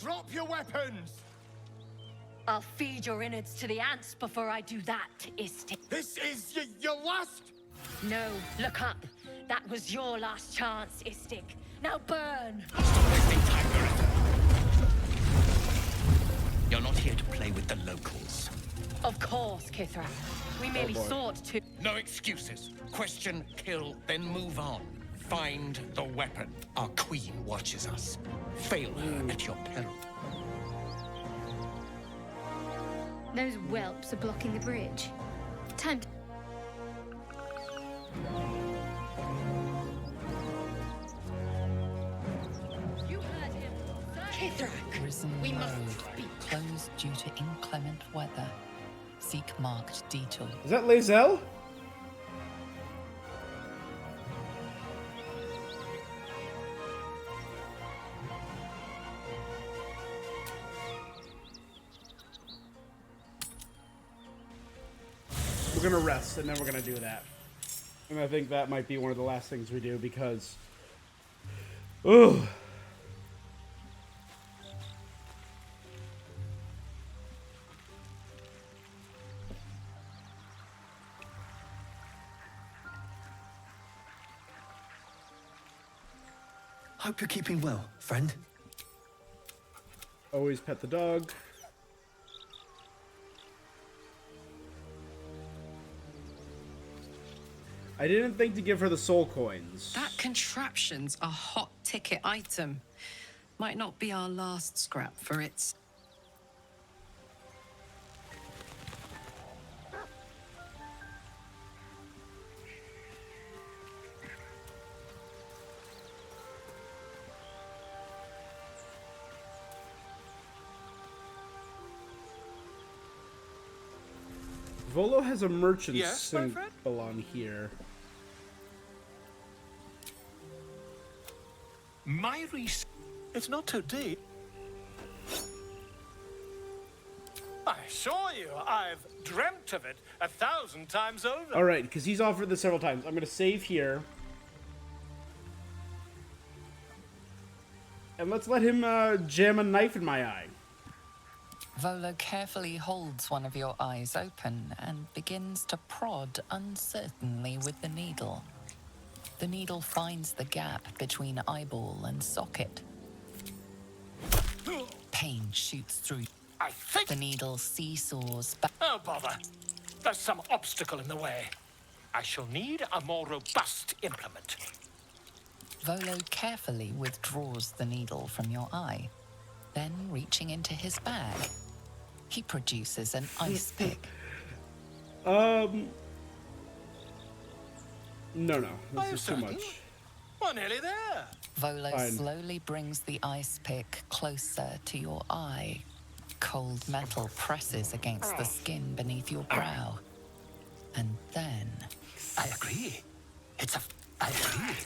Speaker 17: Drop your weapons!
Speaker 6: I'll feed your innards to the ants before I do that, Istik.
Speaker 17: This is your last...
Speaker 6: No, look up. That was your last chance, Istik. Now burn!
Speaker 5: You're not here to play with the locals.
Speaker 6: Of course, Kithrak. We merely sought to...
Speaker 5: No excuses. Question, kill, then move on. Find the weapon. Our queen watches us. Fail her at your peril.
Speaker 6: Those whelps are blocking the bridge. Time to... You heard him. Kithrak!
Speaker 4: Risen
Speaker 6: We must
Speaker 4: road,
Speaker 6: speak.
Speaker 4: closed due to inclement weather. Seek marked detour.
Speaker 1: Is that Lae'zel? We're gonna rest and then we're gonna do that. And I think that might be one of the last things we do because... Ugh.
Speaker 5: Hope you're keeping well, friend.
Speaker 1: Always pet the dog. I didn't think to give her the soul coins.
Speaker 12: That contraption's a hot ticket item. Might not be our last scrap for its...
Speaker 1: Volo has a merchant
Speaker 11: Yes, my friend?
Speaker 1: symbol on here.
Speaker 11: My it's not too deep. I assure you, I've dreamt of it 1,000 times over.
Speaker 1: All right, because he's offered this several times. I'm going to save here. And let's let him jam a knife in my eye.
Speaker 4: Volo carefully holds one of your eyes open and begins to prod uncertainly with the needle. The needle finds the gap between eyeball and socket. Pain shoots through.
Speaker 11: I think...
Speaker 4: The needle seesaws back.
Speaker 11: Oh, bother. There's some obstacle in the way. I shall need a more robust implement.
Speaker 4: Volo carefully withdraws the needle from your eye. Then, reaching into his bag, he produces an ice pick.
Speaker 1: No, this is too much.
Speaker 11: We're nearly there.
Speaker 4: Volo
Speaker 1: Fine.
Speaker 4: slowly brings the ice pick closer to your eye. Cold metal presses against the skin beneath your brow. And then...
Speaker 5: I agree. I agree.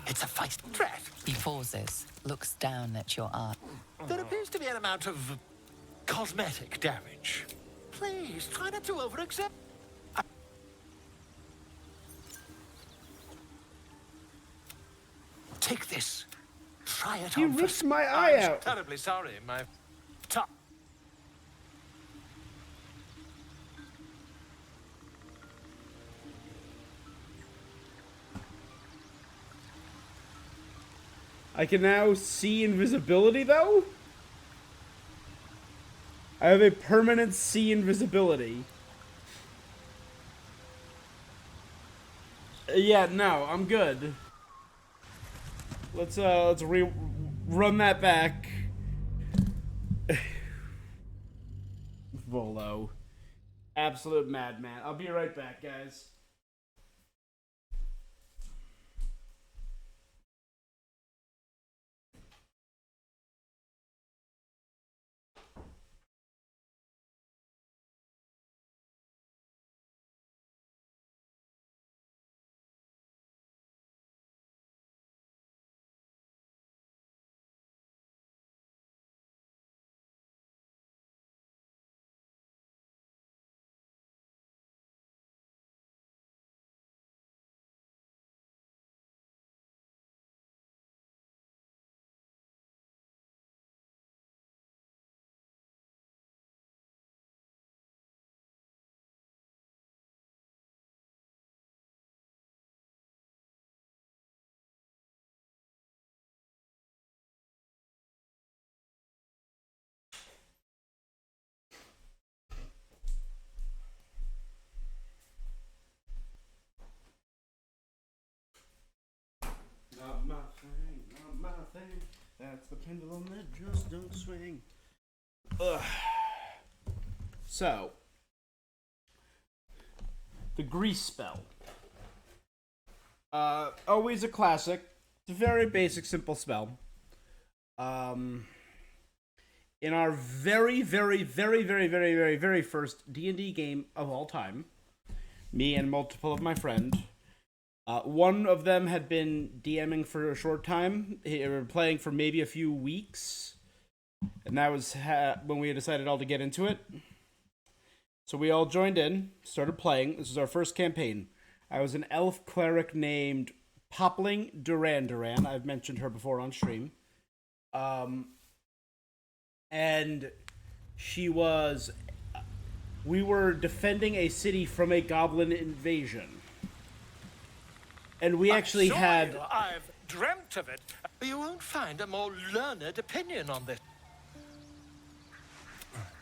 Speaker 5: It's a fight.
Speaker 11: Threat.
Speaker 4: He pauses, looks down at your eye.
Speaker 11: There appears to be an amount of cosmetic damage. Please, try not to overaccept. Take this. Try it
Speaker 1: He
Speaker 11: on
Speaker 1: ripped
Speaker 11: first.
Speaker 1: my eye
Speaker 11: I'm
Speaker 1: out.
Speaker 11: terribly sorry, my top.
Speaker 1: I can now see invisibility, though? I have a permanent see invisibility. Yeah, no, I'm good. Let's run that back. Volo. Absolute madman. I'll be right back, guys. Not my thing, not my thing. That's the pendulum that just don't swing. Ugh. So, the grease spell. Always a classic. It's a very basic, simple spell. In our very, very, very, very, very, very, very first D&D game of all time, me and multiple of my friends. One of them had been DMing for a short time. They were playing for maybe a few weeks. And that was when we decided all to get into it. So we all joined in, started playing. This was our first campaign. I was an elf cleric named Popling Duran. I've mentioned her before on stream. And she was... We were defending a city from a goblin invasion. And we actually had...
Speaker 17: I've dreamt of it. You won't find a more learned opinion on this.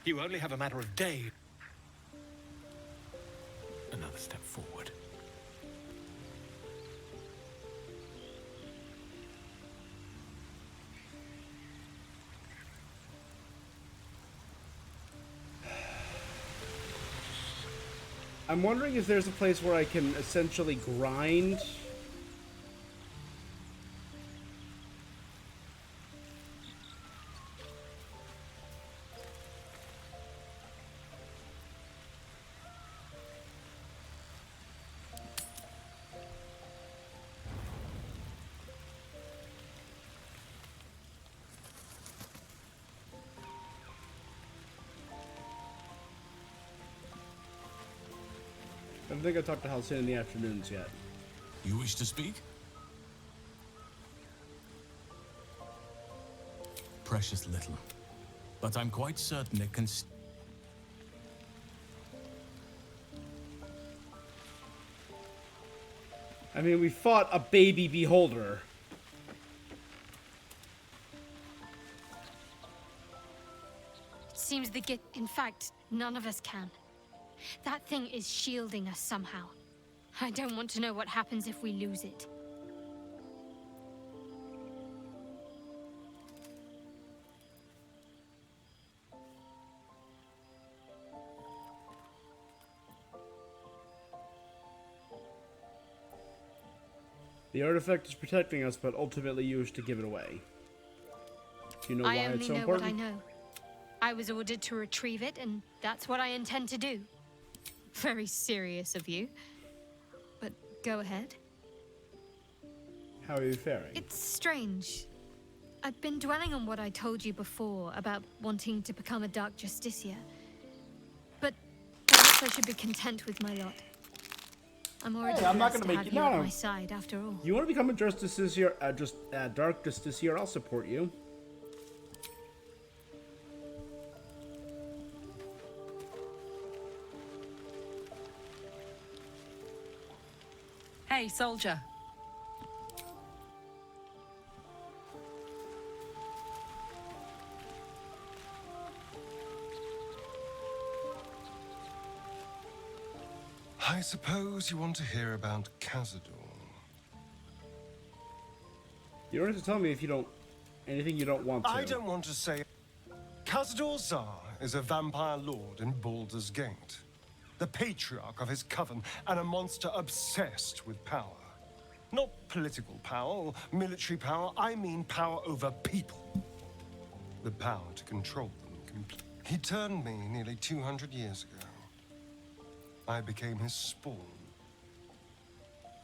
Speaker 17: You only have a matter of days.
Speaker 19: Another step forward.
Speaker 1: I'm wondering if there's a place where I can essentially grind. I don't think I talked to Halcyon in the afternoons yet.
Speaker 8: You wish to speak? Precious little. But I'm quite certain it can...
Speaker 1: I mean, we fought a baby beholder.
Speaker 6: Seems in fact, none of us can. That thing is shielding us somehow. I don't want to know what happens if we lose it.
Speaker 1: The artifact is protecting us, but ultimately you wish to give it away. Do you know why it's so important?
Speaker 6: I only know what I know. I was ordered to retrieve it, and that's what I intend to do. Very serious of you. But go ahead.
Speaker 1: How are you faring?
Speaker 6: It's strange. I've been dwelling on what I told you before about wanting to become a Dark Justiciar. But perhaps I should be content with my lot. I'm already
Speaker 1: I'm not
Speaker 6: blessed
Speaker 1: gonna
Speaker 6: to
Speaker 1: make
Speaker 6: have
Speaker 1: you.
Speaker 6: you
Speaker 1: No,
Speaker 6: at
Speaker 1: no.
Speaker 6: my side after all.
Speaker 1: You want to become a Justiciar, Dark Justiciar? I'll support you.
Speaker 12: Hey, soldier.
Speaker 2: I suppose you want to hear about Cazador.
Speaker 1: You don't have to tell me if you don't... anything you don't want to.
Speaker 2: I don't want to say... Cazador Zar is a vampire lord in Baldur's Gate. The patriarch of his coven, and a monster obsessed with power. Not political power or military power, I mean power over people. The power to control them completely. He turned me nearly 200 years ago. I became his spawn.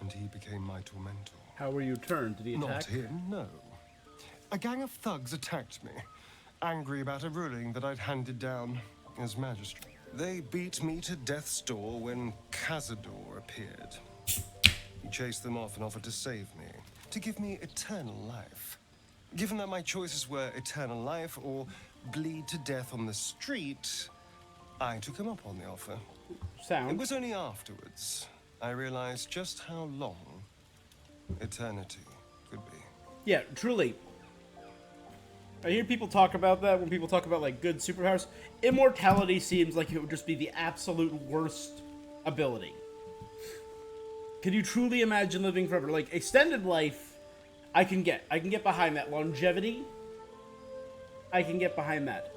Speaker 2: And he became my tormentor.
Speaker 1: How were you turned? Did he attack?
Speaker 2: Not him, no. A gang of thugs attacked me, angry about a ruling that I'd handed down as magistrate. They beat me to death's door when Cazador appeared. He chased them off and offered to save me, to give me eternal life. Given that my choices were eternal life or bleed to death on the street, I took him up on the offer. It was only afterwards I realized just how long eternity could be.
Speaker 1: Yeah, truly. I hear people talk about that when people talk about, like, good superpowers. Immortality seems like it would just be the absolute worst ability. Can you truly imagine living forever? Like, extended life, I can get behind that. Longevity, I can get behind that.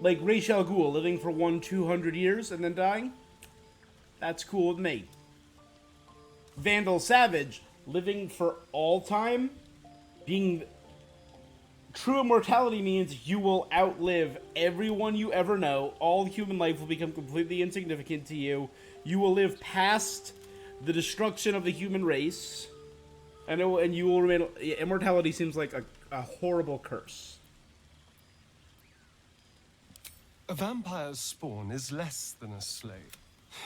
Speaker 1: Like Ra's al Ghul, living for 200 years and then dying, that's cool with me. Vandal Savage, living for all time, being... True immortality means you will outlive everyone you ever know. All human life will become completely insignificant to you. You will live past the destruction of the human race. And you will remain... Immortality seems like a horrible curse.
Speaker 2: A vampire's spawn is less than a slave.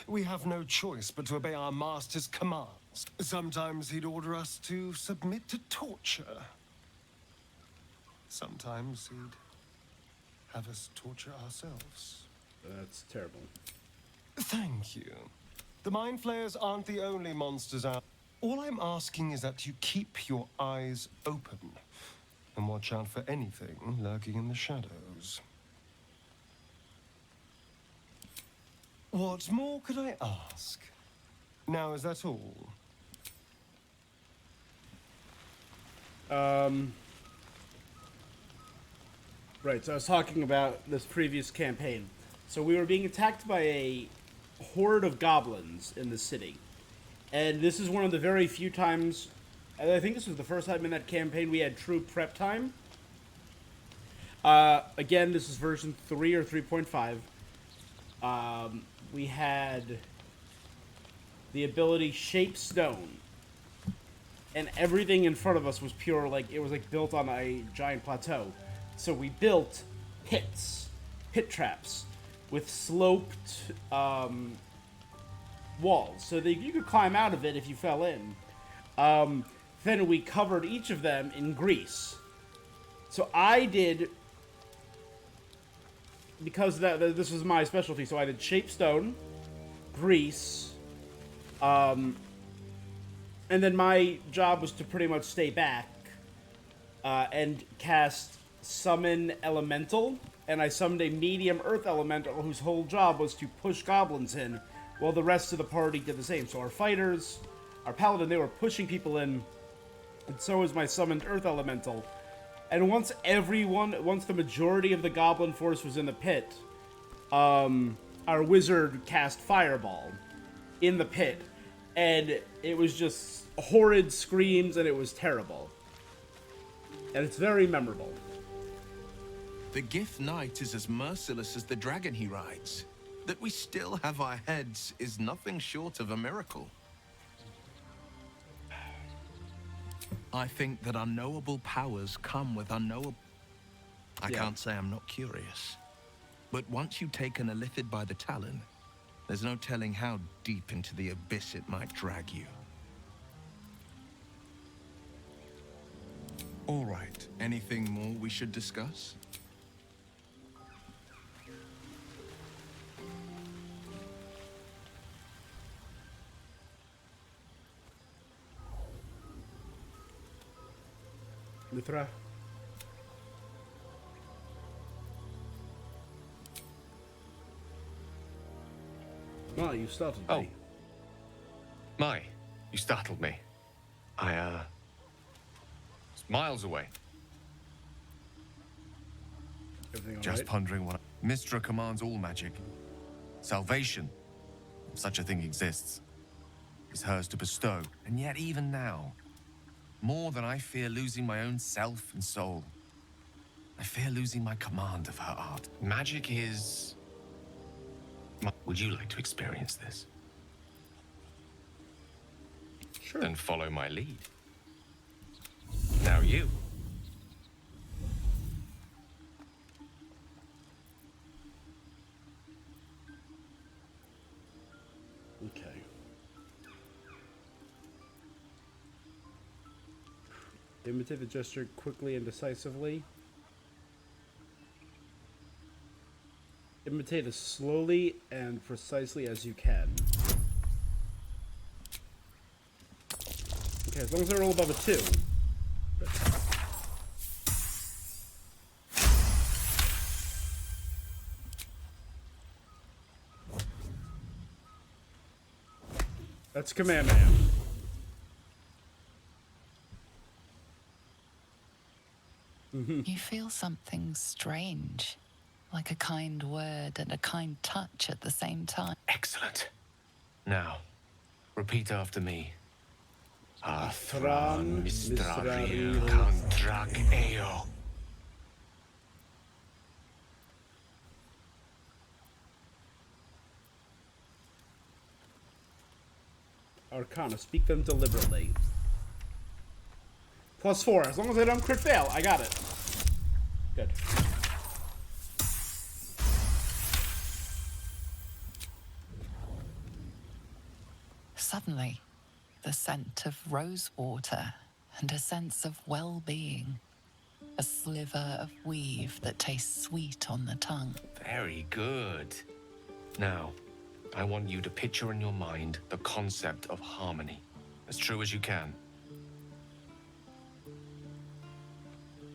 Speaker 2: We have no choice but to obey our master's commands. Sometimes he'd order us to submit to torture. Sometimes he'd have us torture ourselves.
Speaker 1: That's terrible.
Speaker 2: Thank you. The Mind Flayers aren't the only monsters out. All I'm asking is that you keep your eyes open and watch out for anything lurking in the shadows. What more could I ask? Now, is that all?
Speaker 1: Right, so I was talking about this previous campaign. So we were being attacked by a horde of goblins in the city. And this is one of the very few times, I think this was the first time in that campaign we had true prep time. Again, this is version 3 or 3.5. We had the ability Shape Stone. And everything in front of us was pure, like, it was like built on a giant plateau. So we built pits, pit traps, with sloped walls, so that you could climb out of it if you fell in. Then we covered each of them in grease. So I did, because this was my specialty, so I did Shape Stone, grease, and then my job was to pretty much stay back and cast Summon Elemental, and I summoned a medium Earth Elemental whose whole job was to push goblins in, while the rest of the party did the same. So our fighters, our paladin, they were pushing people in, and so was my summoned Earth Elemental. And once the majority of the goblin force was in the pit, our wizard cast Fireball in the pit, and it was just horrid screams, and it was terrible. And it's very memorable.
Speaker 3: The Gift Knight is as merciless as the dragon he rides. That we still have our heads is nothing short of a miracle. I think that unknowable powers come with unknowable... I can't say I'm not curious. But once you've taken a Lithid by the talon, there's no telling how deep into the abyss it might drag you. All right, anything more we should discuss?
Speaker 1: Luthra. Well, you started me.
Speaker 3: My, you startled me. I, was miles away.
Speaker 1: Everything all
Speaker 3: Just
Speaker 1: right?
Speaker 3: pondering what... Mystra commands all magic. Salvation, if such a thing exists, is hers to bestow. And yet even now, more than I fear losing my own self and soul, I fear losing my command of her art. Magic is... Would you like to experience this?
Speaker 1: Sure.
Speaker 3: Then follow my lead. Now you.
Speaker 1: Okay. Imitate the gesture quickly and decisively. Imitate as slowly and precisely as you can. Okay, as long as I roll above a 2. Good. That's Command Man.
Speaker 4: You feel something strange, like a kind word and a kind touch at the same time.
Speaker 3: Excellent. Now, repeat after me.
Speaker 1: Athran
Speaker 3: Mistraril
Speaker 1: Mistraril
Speaker 3: Kantrak Eo.
Speaker 1: Arcana, speak them deliberately. +4, as long as I don't crit fail, I got it. Good.
Speaker 4: Suddenly, the scent of rose water and a sense of well-being. A sliver of weave that tastes sweet on the tongue.
Speaker 3: Very good. Now, I want you to picture in your mind the concept of harmony, as true as you can.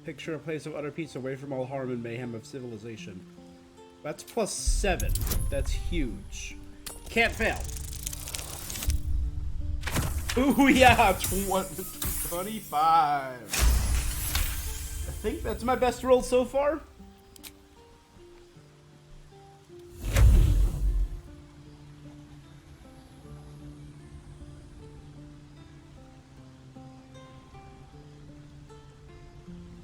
Speaker 1: Picture a place of utter peace away from all harm and mayhem of civilization. That's +7. That's huge. Can't fail. Ooh, yeah, 25. I think that's my best roll so far.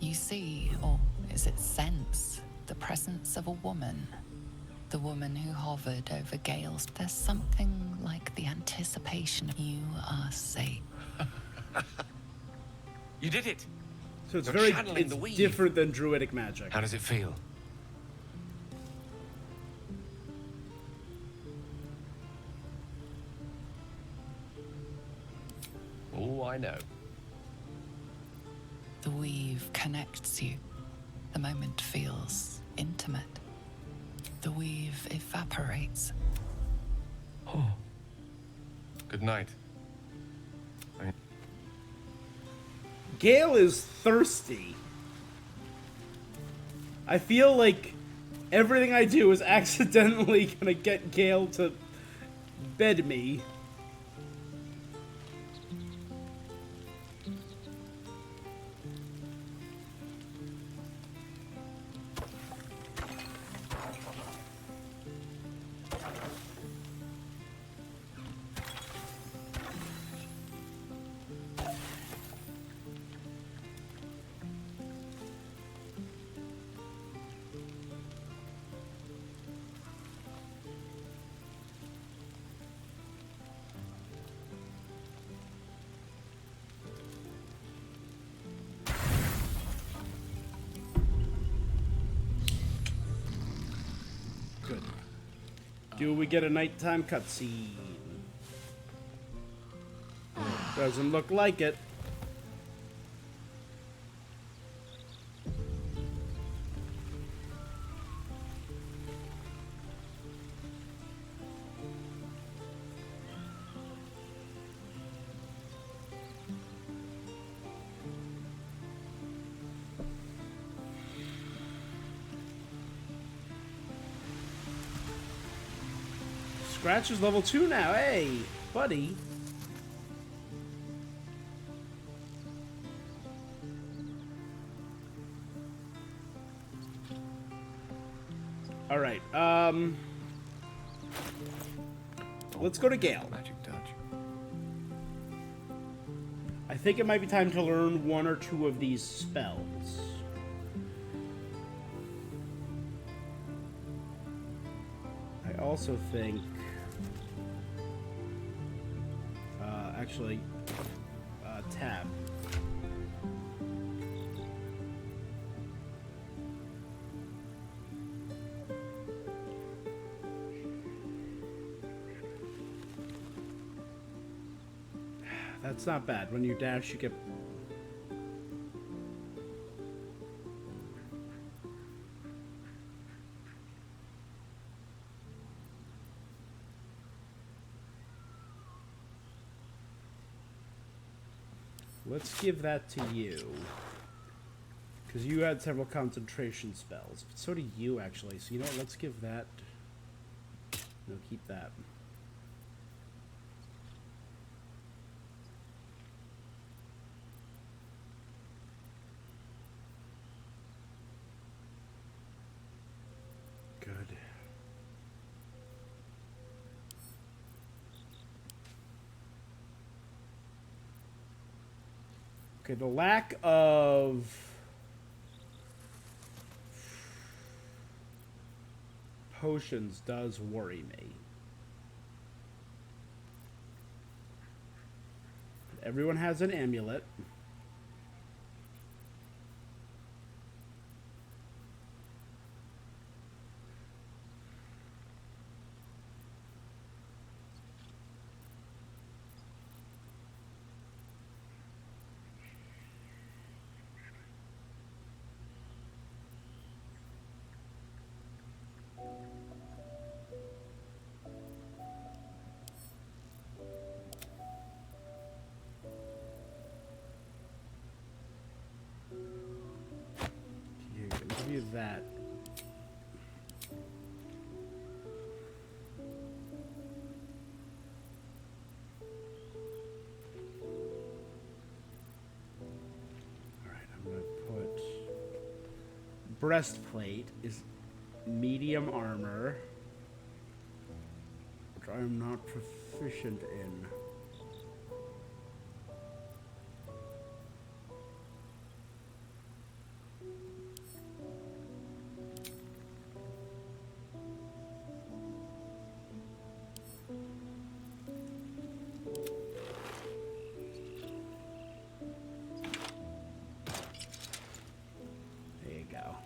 Speaker 4: You see, or is it sense, the presence of a woman. The woman who hovered over Gale's. There's something like the anticipation of you are safe.
Speaker 3: You did it!
Speaker 1: So it's
Speaker 3: You're
Speaker 1: very
Speaker 3: channeling the weave.
Speaker 1: different than druidic magic.
Speaker 3: How does it feel? Oh, I know.
Speaker 4: The weave connects you. The moment feels intimate. The weave evaporates.
Speaker 3: Oh. Good night.
Speaker 1: Gale is thirsty. I feel like everything I do is accidentally gonna get Gale to bed me. Good. Do we get a nighttime cutscene? Doesn't look like it. Scratch is level 2 now. Hey, buddy. Let's go to Gale.
Speaker 3: Magic touch.
Speaker 1: I think it might be time to learn one or two of these spells. I also think... tab. That's not bad. When you dash, you get... Let's give that to you. Because you had several concentration spells. But so do you, actually. So, you know what? Let's give that... No, keep that. Good. Okay, the lack of potions does worry me. Everyone has an amulet. Give you that. Alright, I'm gonna put breastplate is medium armor, which I am not proficient in. There you go.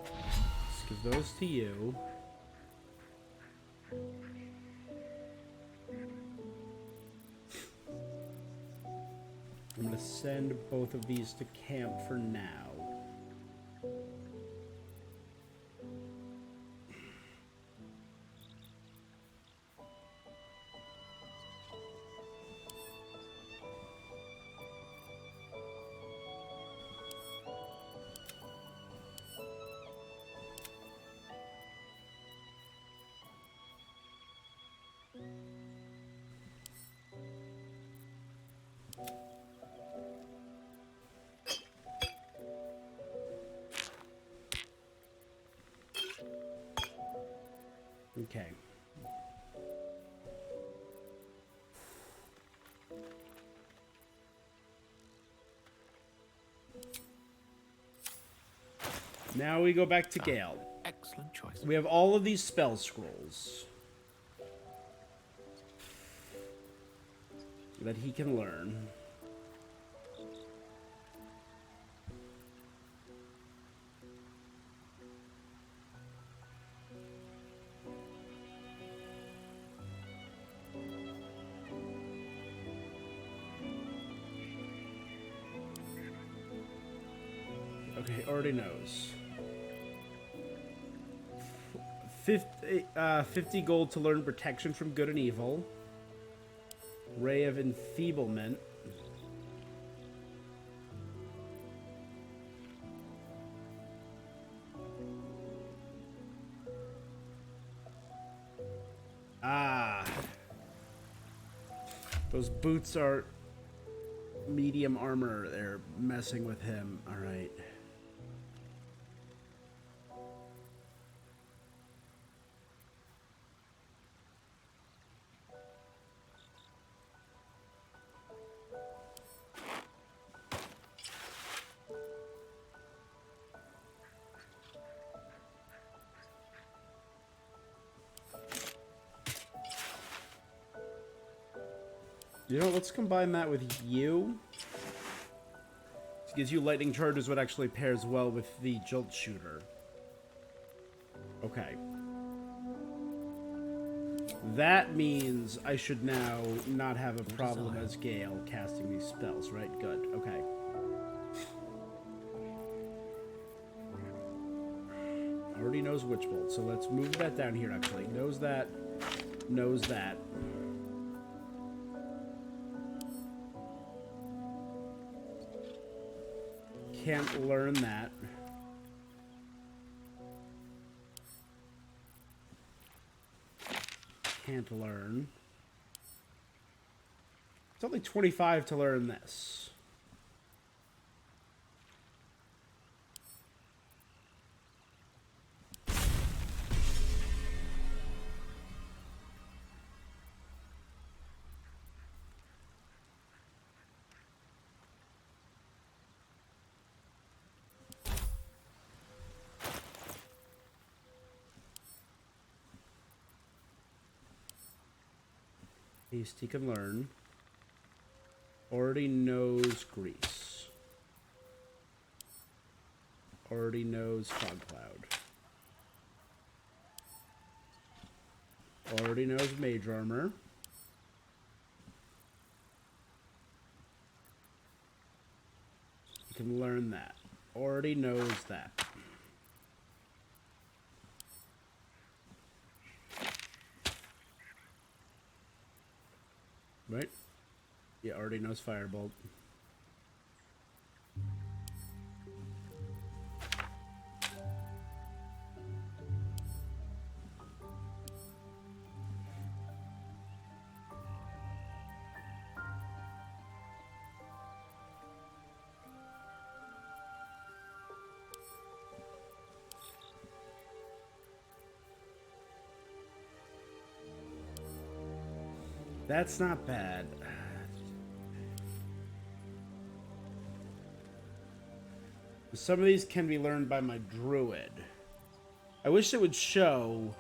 Speaker 1: Let's give those to you. I'm gonna send both of these to camp for now. Okay. Now we go back to Gale.
Speaker 19: Excellent choice.
Speaker 1: We have all of these spell scrolls that he can learn. Okay, already knows. 50 gold to learn protection from good and evil. Ray of enfeeblement. Ah. Those boots are medium armor. They're messing with him. All right. You know, let's combine that with you. It gives you lightning charges, what actually pairs well with the jolt shooter. Okay. That means I should now not have a problem as Gale casting these spells, right? Good. Okay. Already knows Witch Bolt, so let's move that down here, actually. Knows that. Knows that. Can't learn that. Can't learn. It's only 25 to learn this. He can learn. Already knows Grease. Already knows Fog Cloud. Already knows Mage Armor. He can learn that. Already knows that. Right? Yeah, already knows Firebolt. That's not bad. Some of these can be learned by my druid. I wish it would show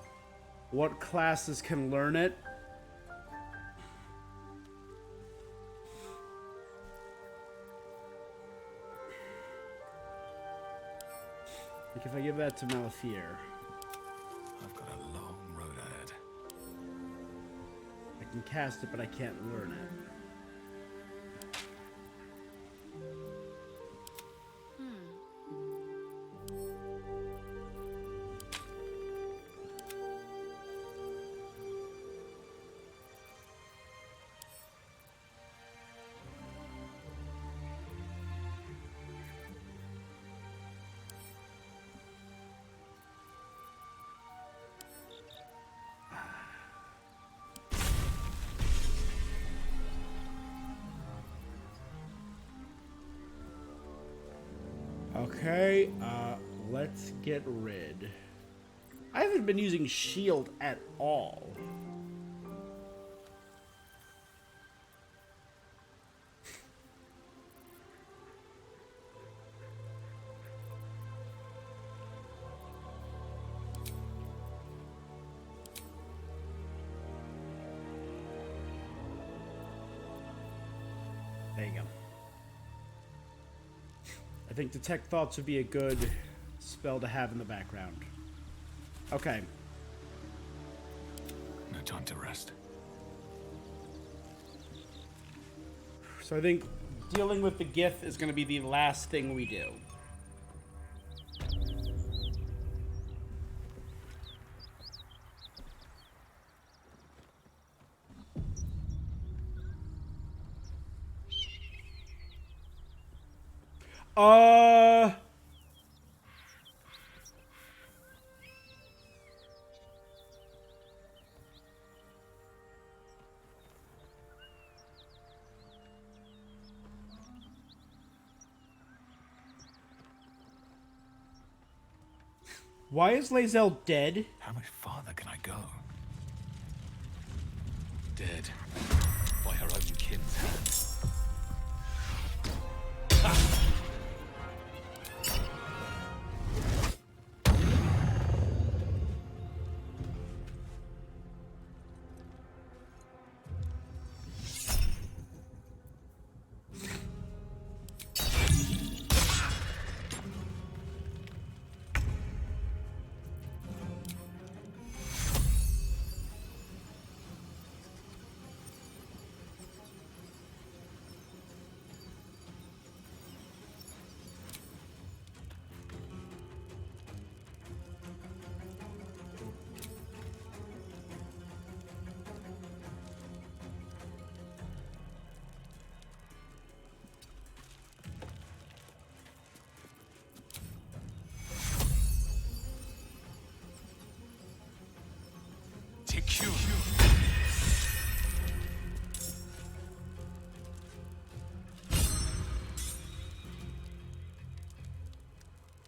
Speaker 1: what classes can learn it. Like if I give that to Malafir.
Speaker 3: I've got a long road ahead.
Speaker 1: I can cast it, but I can't learn it. Okay, let's get rid. I haven't been using shield at all. There you go. I think Detect Thoughts would be a good spell to have in the background. Okay.
Speaker 3: No time to rest.
Speaker 1: So I think dealing with the Gith is going to be the last thing we do. Why is Lae'zel dead?
Speaker 19: How much farther can I go? Dead. By her own kin's hands.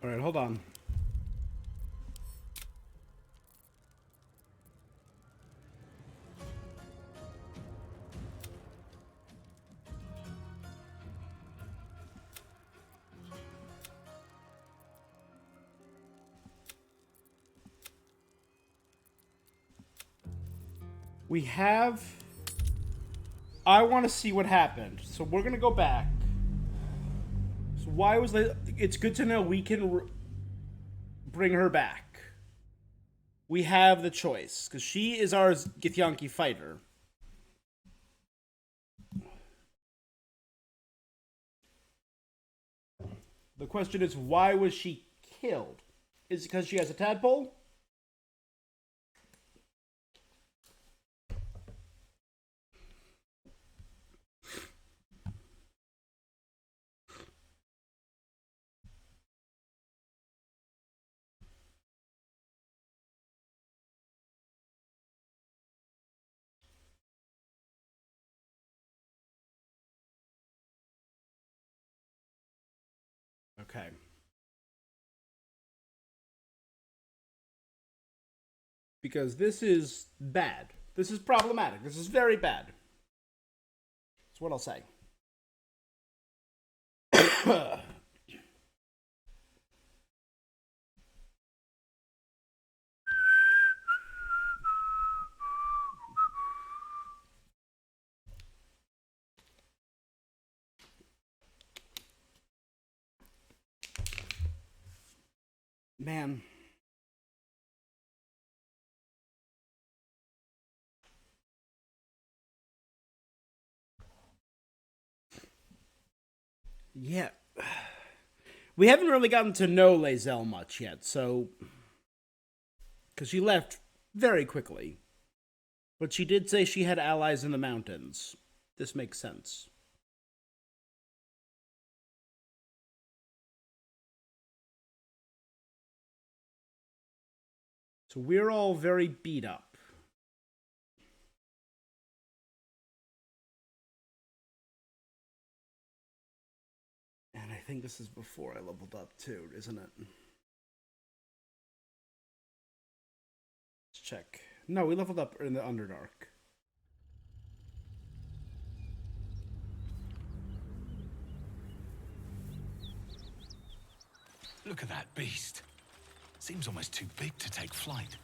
Speaker 1: All right, hold on. We have... I want to see what happened. So we're going to go back. So why was that? It's good to know we can bring her back. We have the choice. Because she is our Githyanki fighter. The question is, why was she killed? Is it because she has a tadpole? Okay. Because this is bad. This is problematic. This is very bad. That's what I'll say. Man. Yeah. We haven't really gotten to know Lae'zel much yet, so... Because she left very quickly. But she did say she had allies in the mountains. This makes sense. So we're all very beat up. And I think this is before I leveled up too, isn't it? Let's check. No, we leveled up in the Underdark.
Speaker 19: Look at that beast. Seems almost too big to take flight.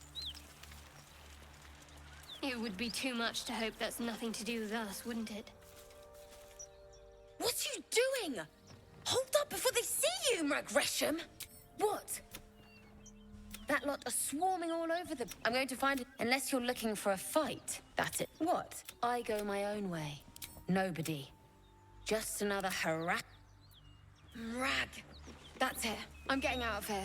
Speaker 6: It would be too much to hope that's nothing to do with us, wouldn't it?
Speaker 18: What are you doing? Hold up before they see you, Gresham. What? That lot are swarming all over the... I'm going to find it. Unless you're looking for a fight. That's it. What? I go my own way. Nobody. Just another rag. That's it. I'm getting out of here.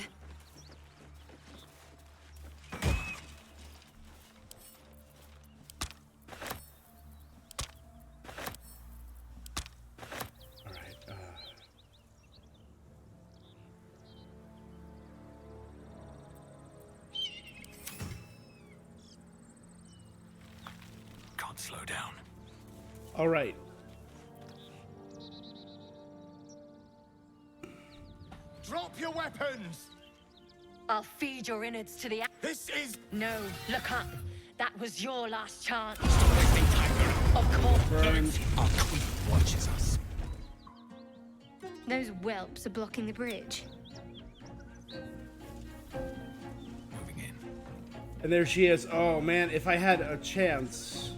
Speaker 19: Slow down.
Speaker 1: All right.
Speaker 11: Drop your weapons!
Speaker 15: I'll feed your innards to the...
Speaker 5: This is...
Speaker 15: No, look up. That was your last chance.
Speaker 5: Stop wasting time, girl.
Speaker 15: Of course.
Speaker 5: Look, our queen watches us.
Speaker 6: Those whelps are blocking the bridge.
Speaker 1: And there she is. Oh man, if I had a chance.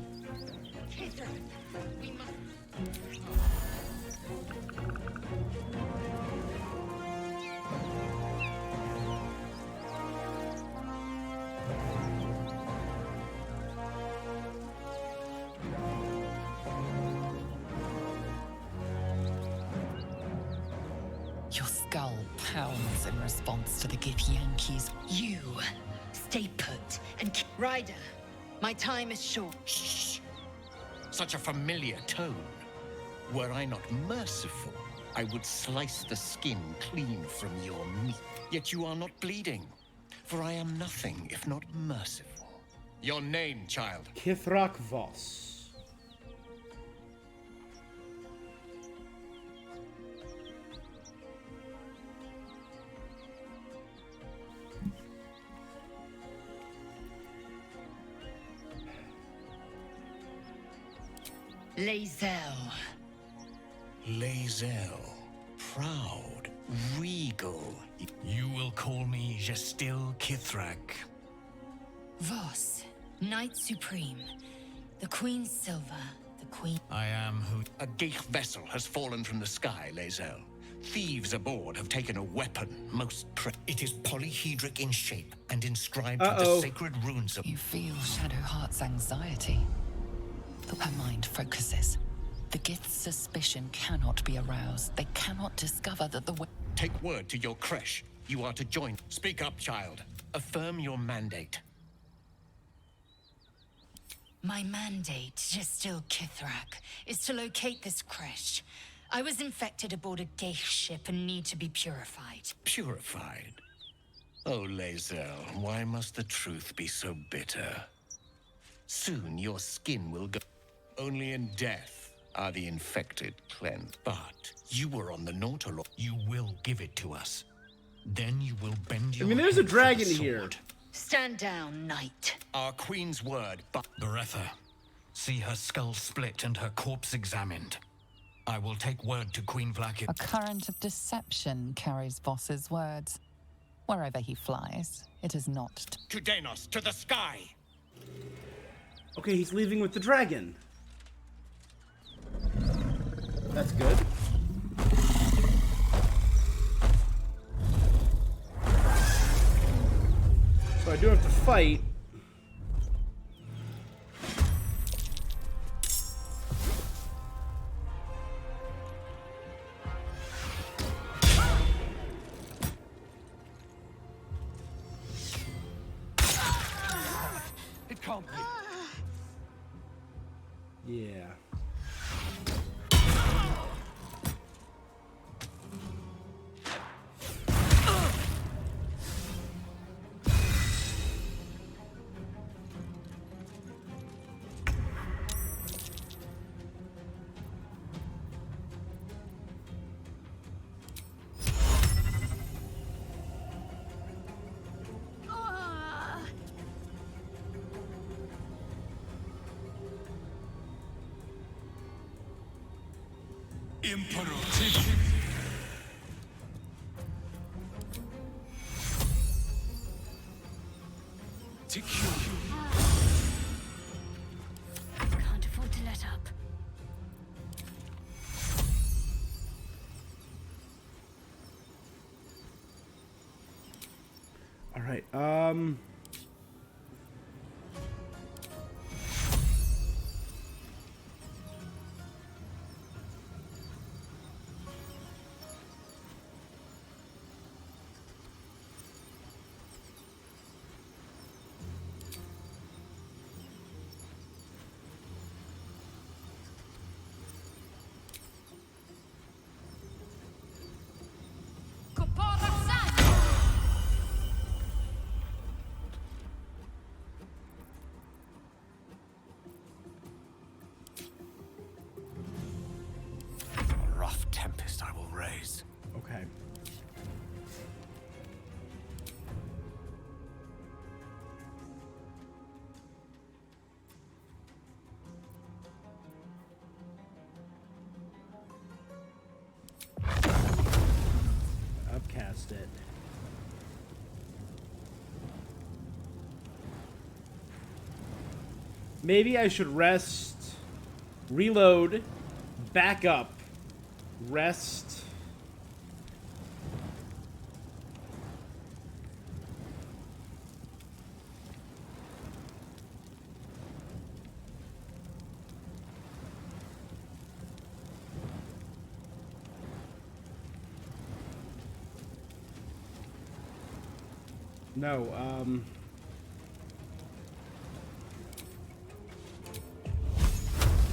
Speaker 4: Your skull pounds in response to the Githyanki's.
Speaker 15: You stay put and... Ryder, my time is short.
Speaker 5: Shh. Such a familiar tone. Were I not merciful, I would slice the skin clean from your meat. Yet you are not bleeding, for I am nothing if not merciful. Your name, child?
Speaker 1: Kithrak Voss.
Speaker 15: Lae'zel.
Speaker 5: Lae'zel. Proud. Regal.
Speaker 8: You will call me Gestil Kithrak.
Speaker 15: Voss, Knight Supreme. The Queen's silver. The Queen...
Speaker 8: I am who...
Speaker 5: A Geich vessel has fallen from the sky, Lae'zel. Thieves aboard have taken a weapon most It is polyhedric in shape and inscribed with the sacred runes of...
Speaker 4: You feel Shadowheart's anxiety. Her mind focuses. The Gith's suspicion cannot be aroused. They cannot discover that the...
Speaker 5: Take word to your creche. You are to join. Speak up, child. Affirm your mandate.
Speaker 15: My mandate, Gestil Kithrak, is to locate this creche. I was infected aboard a Geich ship and need to be purified.
Speaker 5: Purified? Oh, Lae'zel, why must the truth be so bitter? Soon your skin will go... Only in death are the infected cleansed. But you were on the Nautilus.
Speaker 8: You will give it to us. Then you will bend your...
Speaker 1: I mean, there's a dragon here.
Speaker 15: Stand down, Knight.
Speaker 5: Our queen's word, but...
Speaker 8: Beretha, see her skull split and her corpse examined. I will take word to Queen Vlaakith.
Speaker 4: A current of deception carries Voss's words. Wherever he flies, it is not...
Speaker 5: To Danos, to the sky!
Speaker 1: Okay, he's leaving with the dragon. That's good. So I do have to fight.
Speaker 5: It can't be.
Speaker 1: Yeah.
Speaker 7: Imperative.
Speaker 6: Can't afford to let up.
Speaker 1: All right. lost it. Maybe I should rest, reload, back up, rest. No,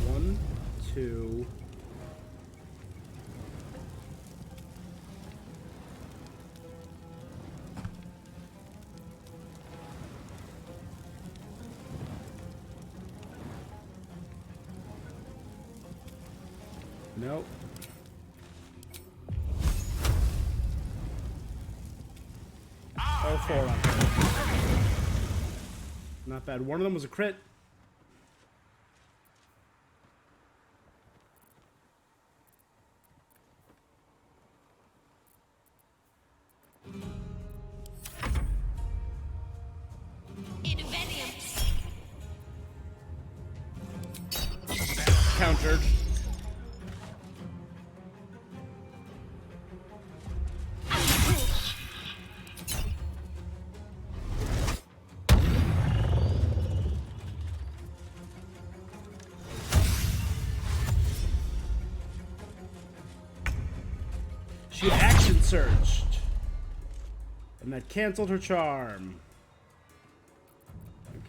Speaker 1: 1, 2. Nope. All 4 on her. Not bad. One of them was a crit. Countered. She action surged. And that canceled her charm.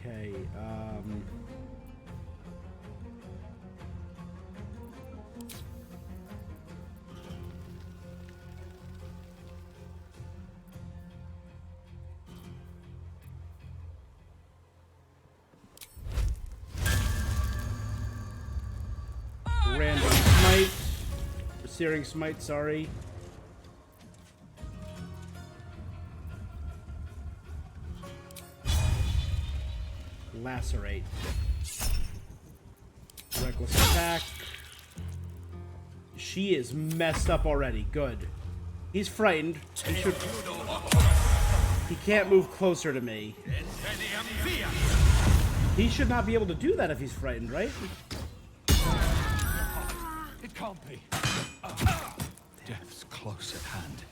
Speaker 1: Okay, random smite. Searing smite, sorry. Lacerate. Reckless attack. She is messed up already. Good. He's frightened. He can't move closer to me. He should not be able to do that if he's frightened, right?
Speaker 11: It can't be. Death's close at hand.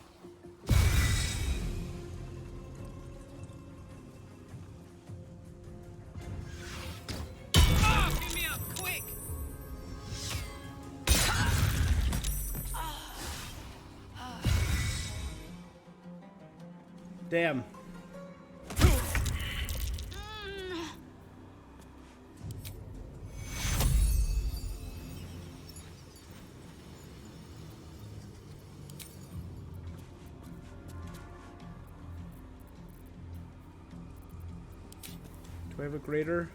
Speaker 12: Pick me up, quick!
Speaker 1: Damn. Do I have a greater?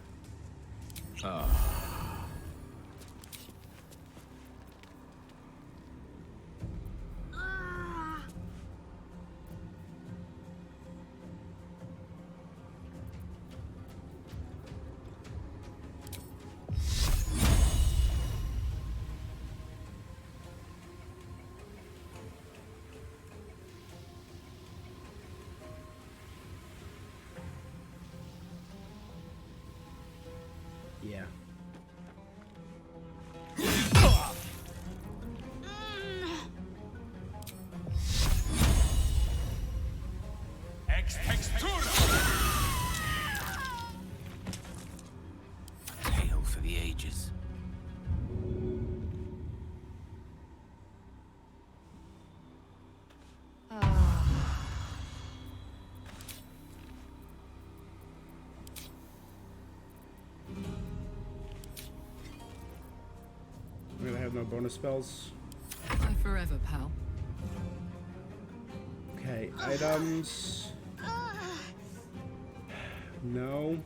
Speaker 1: Yeah.
Speaker 19: Tale for the ages.
Speaker 1: I'm gonna have no bonus spells.
Speaker 12: Bye forever, pal.
Speaker 1: Okay, items. No.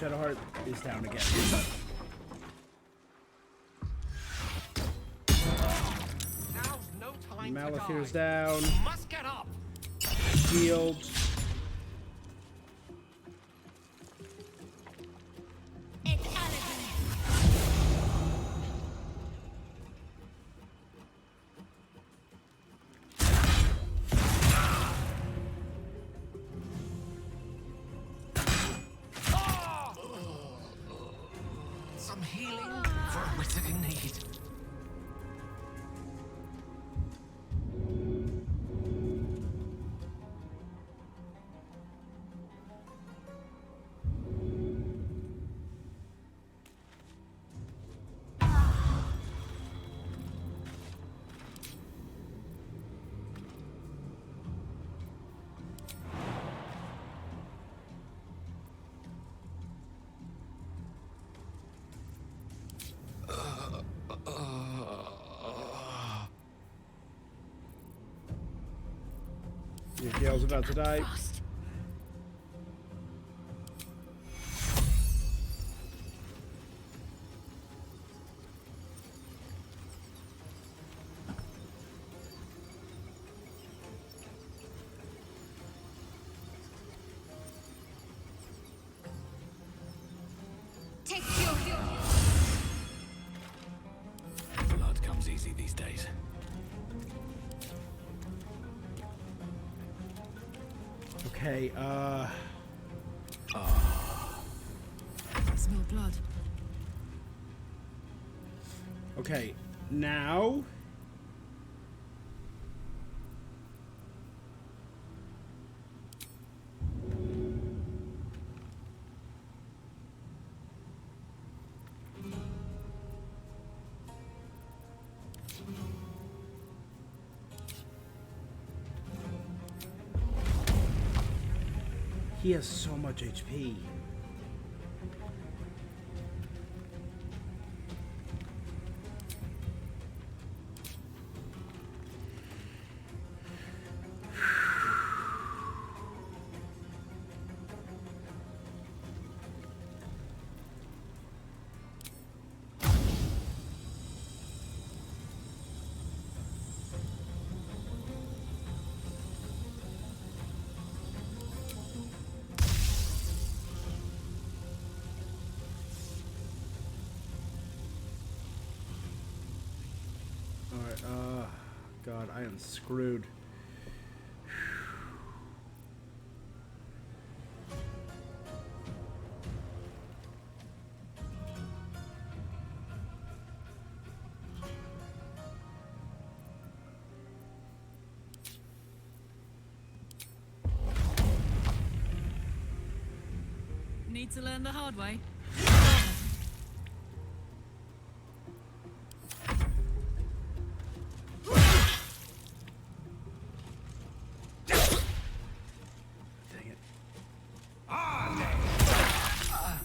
Speaker 1: Shadowheart is down again.
Speaker 5: Now's no time
Speaker 1: Malafir's
Speaker 5: to die.
Speaker 1: down.
Speaker 5: You must get up.
Speaker 1: Shield.
Speaker 5: Some healing for a wizard in need.
Speaker 1: Your Gale's about to die.
Speaker 13: Take your
Speaker 8: Blood comes easy these days.
Speaker 1: Okay,
Speaker 12: I smell blood.
Speaker 1: okay, now... He has so much HP. Alright, God, I am screwed.
Speaker 12: Need to learn the hard way.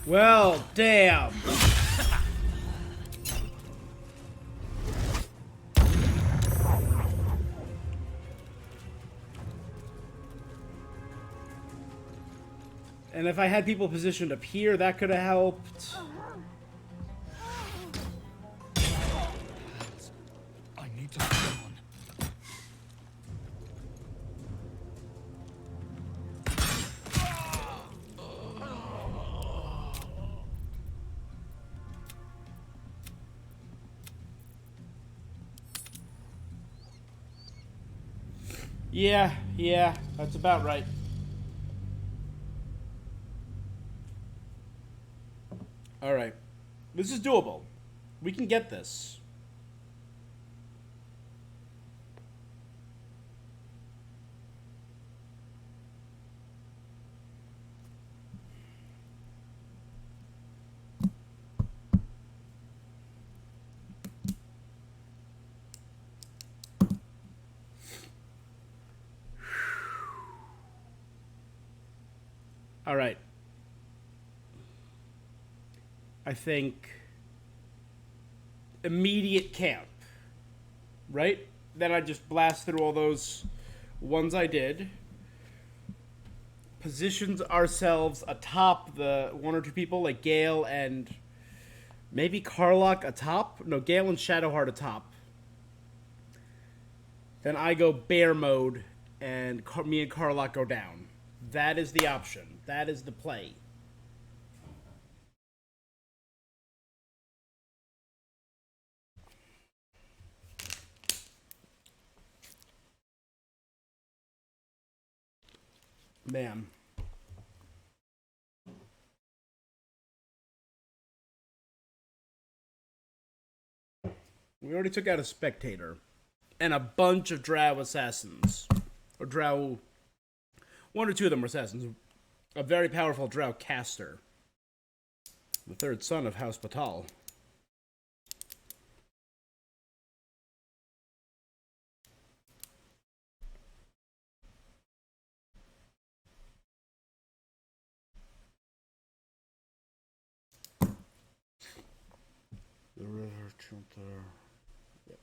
Speaker 1: Well, damn. And if I had people positioned up here, that could have helped.
Speaker 8: I need to hold on.
Speaker 1: Yeah, that's about right. Alright. This is doable. We can get this. Alright. I think immediate camp, right? Then I just blast through all those ones I did. positions ourselves atop the one or two people, like Gale and maybe Karlach atop. No, Gale and Shadowheart atop. Then I go bear mode, and me and Karlach go down. That is the option. That is the play. Man. We already took out a spectator. And a bunch of drow assassins. Or drow... One or two of them were assassins. A very powerful drow caster. The third son of House Batal. The river chapter. Yep.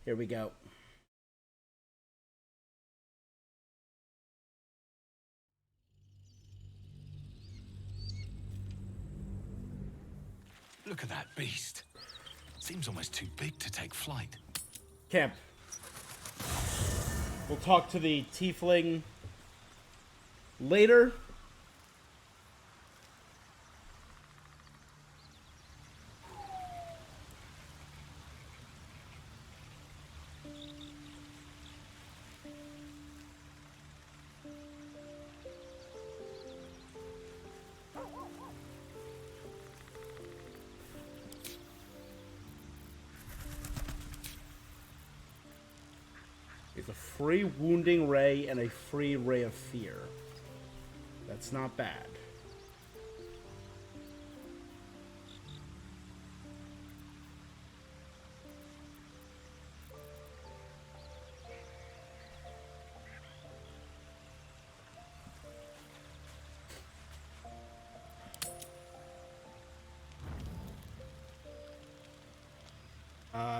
Speaker 1: Here we go.
Speaker 19: Look at that beast. Seems almost too big to take flight.
Speaker 1: Camp. We'll talk to the tiefling later. It's a free wounding ray and a free ray of fear. That's not bad.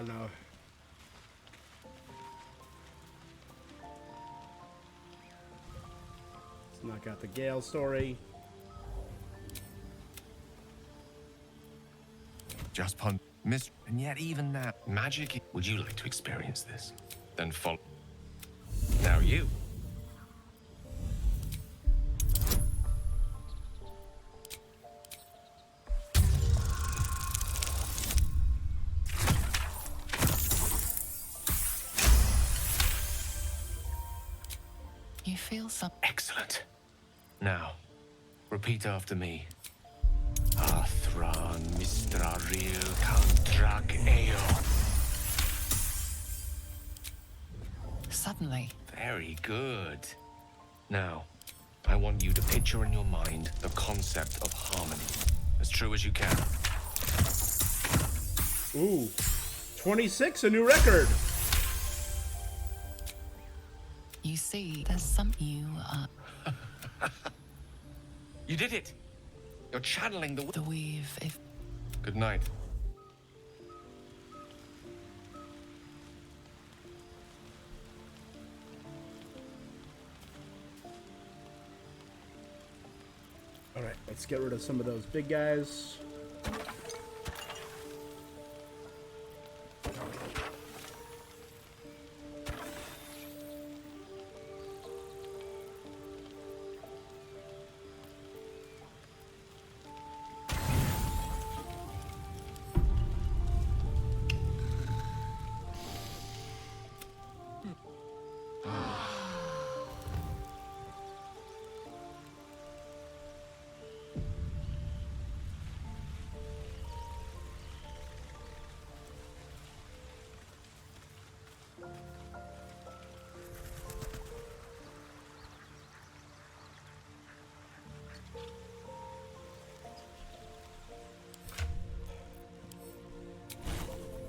Speaker 1: No. Let's knock out the Gale story.
Speaker 3: Just pun. Miss. And yet even now. Magic. Would you like to experience this? Then follow. Now you.
Speaker 4: You feel some...
Speaker 3: Excellent. Now, repeat after me. Athran Mistraril Kantrak Eo.
Speaker 4: Suddenly.
Speaker 3: Very good. Now, I want you to picture in your mind the concept of harmony. As true as you can.
Speaker 1: Ooh. 26, a new record.
Speaker 4: You see, there's some you
Speaker 3: You did it! You're channeling the
Speaker 4: weave. If
Speaker 3: Good night.
Speaker 1: Alright, let's get rid of some of those big guys.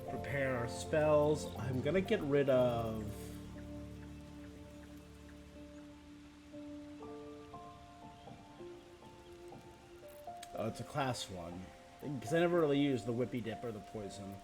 Speaker 1: Prepare our spells. I'm gonna get rid of... Oh, it's a class 1. Because I never really used the Whippy Dip or the Poison.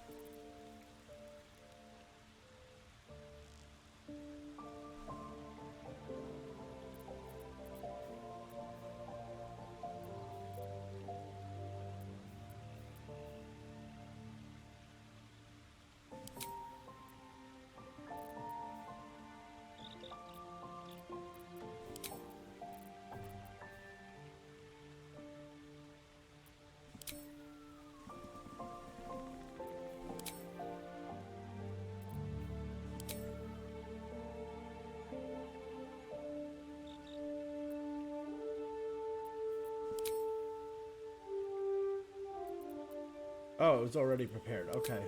Speaker 1: Oh, it was already prepared. Okay.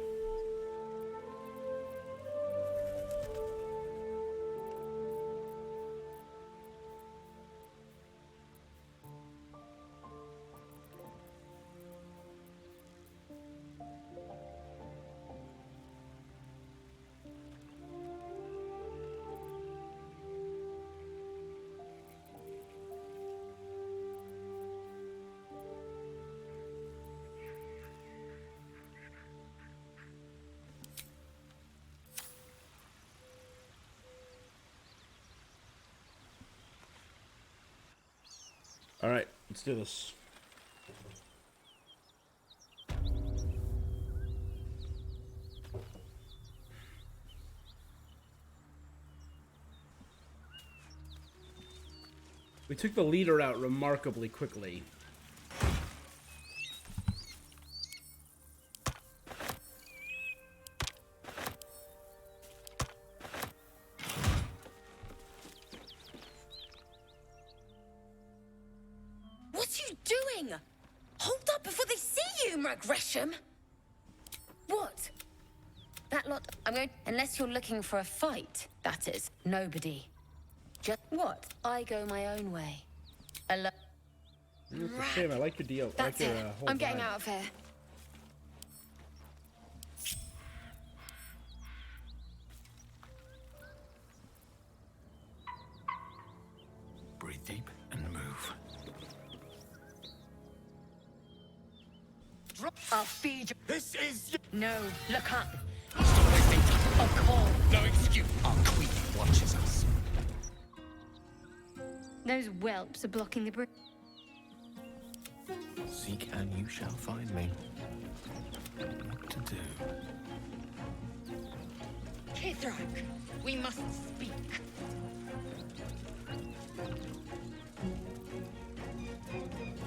Speaker 1: All right, let's do this. We took the leader out remarkably quickly.
Speaker 18: What are you doing? Hold up before they see you, Gresham. What? That lot. I'm going. Unless you're looking for a fight, that is. Nobody. Just what? I go my own way. Alone.
Speaker 1: It's a shame. I like your deal.
Speaker 18: That's
Speaker 1: I like your,
Speaker 18: it.
Speaker 1: whole
Speaker 18: I'm getting
Speaker 1: vibe.
Speaker 18: out of here.
Speaker 19: Breathe deep and move.
Speaker 18: I'll feed you.
Speaker 5: This is...
Speaker 18: No, look up.
Speaker 5: Stop wasting time.
Speaker 18: A call.
Speaker 5: No excuse. Our queen watches us.
Speaker 6: Those whelps are blocking the bridge.
Speaker 3: Seek and you shall find me.
Speaker 19: What to do?
Speaker 18: Kithrak, we must speak.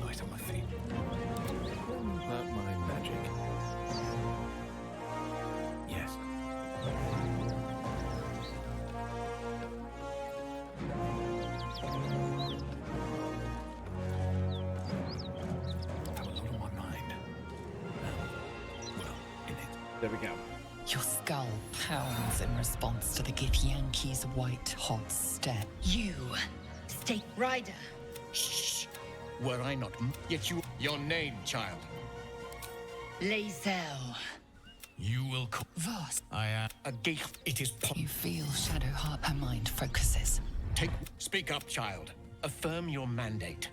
Speaker 19: Light on my feet.
Speaker 3: About my magic.
Speaker 19: Yes. Have a lot on my mind. Well, in it.
Speaker 1: There we go.
Speaker 4: Your skull pounds in response to the Githyanki's white-hot stare.
Speaker 18: You, State Rider.
Speaker 5: Shh. Were I not... Yet you... Your name, child.
Speaker 18: Lae'zel.
Speaker 19: You will call.
Speaker 4: Voss.
Speaker 19: I am.
Speaker 5: A gate. It is...
Speaker 4: You feel Shadowheart. Her mind focuses.
Speaker 5: Speak up, child. Affirm your mandate.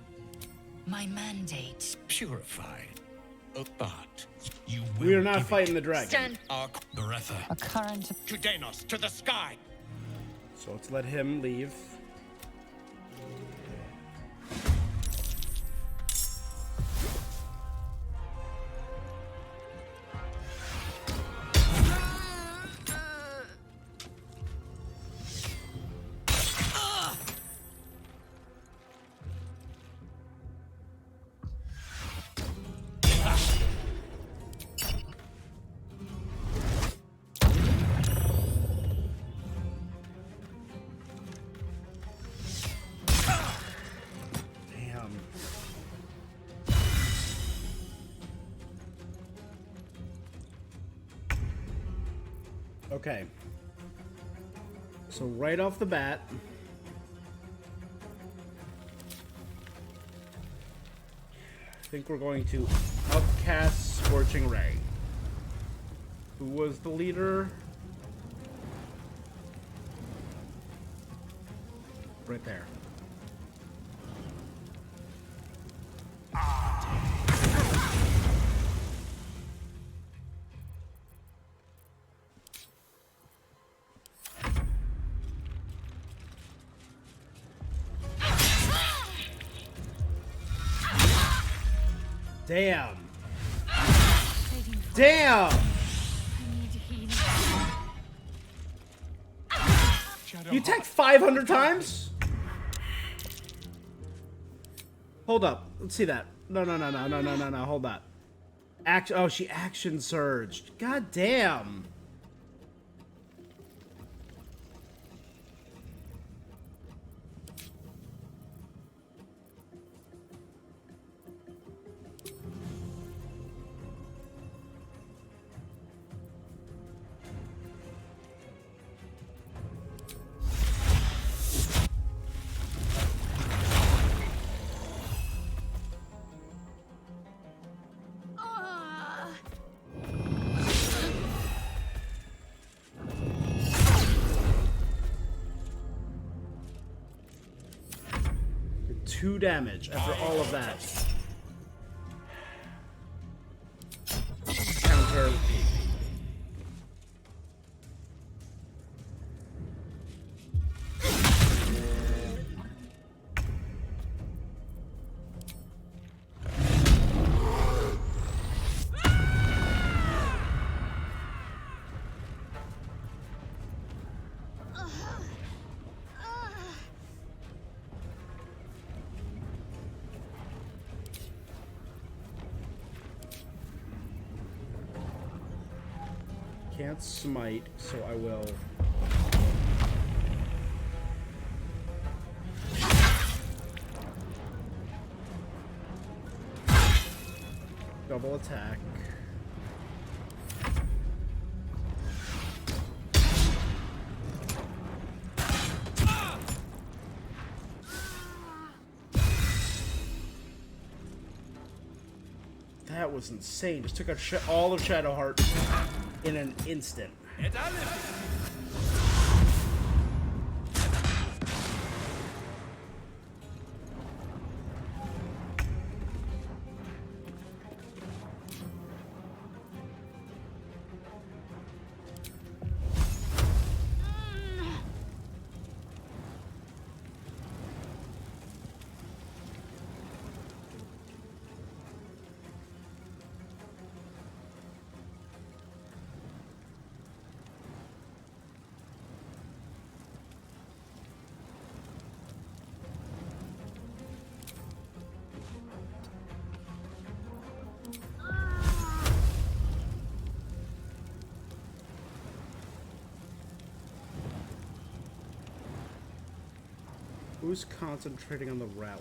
Speaker 15: My mandate.
Speaker 5: Purify. But...
Speaker 19: You will.
Speaker 1: We are not
Speaker 19: give
Speaker 1: fighting
Speaker 19: it.
Speaker 1: the dragon.
Speaker 18: Stand.
Speaker 5: Our...
Speaker 19: Beretha.
Speaker 4: A current.
Speaker 5: To Danos, to the sky!
Speaker 1: So let's let him leave. Damn. Okay. So right off the bat, I think we're going to upcast Scorching Ray. Who was the leader? Right there. Damn. Damn. You attacked 500 times? Hold up. Let's see that. No. Hold that. Action. Oh, she action surged. God damn. 2 damage after all of that. Counter. Can't smite, so I will. Double attack. That was insane. Just took out all of Shadowheart in an instant. Who's concentrating on the rally?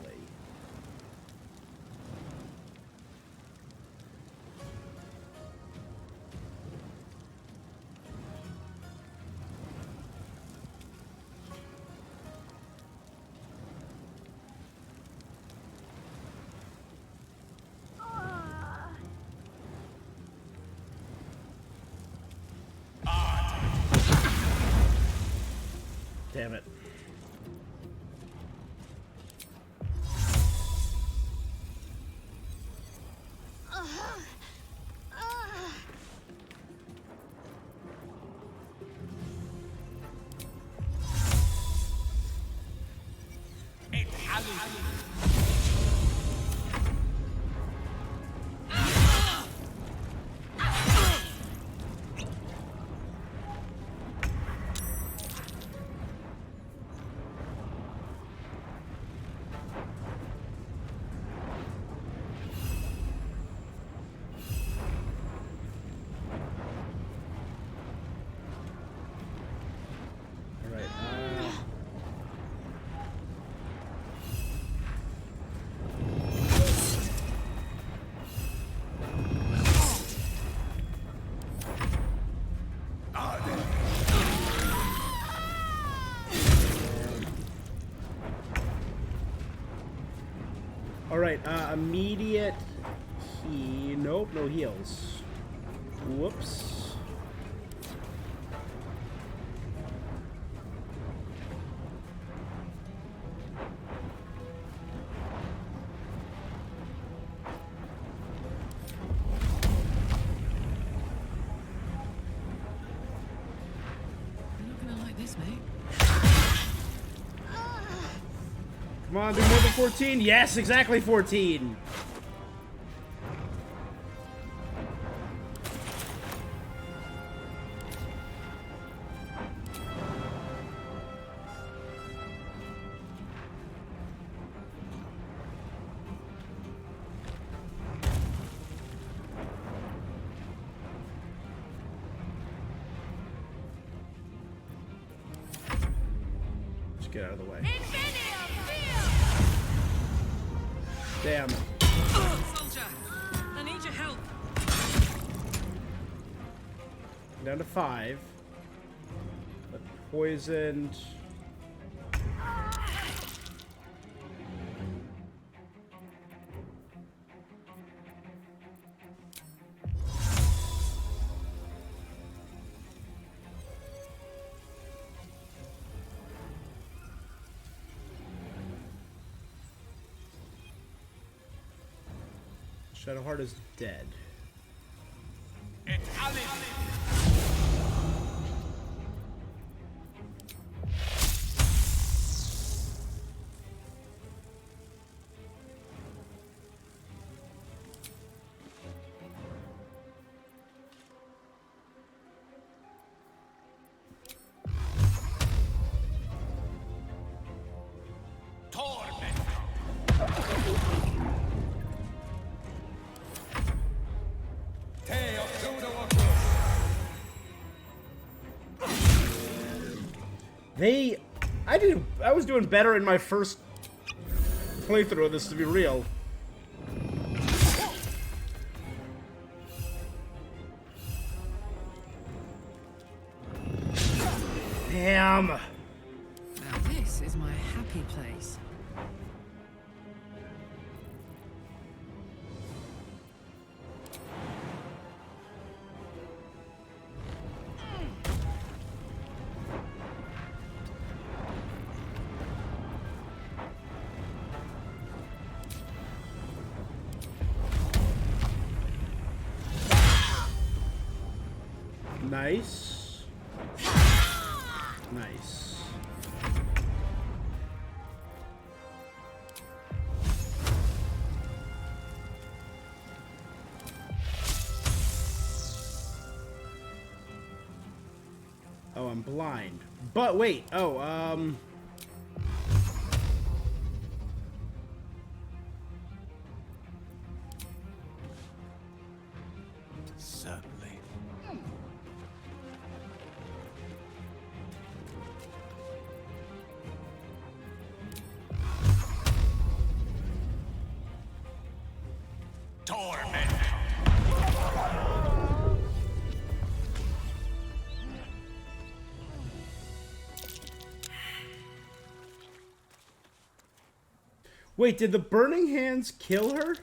Speaker 1: Damn it. Alright, immediate nope, no heals. Whoops.
Speaker 12: You're not gonna like this, mate.
Speaker 1: Come on, do more than 14. Yes, exactly 14. Just get out of the way. Damn.
Speaker 12: Soldier, I need your help.
Speaker 1: Down to 5. But poisoned. Shadowheart is dead. I was doing better in my first playthrough of this, to be real. Damn.
Speaker 12: Now this is my happy place.
Speaker 1: Nice. Nice. Oh, I'm blind. But wait. Oh,
Speaker 19: Certainly.
Speaker 1: wait, did the burning hands kill her?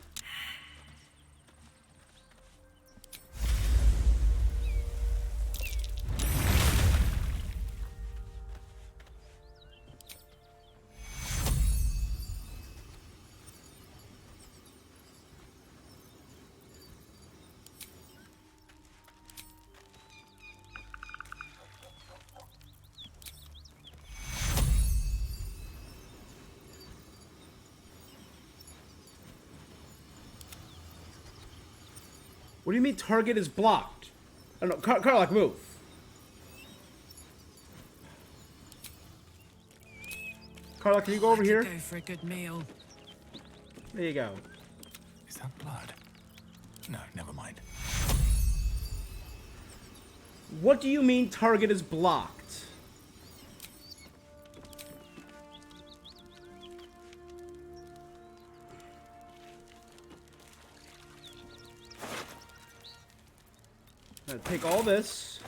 Speaker 1: What do you mean target is blocked? I don't know. Karlach, move. Karlach, can you go over here?
Speaker 12: Go for a good meal.
Speaker 1: There you go.
Speaker 19: Is that blood? No, never mind.
Speaker 1: What do you mean target is blocked? Take all this.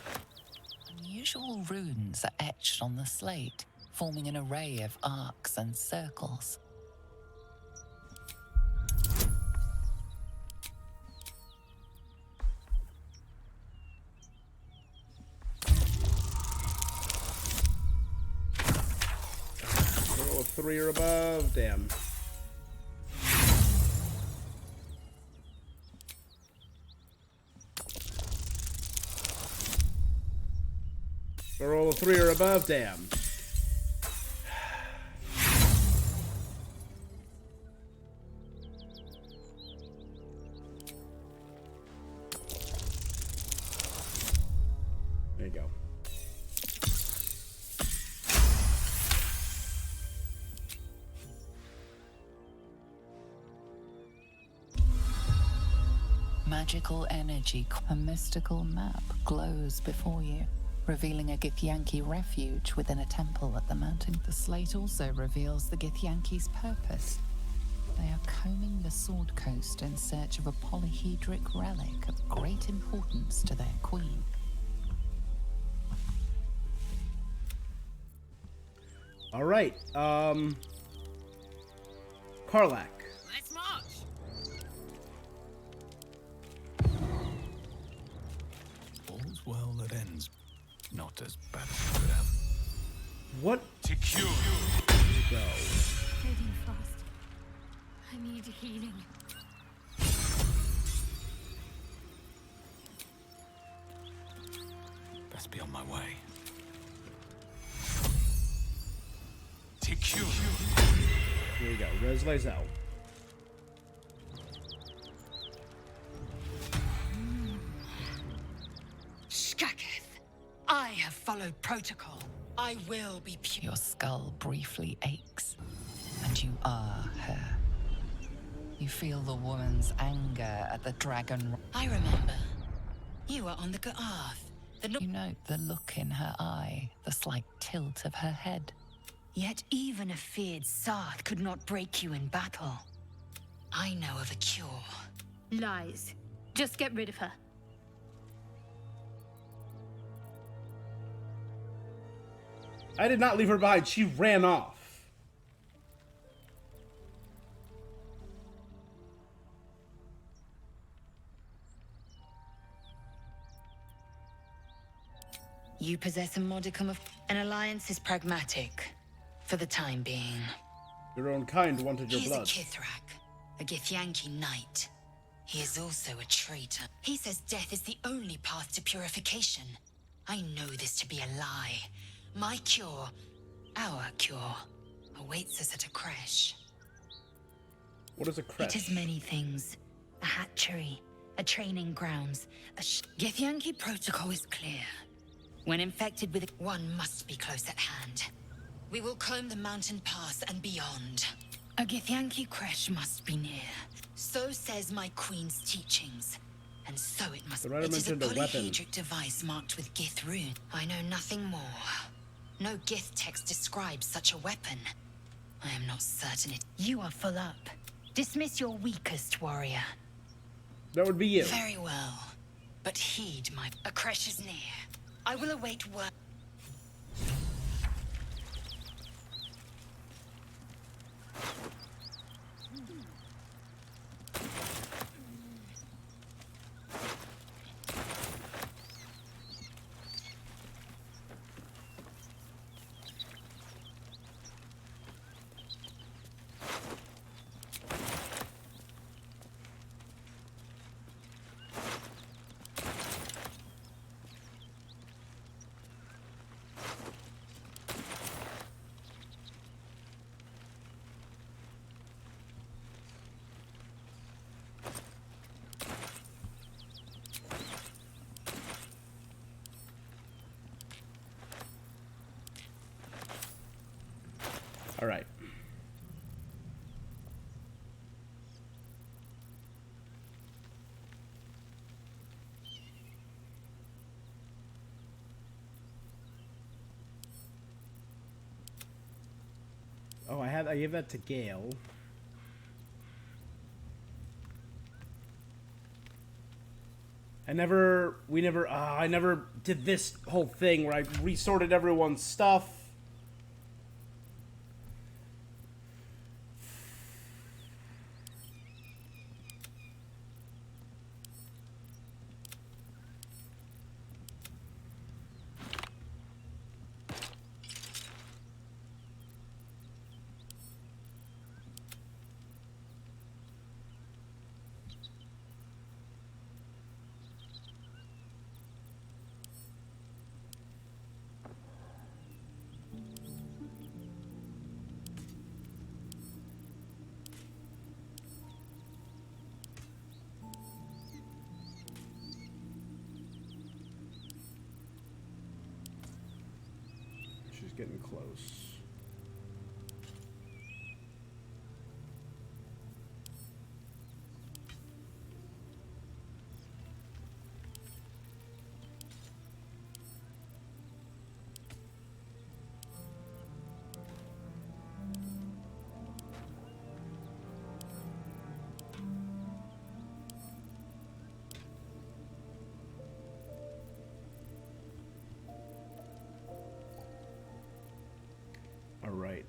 Speaker 4: Unusual runes are etched on the slate, forming an array of arcs and circles.
Speaker 1: Oh, 3 or above. Damn. A roll of 3 or above, damn. There you go.
Speaker 4: Magical energy, a mystical map glows before you, revealing a Githyanki refuge within a temple at the mountain. The slate also reveals the Githyanki's purpose. They are combing the Sword Coast in search of a polyhedric relic of great importance to their queen.
Speaker 1: All right, Karlach.
Speaker 12: Let's march.
Speaker 19: All's well that ends. Not as bad as it could have.
Speaker 1: What?
Speaker 19: To cure.
Speaker 1: Go.
Speaker 6: Fading fast. I need healing.
Speaker 19: be on my way.
Speaker 1: Here we go. Resley's out.
Speaker 4: Shkaketh, I have followed protocol. I will be pure. Your skull briefly aches, and you are her. You feel the woman's anger at the dragon.
Speaker 15: I remember. You were on the Ga'ath.
Speaker 4: You note the look in her eye, the slight tilt of her head.
Speaker 15: Yet even a feared Sarth could not break you in battle. I know of a cure.
Speaker 6: Lies. Just get rid of her.
Speaker 1: I did not leave her behind. She ran off.
Speaker 15: You possess a modicum of... An alliance is pragmatic, for the time being.
Speaker 1: Your own kind wanted your
Speaker 15: He's
Speaker 1: blood.
Speaker 15: a Kithrak, a Githyanki knight. He is also a traitor. He says death is the only path to purification. I know this to be a lie. My cure, our cure, awaits us at a creche.
Speaker 1: What is a creche?
Speaker 15: It is many things. A hatchery, a training grounds, Githyanki protocol is clear. When infected with one must be close at hand. We will comb the mountain pass and beyond. A Githyanki creche must be near. So says my queen's teachings. And so it must be. It is a polyhedric device marked with Gith rune. I know nothing more. No Gith text describes such a weapon. I am not certain it. You are full up. Dismiss your weakest warrior.
Speaker 1: That would be you.
Speaker 15: Very well. But heed my... A creche is near. I will await word.
Speaker 1: All right. Oh, I gave that to Gale. I never did this whole thing where I resorted everyone's stuff. She's getting close. All right.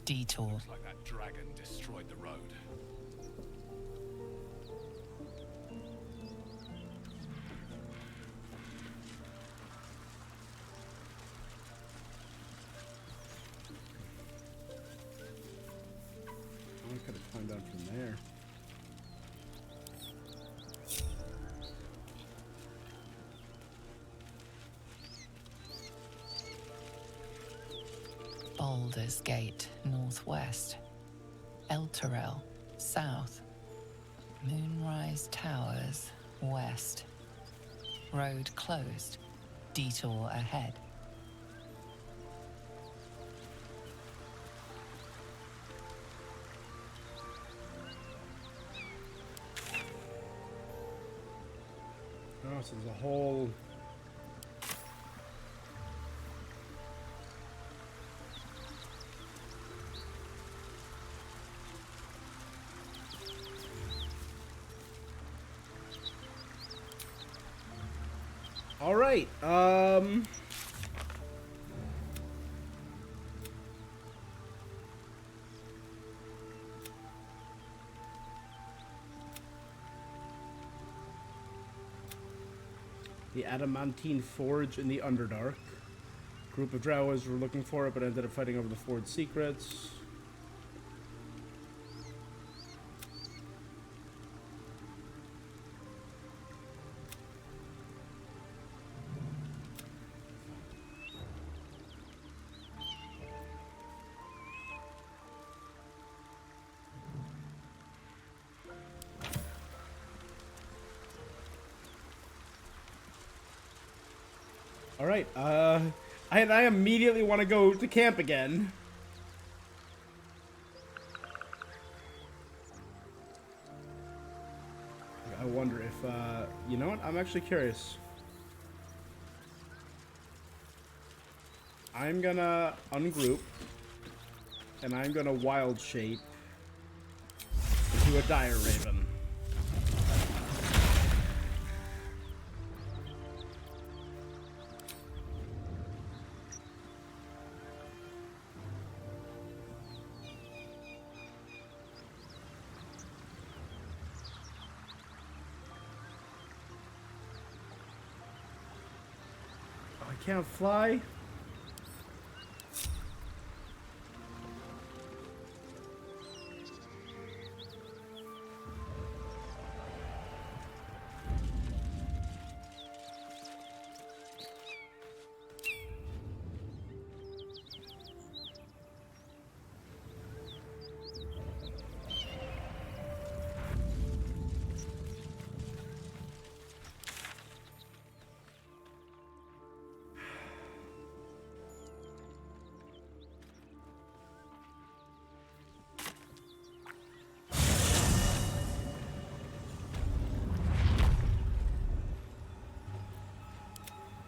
Speaker 4: Detour.
Speaker 19: Looks like that dragon destroyed the road.
Speaker 4: Baldur's Gate, northwest. Elturel, south. Moonrise Towers, west. Road closed. Detour ahead.
Speaker 1: Oh, so there's a whole... All right. The Adamantine Forge in the Underdark. Group of Drowers were looking for it, but ended up fighting over the forge secrets. All right. I immediately want to go to camp again. I wonder if, you know what? I'm actually curious. I'm gonna ungroup, and I'm gonna wild shape into a dire raven. I can't fly.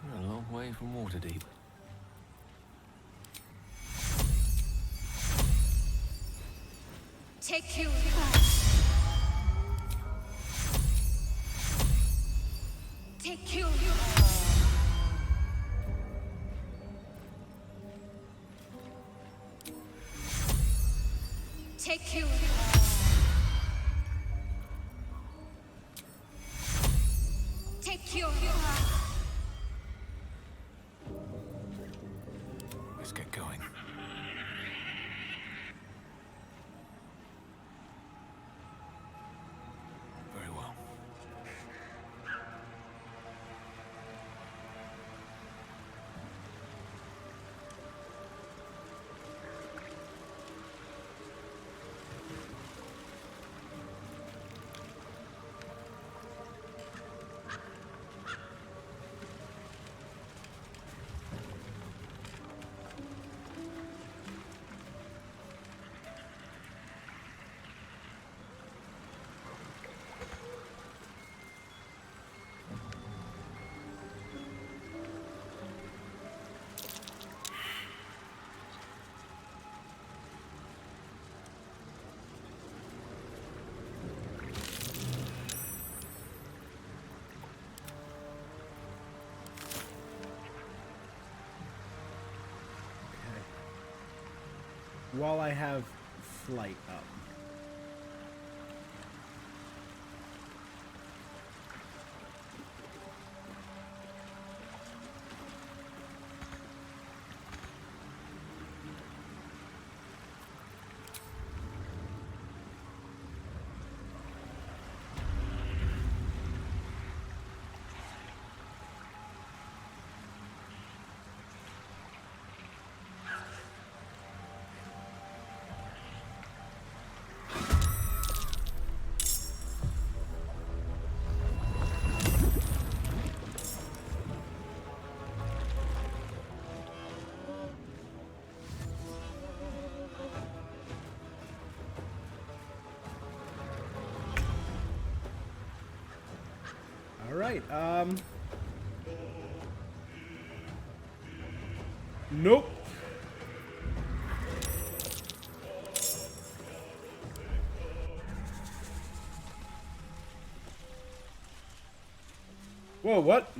Speaker 3: We're a long way from Waterdeep.
Speaker 6: Take you. Take you. Take you. Take you.
Speaker 19: Let's get going. Very well.
Speaker 1: While I have flight up. All right. Nope. Whoa, what?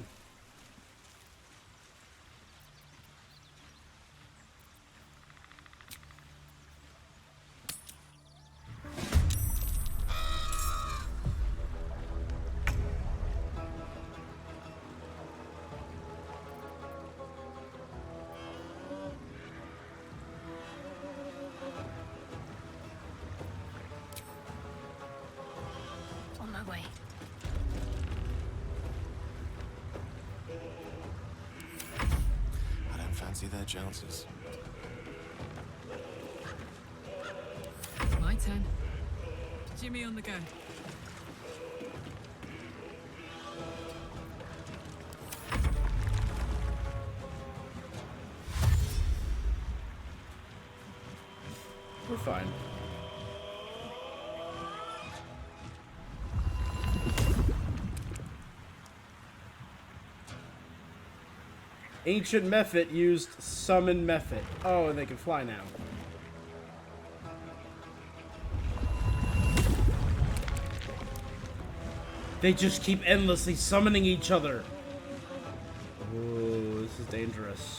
Speaker 18: On my way.
Speaker 3: I don't fancy their chances.
Speaker 20: My turn. Jimmy on the go.
Speaker 1: We're fine. Ancient Mephit used summon Mephit. Oh, and they can fly now. They just keep endlessly summoning each other. Oh, this is dangerous.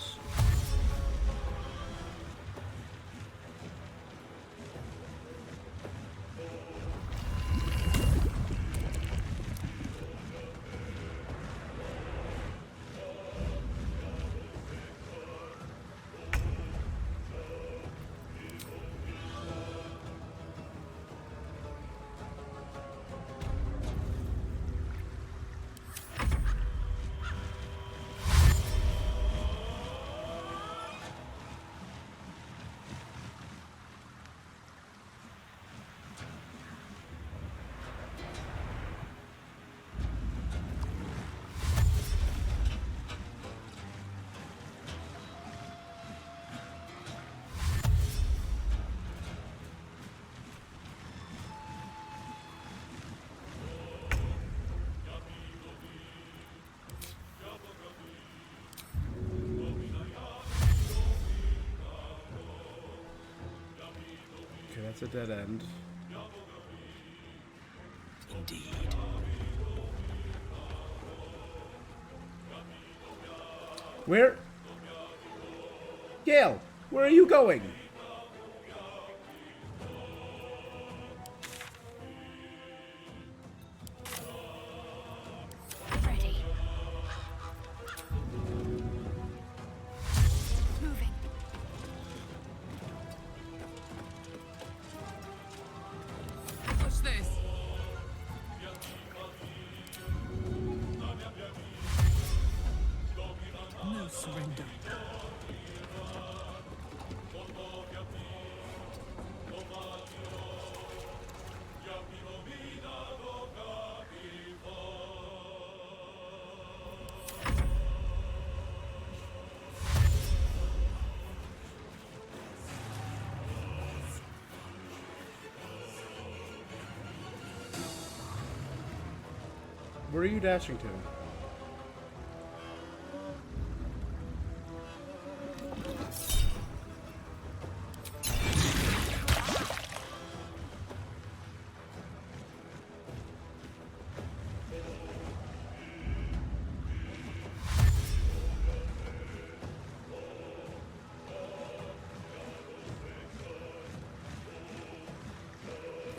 Speaker 1: Okay, that's a dead end.
Speaker 19: Indeed.
Speaker 1: Where? Gale, where are you going?
Speaker 18: Ready. Moving.
Speaker 20: Watch this. No surrender.
Speaker 1: Where are you dashing to?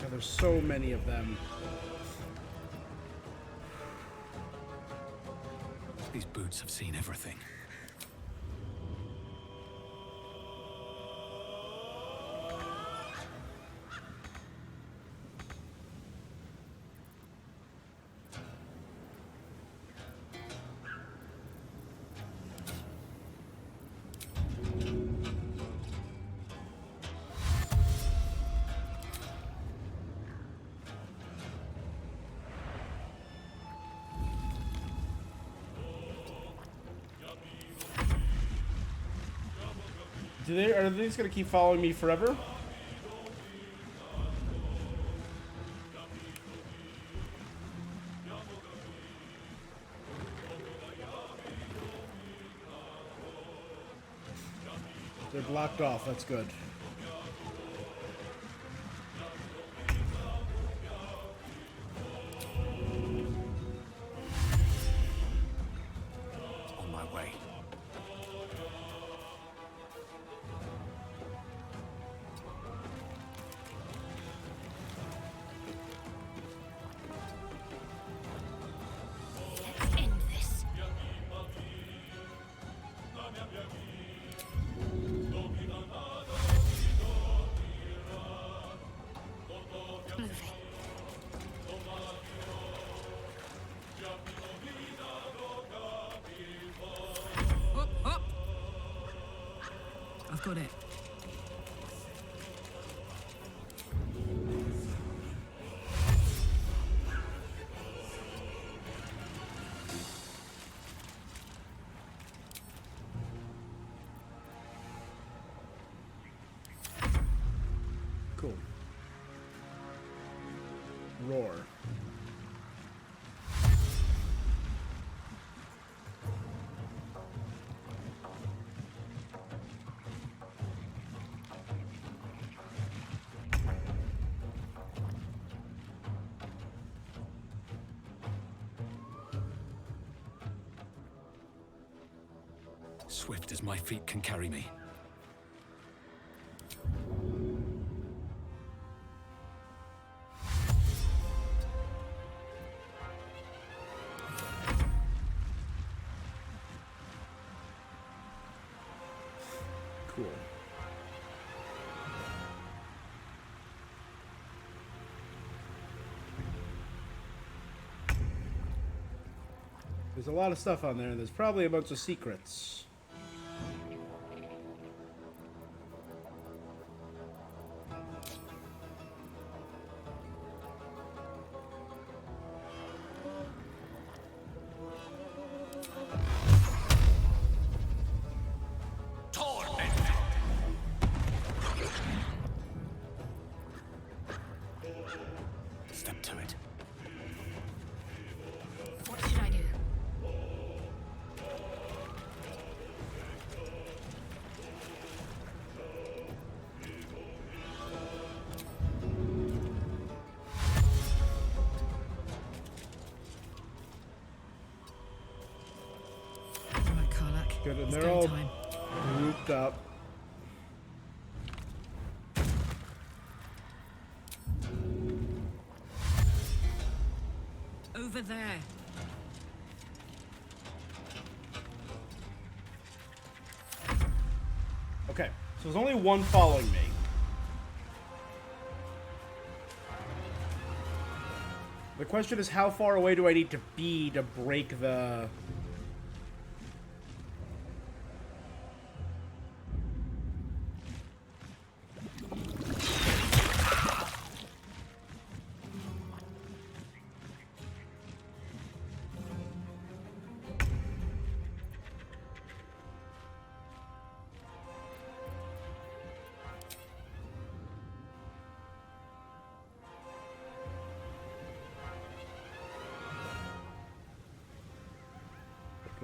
Speaker 1: God, there's so many of them.
Speaker 19: These boots have seen everything.
Speaker 1: Are they just gonna keep following me forever? They're blocked off. That's good.
Speaker 19: On my way.
Speaker 15: Let's end this. Moving.
Speaker 20: Up, up. I've got it.
Speaker 1: Cool. Roar.
Speaker 19: Swift as my feet can carry me.
Speaker 1: Cool. There's a lot of stuff on there, and there's probably a bunch of secrets.
Speaker 19: Step to it.
Speaker 15: What should I do?
Speaker 20: Right, Karlak.
Speaker 1: Good, and
Speaker 20: It's
Speaker 1: they're
Speaker 20: go
Speaker 1: all
Speaker 20: time.
Speaker 1: grouped up.
Speaker 20: Over there.
Speaker 1: Okay, so there's only one following me. The question is, how far away do I need to be to break the...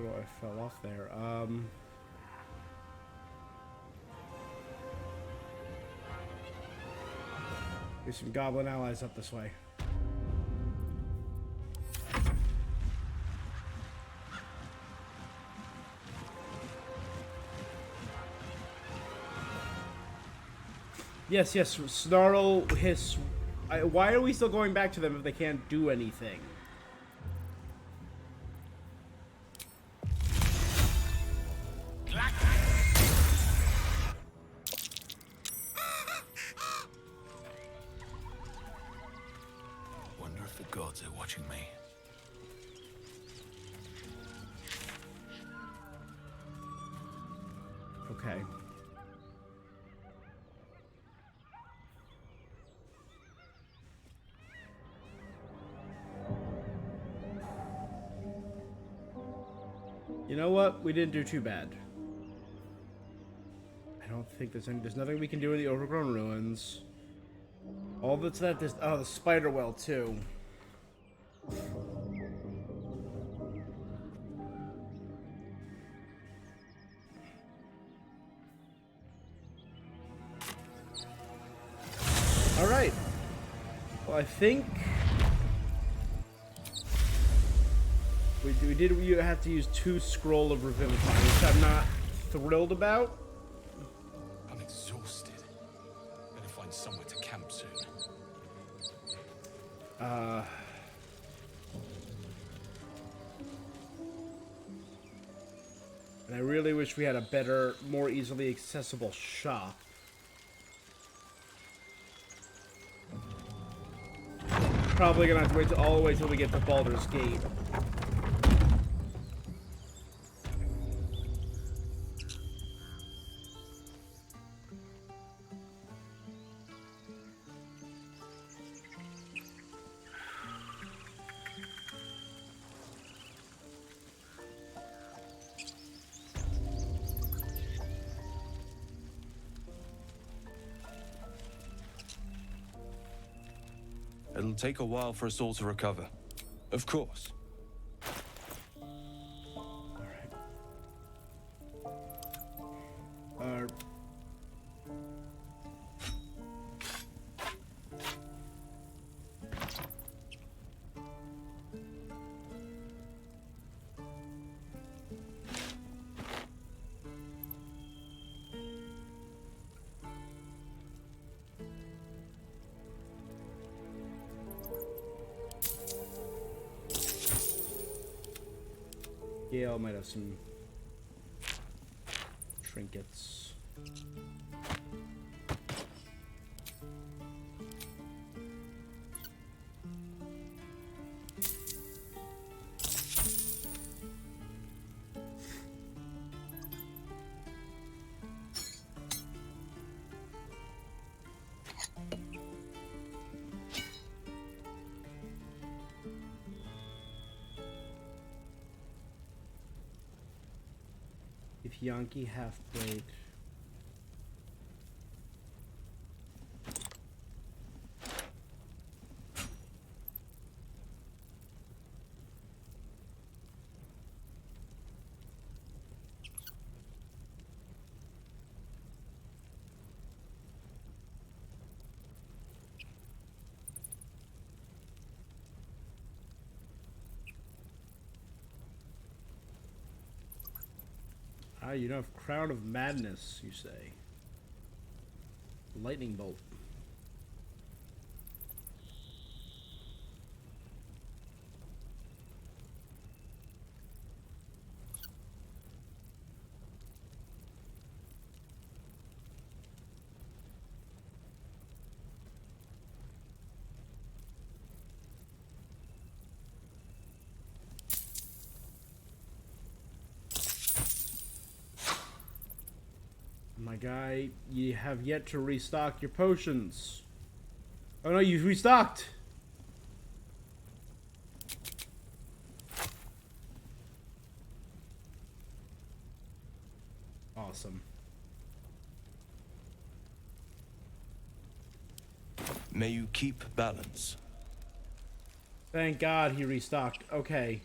Speaker 1: Oh, I fell off there. There's some goblin allies up this way. Yes, yes, snarl, hiss. Why are we still going back to them if they can't do anything?
Speaker 19: Wonder if the gods are watching me.
Speaker 1: Okay. You know what? We didn't do too bad. I don't think there's nothing we can do in the overgrown ruins. All that's left is the spider well too. Well, I think we did. You have to use 2 Scroll of Revivify, which I'm not thrilled about.
Speaker 19: I'm exhausted. Better find somewhere to camp soon.
Speaker 1: And I really wish we had a better, more easily accessible shop. Probably gonna have to wait all the way till we get to Baldur's Gate.
Speaker 9: It'll take a while for us all to recover. Of course.
Speaker 1: Gale might have some trinkets. If Yankee half-blade. Ah, you don't have Crown of Madness, you say. Lightning Bolt. My guy, you have yet to restock your potions. Oh no, you've restocked! Awesome.
Speaker 9: May you keep balance.
Speaker 1: Thank God he restocked. Okay.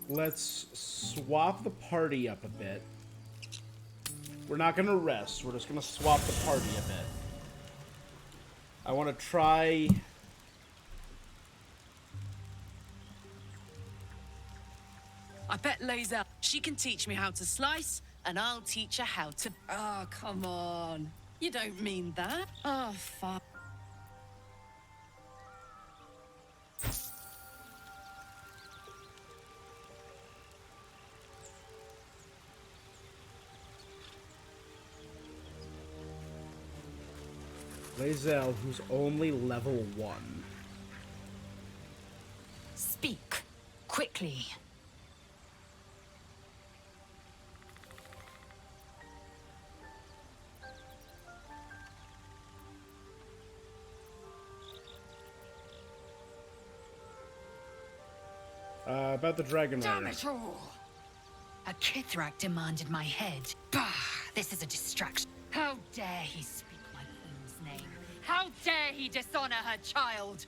Speaker 1: Let's swap the party up a bit. We're not gonna rest. We're just gonna swap the party a bit. I want to try...
Speaker 20: I bet Lae'zel, she can teach me how to slice, and I'll teach her how to... Oh, come on. You don't mean that. Oh, fuck.
Speaker 1: Lae'zel, who's only level 1.
Speaker 15: Speak quickly.
Speaker 1: About the Dragon
Speaker 15: Damn
Speaker 1: Rider.
Speaker 15: it all! A Kithrak demanded my head. Bah! This is a distraction. How dare he speak my queen's
Speaker 12: How dare he dishonor her child?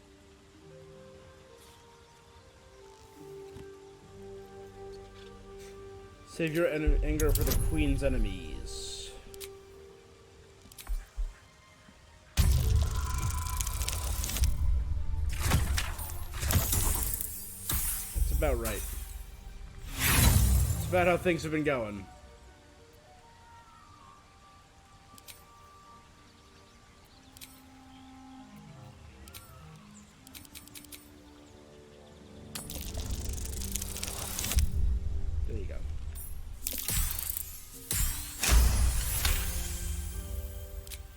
Speaker 1: Save your anger for the queen's enemies. That's about right. It's about how things have been going. There you go.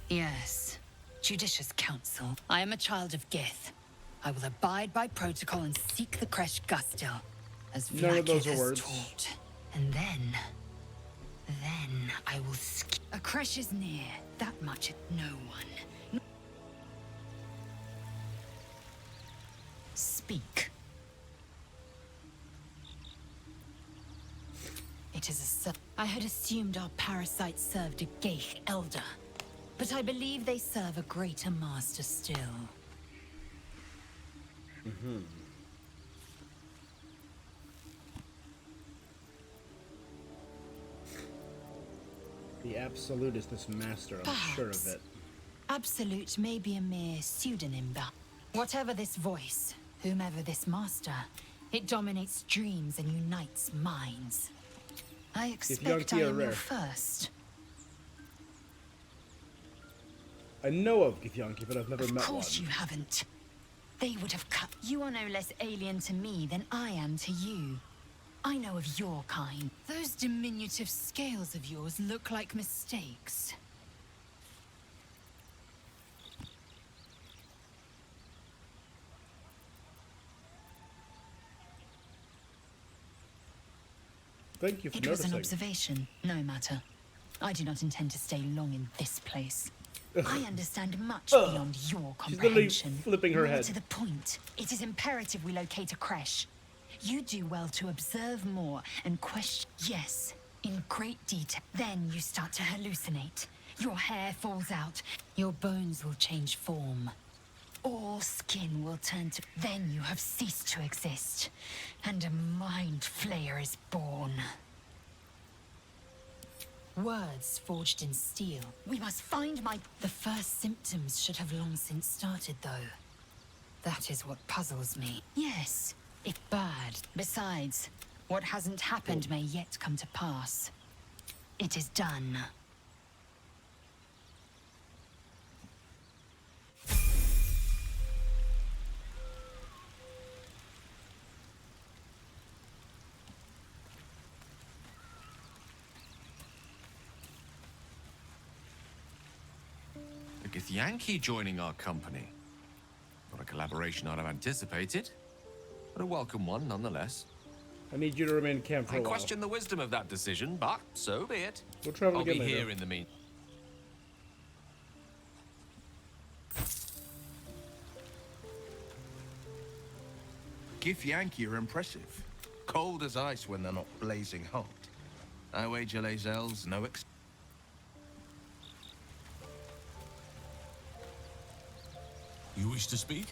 Speaker 15: Yes. Judicious counsel. I am a child of Gith. I will abide by protocol and seek the Kresh Gustil, as
Speaker 1: None of those
Speaker 15: Vlaakith
Speaker 1: are
Speaker 15: has
Speaker 1: words.
Speaker 15: taught. And then I will a Kresh is near. That much no one. Speak. It is a I had assumed our parasites served a Geich elder, but I believe they serve a greater master still.
Speaker 1: Mm-hmm. The Absolute is this master, I'm sure of it.
Speaker 15: Absolute may be a mere pseudonym, but whatever this voice, whomever this master, it dominates dreams and unites minds. I expect I am your first.
Speaker 1: I know of Githyanki, but I've never met one.
Speaker 15: Of course you haven't. They would have cut. You are no less alien to me than I am to you. I know of your kind. Those diminutive scales of yours look like mistakes.
Speaker 1: Thank you for
Speaker 15: It was an
Speaker 1: noticing.
Speaker 15: observation, no matter. I do not intend to stay long in this place. I understand much beyond your
Speaker 1: She's literally
Speaker 15: comprehension.
Speaker 1: flipping her
Speaker 15: More
Speaker 1: head.
Speaker 15: to the point, it is imperative we locate a Kresh. You do well to observe more and question. Yes, in great detail. Then you start to hallucinate. Your hair falls out. Your bones will change form. All skin will turn to. Then you have ceased to exist, and a mind flayer is born. Words forged in steel. We must find my. The first symptoms should have long since started, though. That is what puzzles me. Yes, it's bad. Besides, what hasn't happened may yet come to pass. It is done.
Speaker 3: A Githyanki joining our company. Not a collaboration I'd have anticipated, but a welcome one nonetheless.
Speaker 1: I need you to remain in camp for
Speaker 3: I
Speaker 1: a while.
Speaker 3: question the wisdom of that decision, but so be it.
Speaker 1: We'll travel
Speaker 3: I'll be
Speaker 1: again later.
Speaker 3: here in the mean.
Speaker 21: Githyanki are impressive. Cold as ice when they're not blazing hot. I wager Lae'zel's no ex.
Speaker 8: You wish to speak?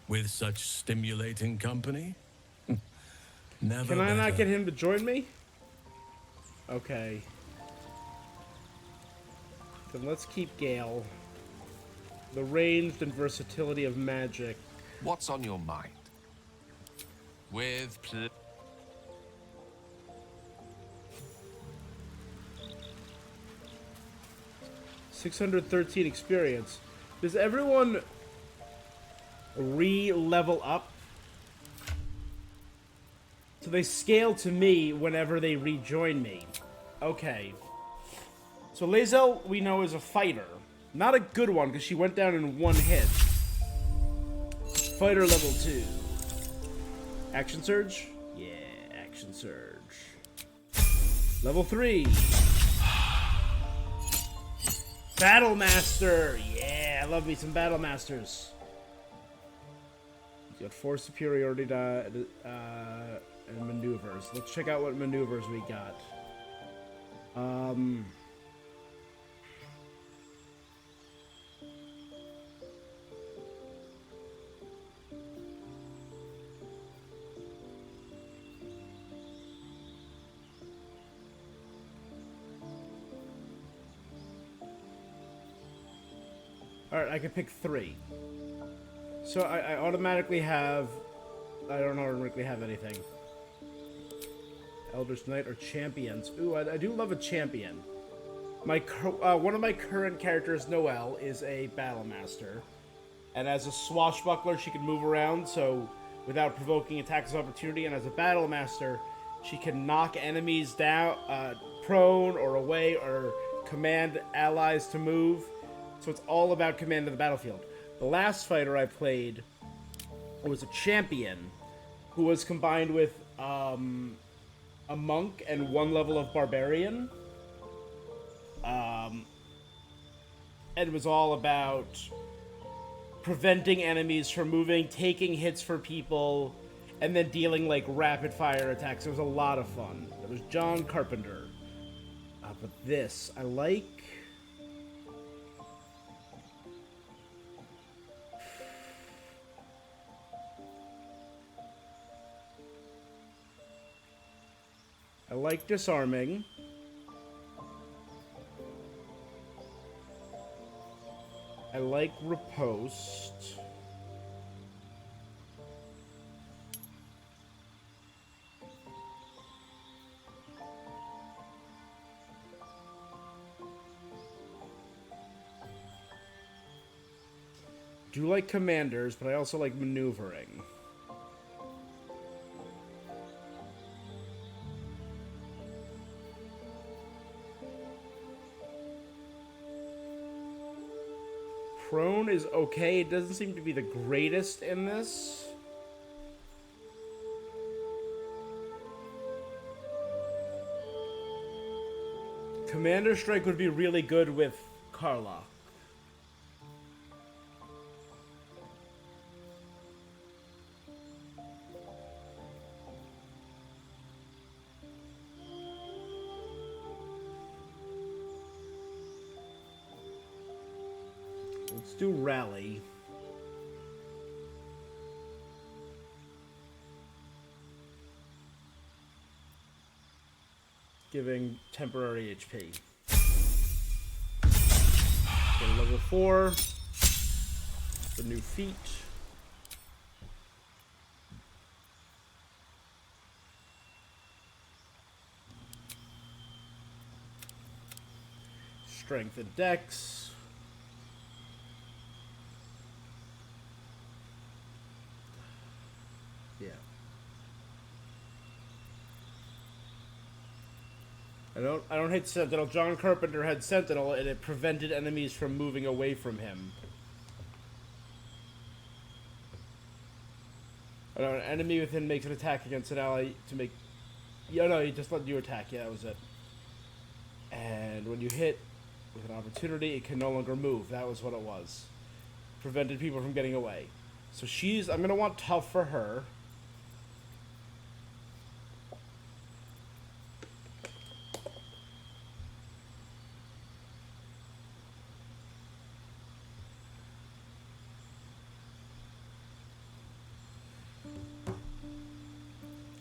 Speaker 8: With such stimulating company? Never
Speaker 1: Can I not
Speaker 8: better.
Speaker 1: get him to join me? Okay. Then let's keep Gale. The ranged and versatility of magic.
Speaker 3: What's on your mind? With
Speaker 1: 613 experience. Does everyone re-level up? So they scale to me whenever they rejoin me. Okay. So Lae'zel, we know, is a fighter. Not a good one, because she went down in one hit. Fighter level 2. Action Surge? Yeah, Action Surge. Level 3. Battle Master! Yeah, I love me some Battle Masters. He's got 4 superiority and maneuvers. Let's check out what maneuvers we got. Um... Alright, I can pick 3. So I automatically have... I don't automatically have anything. Elder's Knight or Champions. Ooh, I do love a champion. One of my current characters, Noelle, is a Battlemaster. And as a swashbuckler, she can move around, so without provoking attacks of opportunity. And as a Battlemaster, she can knock enemies down, prone or away, or command allies to move. So it's all about command of the battlefield. The last fighter I played was a champion who was combined with a monk and 1 level of barbarian. And it was all about preventing enemies from moving, taking hits for people, and then dealing like rapid fire attacks. It was a lot of fun. It was John Carpenter. But this, I like... I like disarming. I like riposte. Do like commanders, but I also like maneuvering. Prone is okay. It doesn't seem to be the greatest in this. Commander Strike would be really good with Karlach. Let's do Rally. Giving temporary HP. Get a level 4. The new feat. Strength and Dex. Yeah. I don't hate Sentinel. John Carpenter had Sentinel and it prevented enemies from moving away from him. I don't know, an enemy within makes an attack against an ally to make... Yeah, no, he just let you attack. Yeah, that was it. And when you hit with an opportunity, it can no longer move. That was what it was. Prevented people from getting away. So she's... I'm going to want tough for her.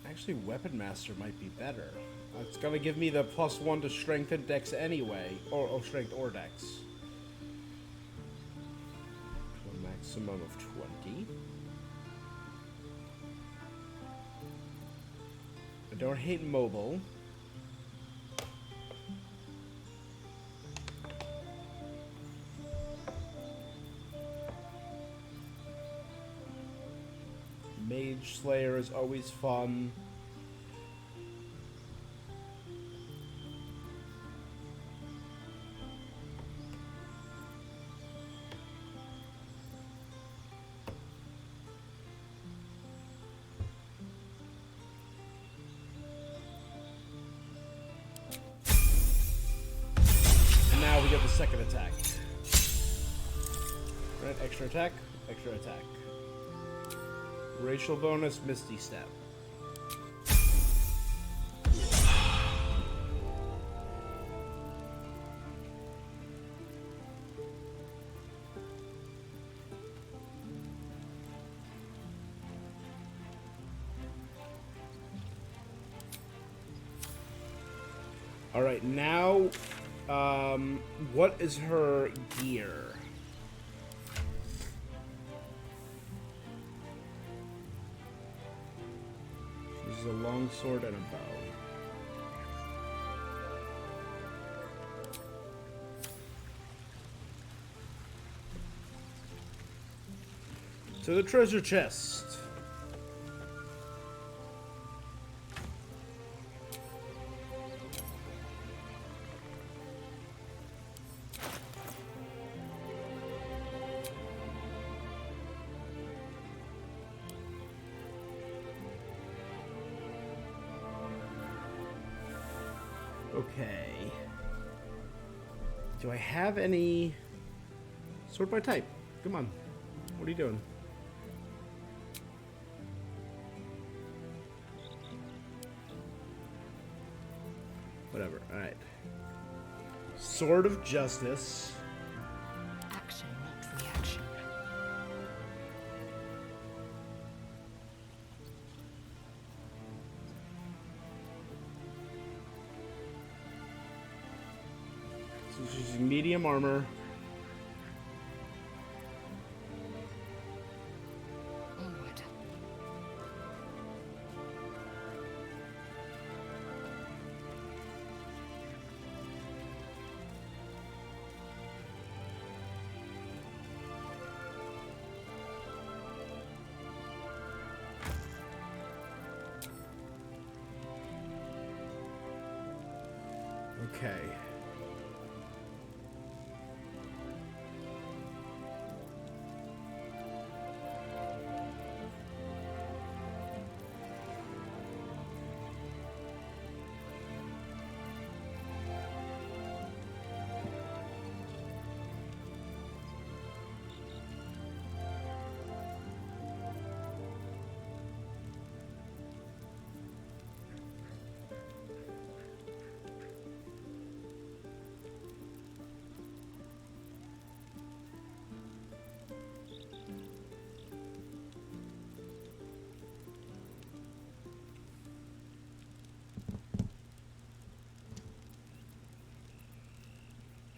Speaker 1: Actually, Weapon Master might be better. It's gonna give me the +1 to Strength and Dex anyway, or Strength or Dex. To a maximum of 20. I don't hate mobile. Mage Slayer is always fun. And now we get the second attack. Right, extra attack, extra attack. Racial bonus, Misty Step. All right, now, what is her gear? She uses a long sword and a bow. To the treasure chest. Okay. Do I have any... Sort by type. Come on. What are you doing? Whatever. Alright. Sword of Justice.
Speaker 4: Action, not reaction.
Speaker 1: So she's using medium armor.
Speaker 4: Onward.
Speaker 1: Okay.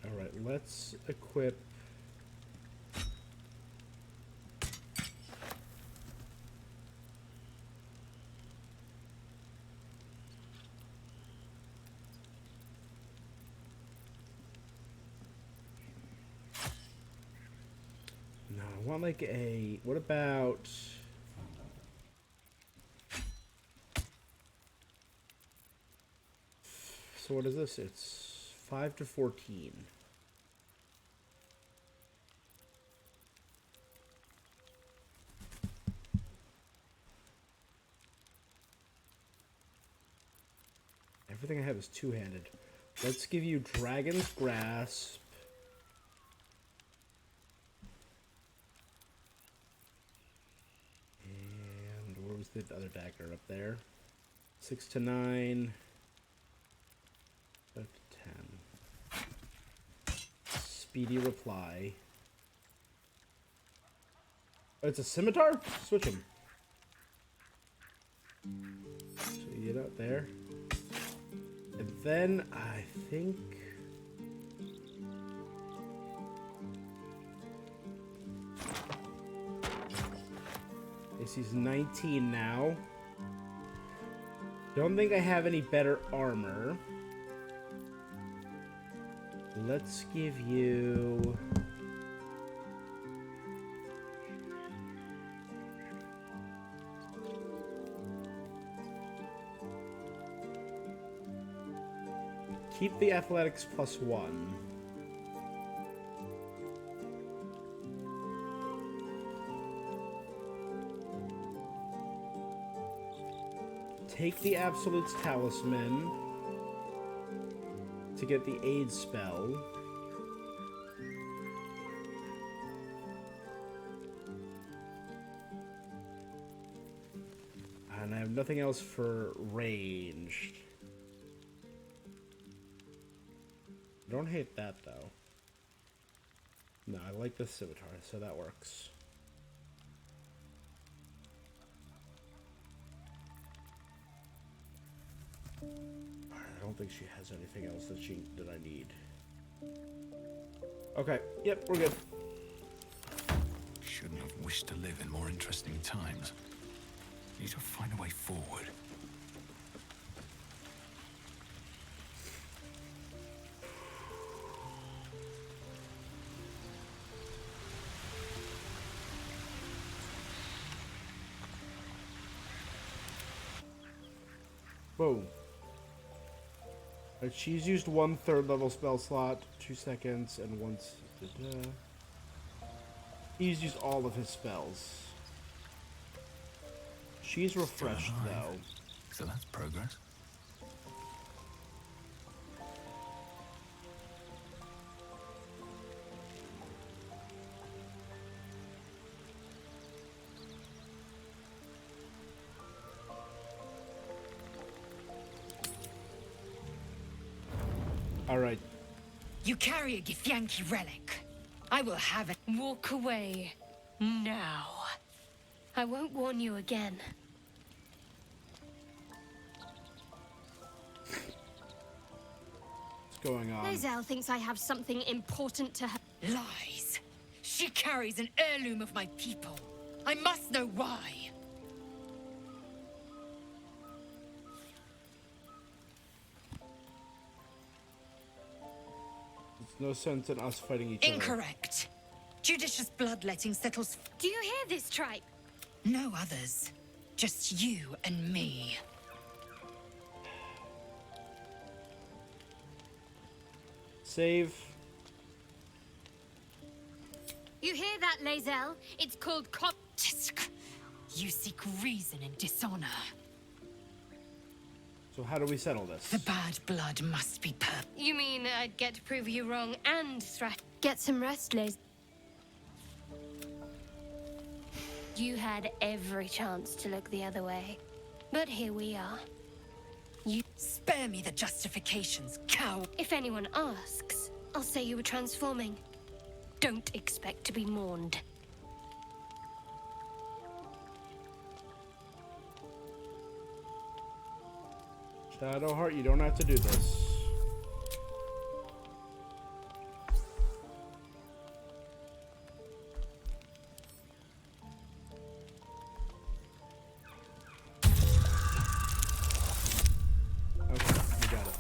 Speaker 1: Alright, let's equip... No, I want like a... What about... So what is this? It's 5 to 14. Everything I have is two-handed. Let's give you Dragon's Grasp. And where was the other dagger up there? 6 to 9. 5 to 10. Speedy reply. Oh, it's a scimitar? Switch him. So you get out there. And then I think... AC's 19 now. Don't think I have any better armor. Let's give you... Keep the athletics +1. Take the Absolute's Talisman to get the aid spell. And I have nothing else for ranged. I don't hate that, though. No, I like the scimitar, so that works. I don't don't think she has anything else that I need. Okay, yep, we're good.
Speaker 19: Shouldn't have wished to live in more interesting times. Need to find a way forward.
Speaker 1: Boom. Right, she's used 1 3rd-level spell slot, 2 seconds, and once. He's used all of his spells. She's refreshed though.
Speaker 19: So that's progress.
Speaker 1: All right.
Speaker 15: You carry a Githyanki relic. I will have it.
Speaker 6: Walk away. Now. I won't warn you again.
Speaker 1: What's going on?
Speaker 6: Lae'zel thinks I have something important to her.
Speaker 15: Lies. She carries an heirloom of my people. I must know why.
Speaker 1: There's no sense in us fighting each other.
Speaker 15: Incorrect. Judicious bloodletting settles.
Speaker 6: Do you hear this, tripe?
Speaker 15: No others. Just you and me.
Speaker 1: Save.
Speaker 6: You hear that, Lae'zel? It's called
Speaker 15: Tisk. You seek reason in dishonor.
Speaker 1: So how do we settle this?
Speaker 15: The bad blood must be purged.
Speaker 6: You mean I'd get to prove you wrong and threat? Get some rest, Lae'zel. You had every chance to look the other way. But here we are.
Speaker 15: You spare me the justifications, cow.
Speaker 6: If anyone asks, I'll say you were transforming. Don't expect to be mourned.
Speaker 1: Shadowheart, you don't have to do this. Okay, we got it.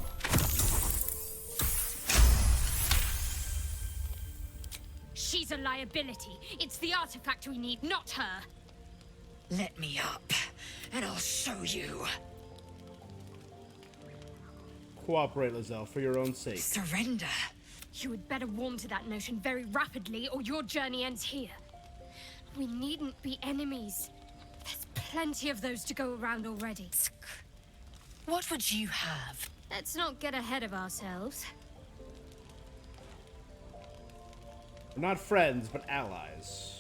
Speaker 6: She's a liability. It's the artifact we need, not her.
Speaker 15: Let me up, and I'll show you.
Speaker 1: Cooperate, Lae'zel, for your own sake.
Speaker 15: Surrender.
Speaker 6: You had better warm to that notion very rapidly, or your journey ends here. We needn't be enemies. There's plenty of those to go around already.
Speaker 15: What would you have?
Speaker 6: Let's not get ahead of ourselves.
Speaker 1: We're not friends, but allies.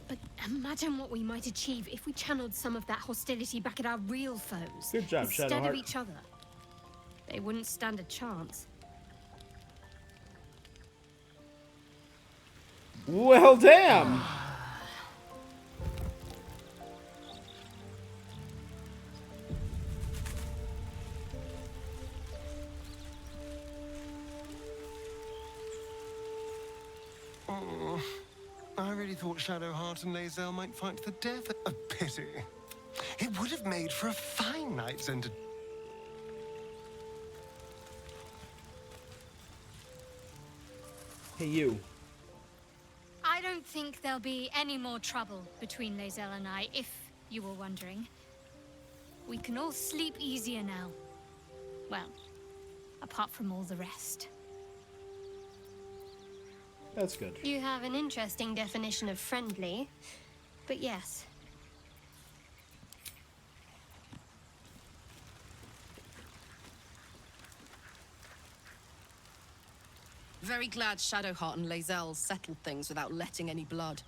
Speaker 6: But imagine what we might achieve if we channeled some of that hostility back at our real foes.
Speaker 1: Good job,
Speaker 6: instead
Speaker 1: Shadowheart.
Speaker 6: of each other. They wouldn't stand a chance.
Speaker 1: Well, damn!
Speaker 2: Oh, I really thought Shadowheart and Lae'zel might fight to the death. A pity. It would have made for a fine night's entertainment.
Speaker 1: Hey, you.
Speaker 6: I don't think there'll be any more trouble between Lae'zel and I, if you were wondering. We can all sleep easier now. Well, apart from all the rest.
Speaker 1: That's good.
Speaker 6: You have an interesting definition of friendly, but yes.
Speaker 20: Very glad Shadowheart and Lae'zel settled things without letting any blood.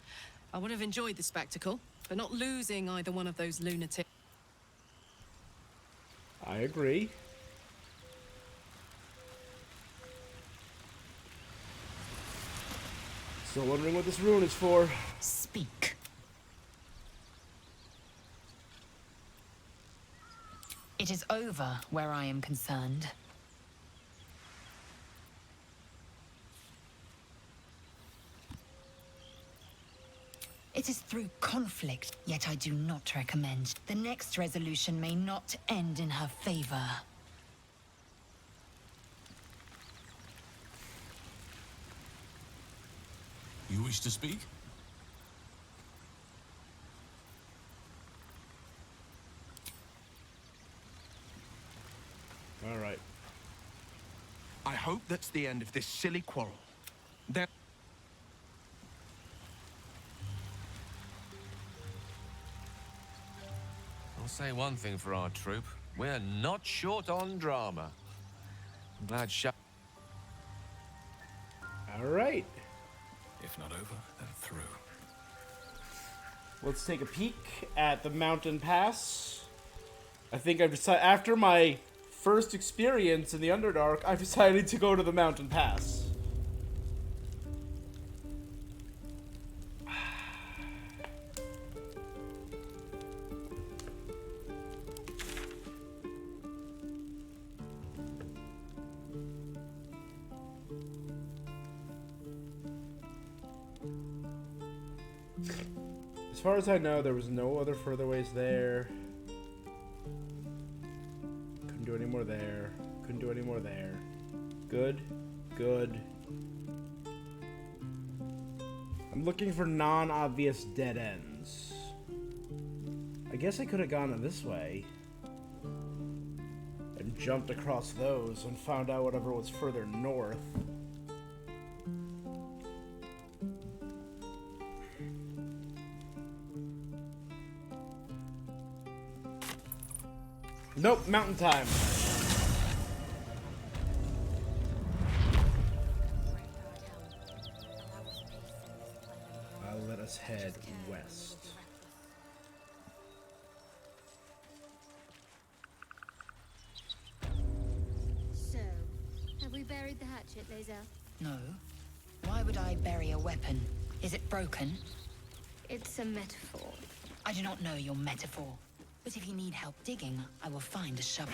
Speaker 20: I would have enjoyed the spectacle, but not losing either one of those lunatics.
Speaker 1: I agree. Still wondering what this rune is for.
Speaker 15: Speak. It is over where I am concerned. It is through conflict, yet I do not recommend. The next resolution may not end in her favor.
Speaker 8: You wish to speak?
Speaker 1: All right.
Speaker 21: I hope that's the end of this silly quarrel. There.
Speaker 3: I'll say one thing for our troop. We're not short on drama. I'm glad
Speaker 1: All right.
Speaker 19: If not over, then through.
Speaker 1: Let's take a peek at the mountain pass. I think I've decided, after my first experience in the Underdark, I've decided to go to the mountain pass. As far as I know, there was no other further ways there. Couldn't do any more there. Couldn't do any more there. Good. Good. I'm looking for non-obvious dead ends. I guess I could have gone this way. And jumped across those and found out whatever was further north. Nope, mountain time. Let us head west.
Speaker 6: So, have we buried the hatchet, Lae'zel?
Speaker 15: No. Why would I bury a weapon? Is it broken?
Speaker 6: It's a metaphor.
Speaker 15: I do not know your metaphor. But if you need help digging, I will find a shovel.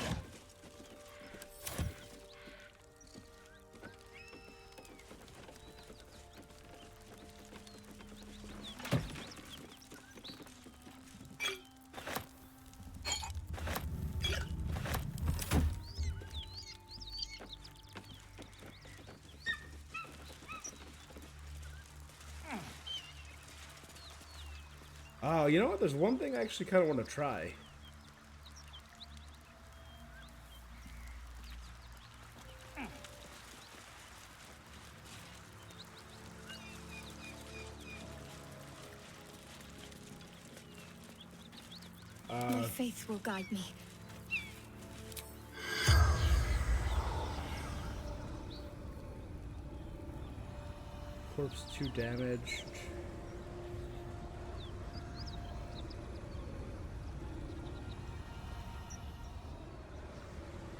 Speaker 1: Oh, you know what? There's one thing I actually kind of want to try.
Speaker 6: My faith will guide me.
Speaker 1: Corpse 2 damaged.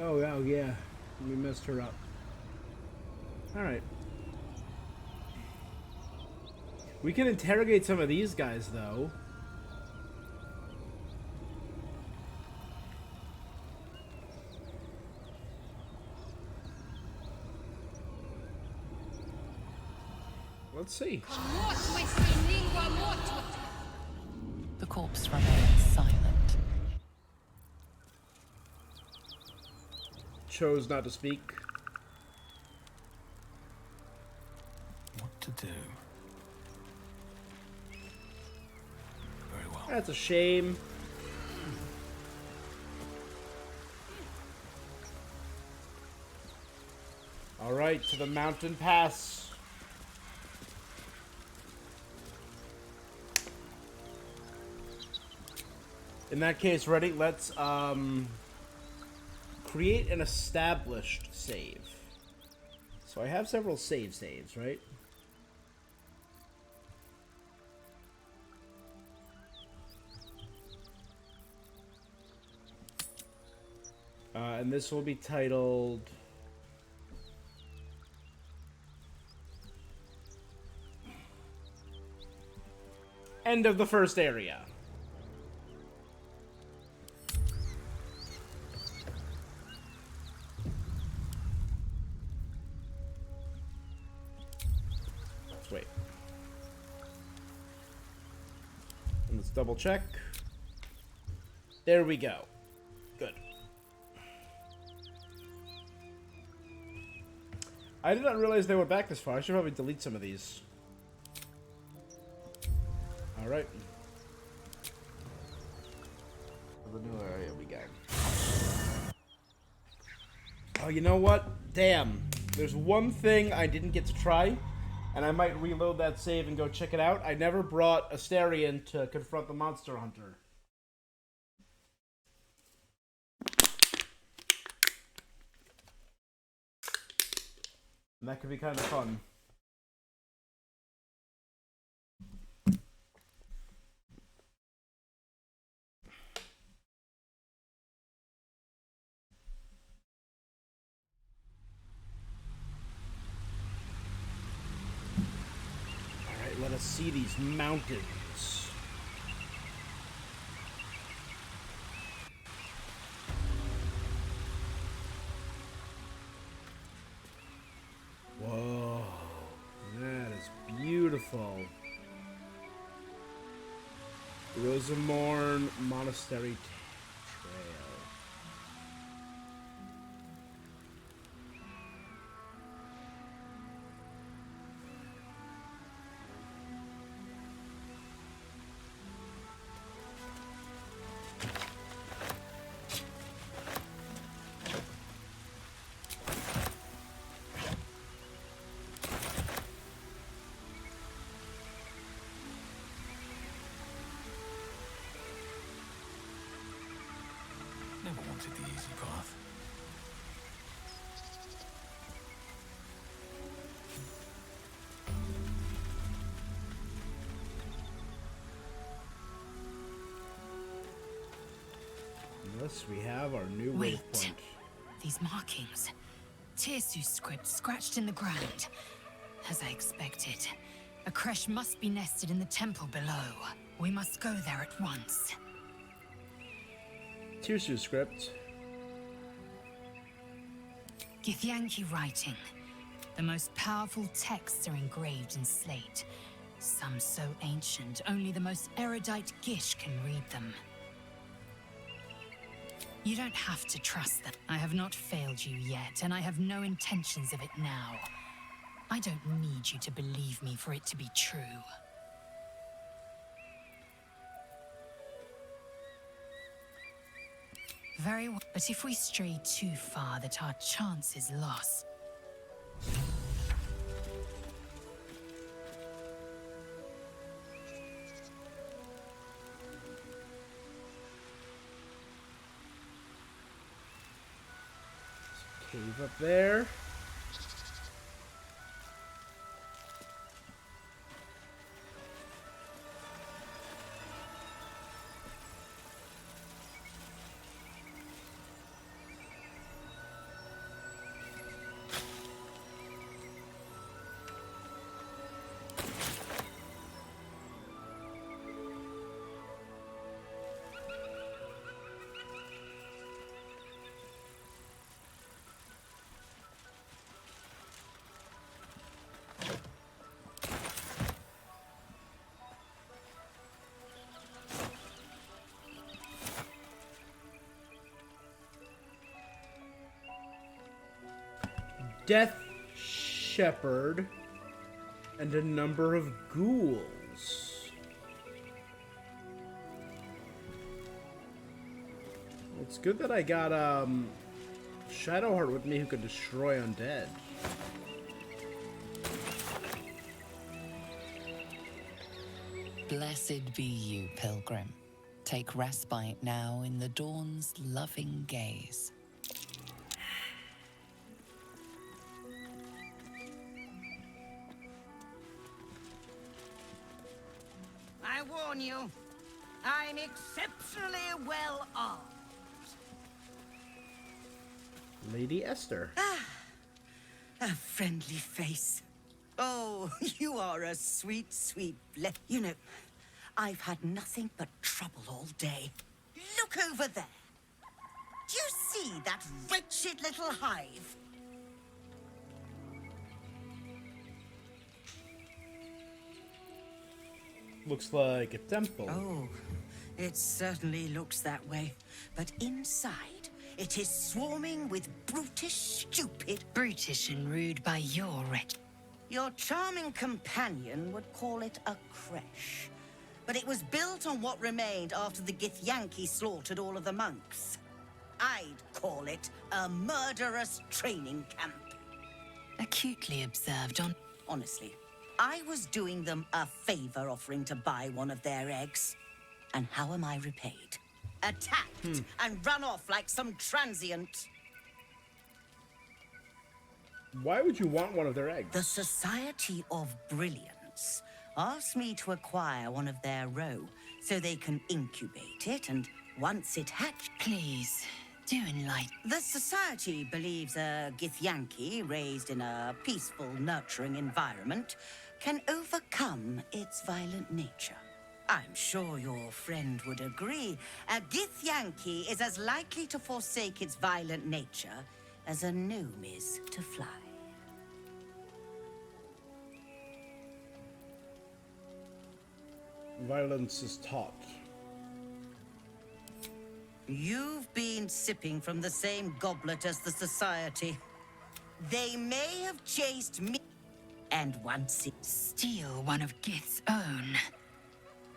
Speaker 1: Oh, yeah. We messed her up. Alright. We can interrogate some of these guys, though. Let's see.
Speaker 4: The corpse remains silent.
Speaker 1: Chose not to speak.
Speaker 19: What to do? Very well.
Speaker 1: That's a shame. All right, to the mountain pass. In that case, ready? Let's create an established save. So I have several saves, right? And this will be titled End of the First Area. Let's wait. And let's double check. There we go. Good. I did not realize they were back this far. I should probably delete some of these. Alright. The new area we got. Oh, you know what? Damn. There's one thing I didn't get to try, and I might reload that save and go check it out. I never brought Astarion to confront the monster hunter. And that could be kind of fun. Alright, let us see these mountains. Whoa, that is beautiful. Rosamorn Monastery Trail.
Speaker 19: Never wanted the easy path.
Speaker 1: Thus, we have our new
Speaker 15: Wait.
Speaker 1: waypoint.
Speaker 15: These markings. Tirsu script scratched in the ground. As I expected. A creche must be nested in the temple below. We must go there at once.
Speaker 1: Tirsu script.
Speaker 15: Githyanki writing. The most powerful texts are engraved in slate. Some so ancient, only the most erudite Gish can read them. You don't have to trust them. I have not failed you yet, and I have no intentions of it now. I don't need you to believe me for it to be true. Very well, but if we stray too far, that our chance is lost.
Speaker 1: Cave up there. Death Shepherd and a number of ghouls. It's good that I got Shadowheart with me who can destroy undead.
Speaker 4: Blessed be you, pilgrim. Take respite now in the dawn's loving gaze.
Speaker 17: I warn you, I'm exceptionally well armed.
Speaker 1: Lady Esther.
Speaker 14: A friendly face. Oh, you are a sweet, sweet You know, I've had nothing but trouble all day. Look over there. Do you see that wretched little hive?
Speaker 1: looks like a temple.
Speaker 14: Oh, it certainly looks that way. But inside, it is swarming with brutish, stupid...
Speaker 15: Brutish and rude by your wretch.
Speaker 14: Your charming companion would call it a creche. But it was built on what remained after the Githyanki slaughtered all of the monks. I'd call it a murderous training camp.
Speaker 15: Acutely observed on...
Speaker 14: Honestly, I was doing them a favor offering to buy one of their eggs. And how am I repaid? Attacked and run off like some transient.
Speaker 1: Why would you want one of their eggs?
Speaker 14: The Society of Brilliance asked me to acquire one of their roe so they can incubate it, and once it hatched...
Speaker 15: Please, do enlighten.
Speaker 14: The Society believes a Githyanki raised in a peaceful, nurturing environment can overcome its violent nature. I'm sure your friend would agree. A Githyanki is as likely to forsake its violent nature as a gnome is to fly.
Speaker 1: Violence is taught.
Speaker 14: You've been sipping from the same goblet as the Society. They may have chased me, and once it...
Speaker 15: Steal one of Gith's own.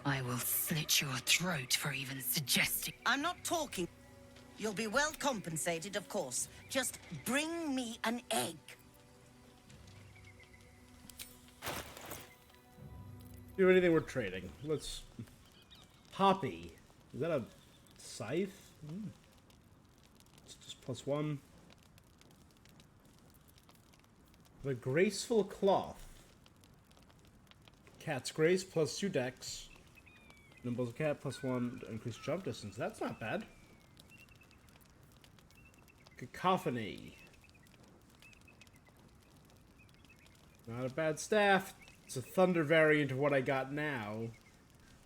Speaker 15: I will slit your throat for even suggesting...
Speaker 14: I'm not talking. You'll be well compensated, of course. Just bring me an egg.
Speaker 1: Do anything worth trading. Let's... Poppy. Is that a scythe? It's just +1. The Graceful Cloth. Cat's Grace +2 dex. Nimble's Cat +1 increased jump distance. That's not bad. Cacophony. Not a bad staff. It's a thunder variant of what I got now,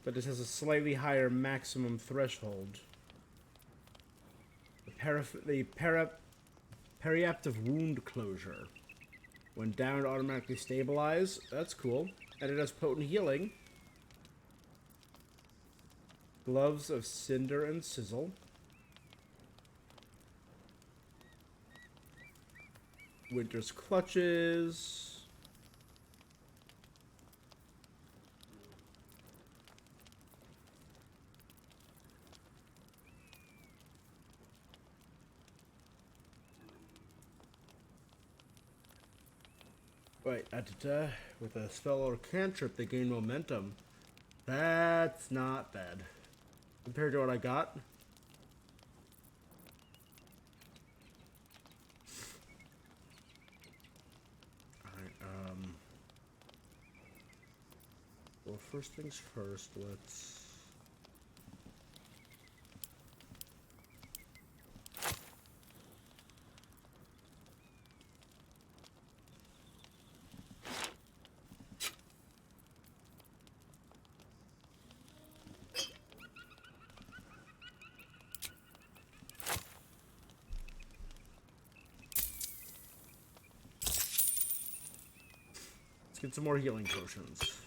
Speaker 1: but it has a slightly higher maximum threshold. The periaptive wound closure. When down, automatically stabilize. That's cool. And it has potent healing. Gloves of Cinder and Sizzle. Winter's Clutches. Wait, with a spell or cantrip, they gain momentum. That's not bad. Compared to what I got. Alright, well, first things first, let's... get some more healing potions.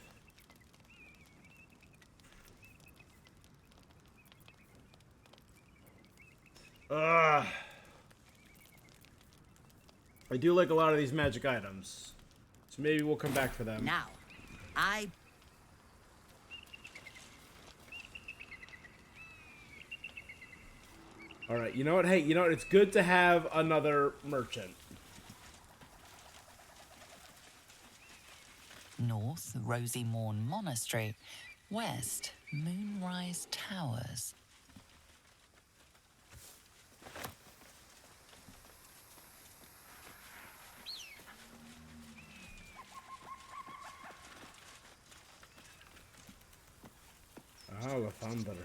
Speaker 1: I do like a lot of these magic items, so maybe we'll come back for them.
Speaker 14: Now,
Speaker 1: Alright, you know what? Hey, you know what? It's good to have another merchant.
Speaker 4: North, Rosy Morn Monastery. West, Moonrise Towers.
Speaker 1: Ah, Lathander.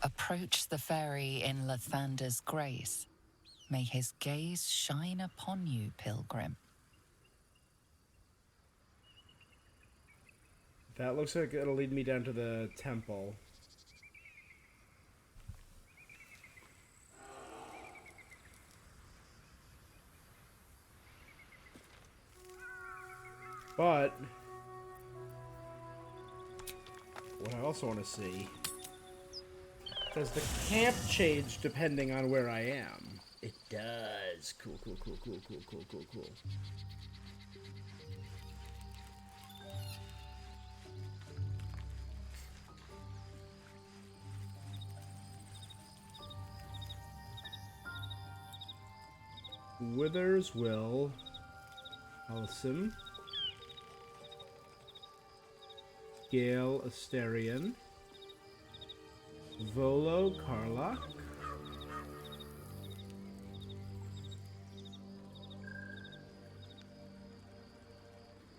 Speaker 4: Approach the ferry in Lathander's grace. May his gaze shine upon you, pilgrim.
Speaker 1: That looks like it'll lead me down to the temple. But what I also want to see, does the camp change depending on where I am? It does. Cool, cool, cool, cool, cool, cool, cool, cool. Withers will Halcyon, Gale Asterion, Volo Karlach,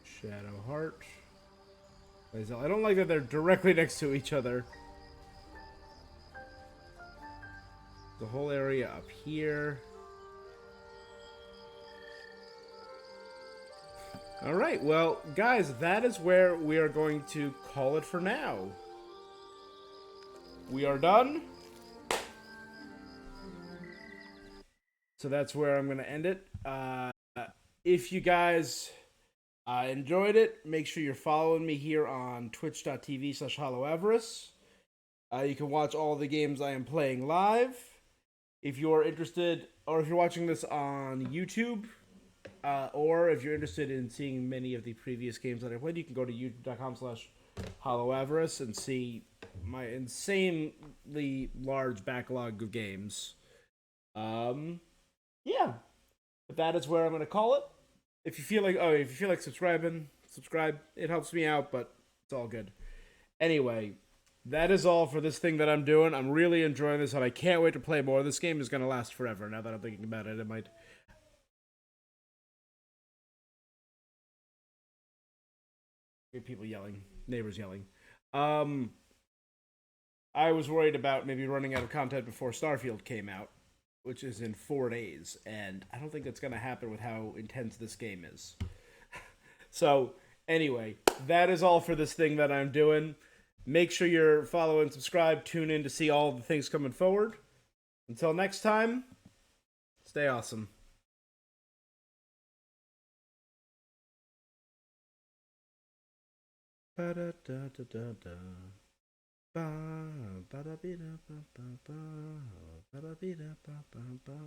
Speaker 1: Shadowheart. I don't like that they're directly next to each other. The whole area up here. Alright, well, guys, that is where we are going to call it for now. We are done. So that's where I'm going to end it. If you guys enjoyed it, make sure you're following me here on twitch.tv/HollowAvarice. You can watch all the games I am playing live. If you're interested, or if you're watching this on YouTube, or if you're interested in seeing many of the previous games that I played, you can go to youtube.com/HollowAvarice and see my insanely large backlog of games. Yeah. But that is where I'm going to call it. If you feel like subscribing, subscribe. It helps me out, but it's all good. Anyway, that is all for this thing that I'm doing. I'm really enjoying this, and I can't wait to play more. This game is going to last forever. Now that I'm thinking about it, it might. People yelling, neighbors yelling. I was worried about maybe running out of content before Starfield came out, which is in 4 days, and I don't think that's going to happen with how intense this game is. So, anyway, that is all for this thing that I'm doing. Make sure you're following, subscribe, tune in to see all the things coming forward. Until next time, stay awesome. Ba da da da da da. Ba ba da be da ba ba ba ba da be da ba ba ba.